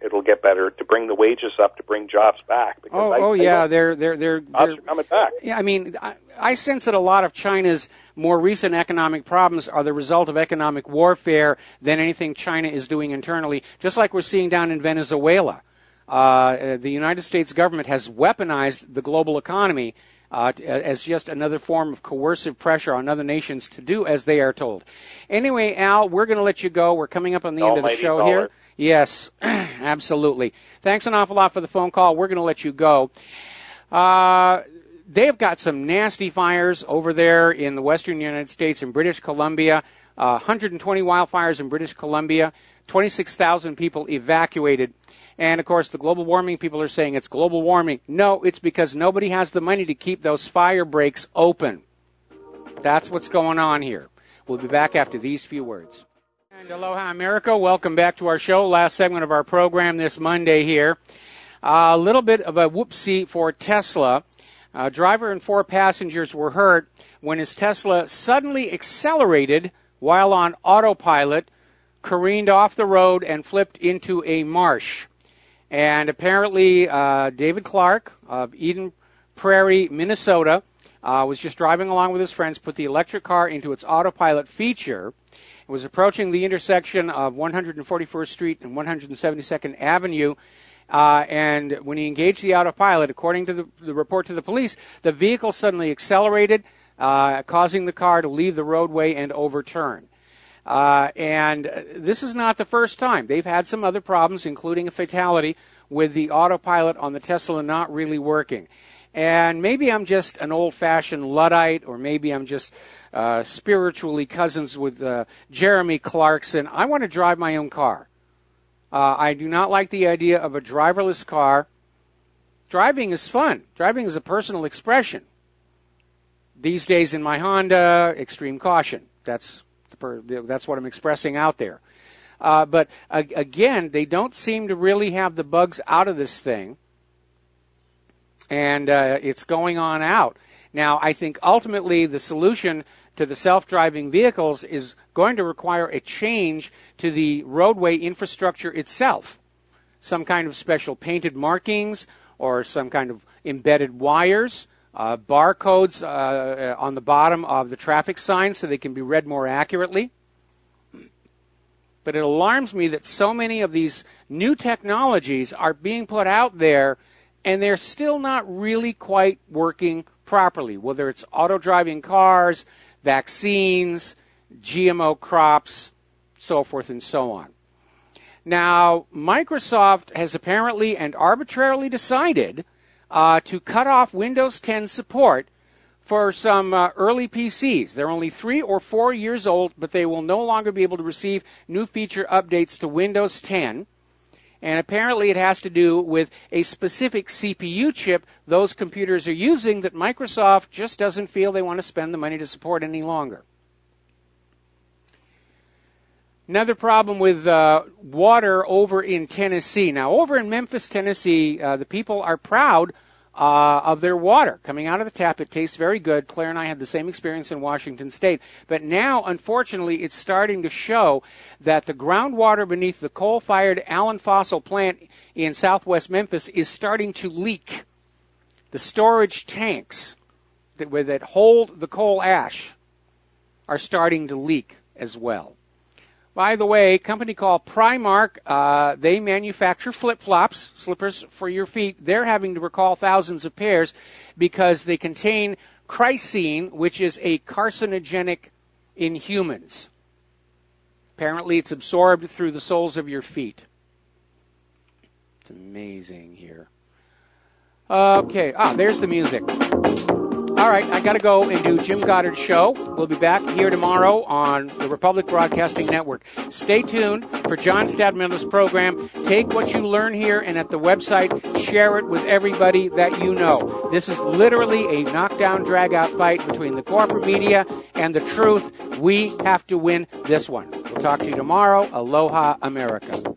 it'll get better, to bring the wages up, to bring jobs back. Because they're coming back. Yeah, I mean, I sense that a lot of China's more recent economic problems are the result of economic warfare than anything China is doing internally, just like we're seeing down in Venezuela. The United States government has weaponized the global economy as just another form of coercive pressure on other nations to do as they are told. Anyway, Al, we're going to let you go. We're coming up on the end of the show here. Yes, absolutely. Thanks an awful lot for the phone call. We're going to let you go. They've got some nasty fires over there in the western United States, in British Columbia. 120 wildfires in British Columbia. 26,000 people evacuated. And, of course, the global warming people are saying it's global warming. No, it's because nobody has the money to keep those fire breaks open. That's what's going on here. We'll be back after these few words. And aloha, America. Welcome back to our show. Last segment of our program this Monday here. A little bit of a whoopsie for Tesla. A driver and 4 passengers were hurt when his Tesla suddenly accelerated while on autopilot, careened off the road, and flipped into a marsh. And apparently David Clark of Eden Prairie, Minnesota, was just driving along with his friends, put the electric car into its autopilot feature, was approaching the intersection of 141st Street and 172nd Avenue, and when he engaged the autopilot, according to the report to the police, the vehicle suddenly accelerated, causing the car to leave the roadway and overturn. And this is not the first time. They've had some other problems, including a fatality with the autopilot on the Tesla not really working. And maybe I'm just an old-fashioned Luddite, or maybe I'm just spiritually cousins with Jeremy Clarkson. I want to drive my own car. I do not like the idea of a driverless car. Driving is fun. Driving is a personal expression. These days in my Honda, extreme caution. That's what I'm expressing out there. But again, they don't seem to really have the bugs out of this thing. And it's going on out. Now, I think ultimately the solution to the self-driving vehicles is going to require a change to the roadway infrastructure itself. Some kind of special painted markings or some kind of embedded wires, barcodes on the bottom of the traffic signs so they can be read more accurately. But it alarms me that so many of these new technologies are being put out there and they're still not really quite working properly, whether it's auto-driving cars, vaccines, GMO crops, so forth and so on. Now, Microsoft has apparently and arbitrarily decided to cut off Windows 10 support for some early PCs. They're only 3 or 4 years old, but they will no longer be able to receive new feature updates to Windows 10. And apparently it has to do with a specific CPU chip those computers are using that Microsoft just doesn't feel they want to spend the money to support any longer. Another problem with water over in Tennessee. Now, over in Memphis, Tennessee, the people are proud of their water. Coming out of the tap, it tastes very good. Claire and I had the same experience in Washington State. But now, unfortunately, it's starting to show that the groundwater beneath the coal-fired Allen Fossil plant in southwest Memphis is starting to leak. The storage tanks that hold the coal ash are starting to leak as well. By the way, a company called Primark, they manufacture flip-flops, slippers for your feet. They're having to recall thousands of pairs because they contain chrycine, which is a carcinogenic in humans. Apparently, it's absorbed through the soles of your feet. It's amazing here. Okay, there's the music. All right, I got to go and do Jim Goddard's show. We'll be back here tomorrow on the Republic Broadcasting Network. Stay tuned for John Stadtmiller's program. Take what you learn here and at the website, share it with everybody that you know. This is literally a knockdown, drag-out fight between the corporate media and the truth. We have to win this one. We'll talk to you tomorrow. Aloha, America.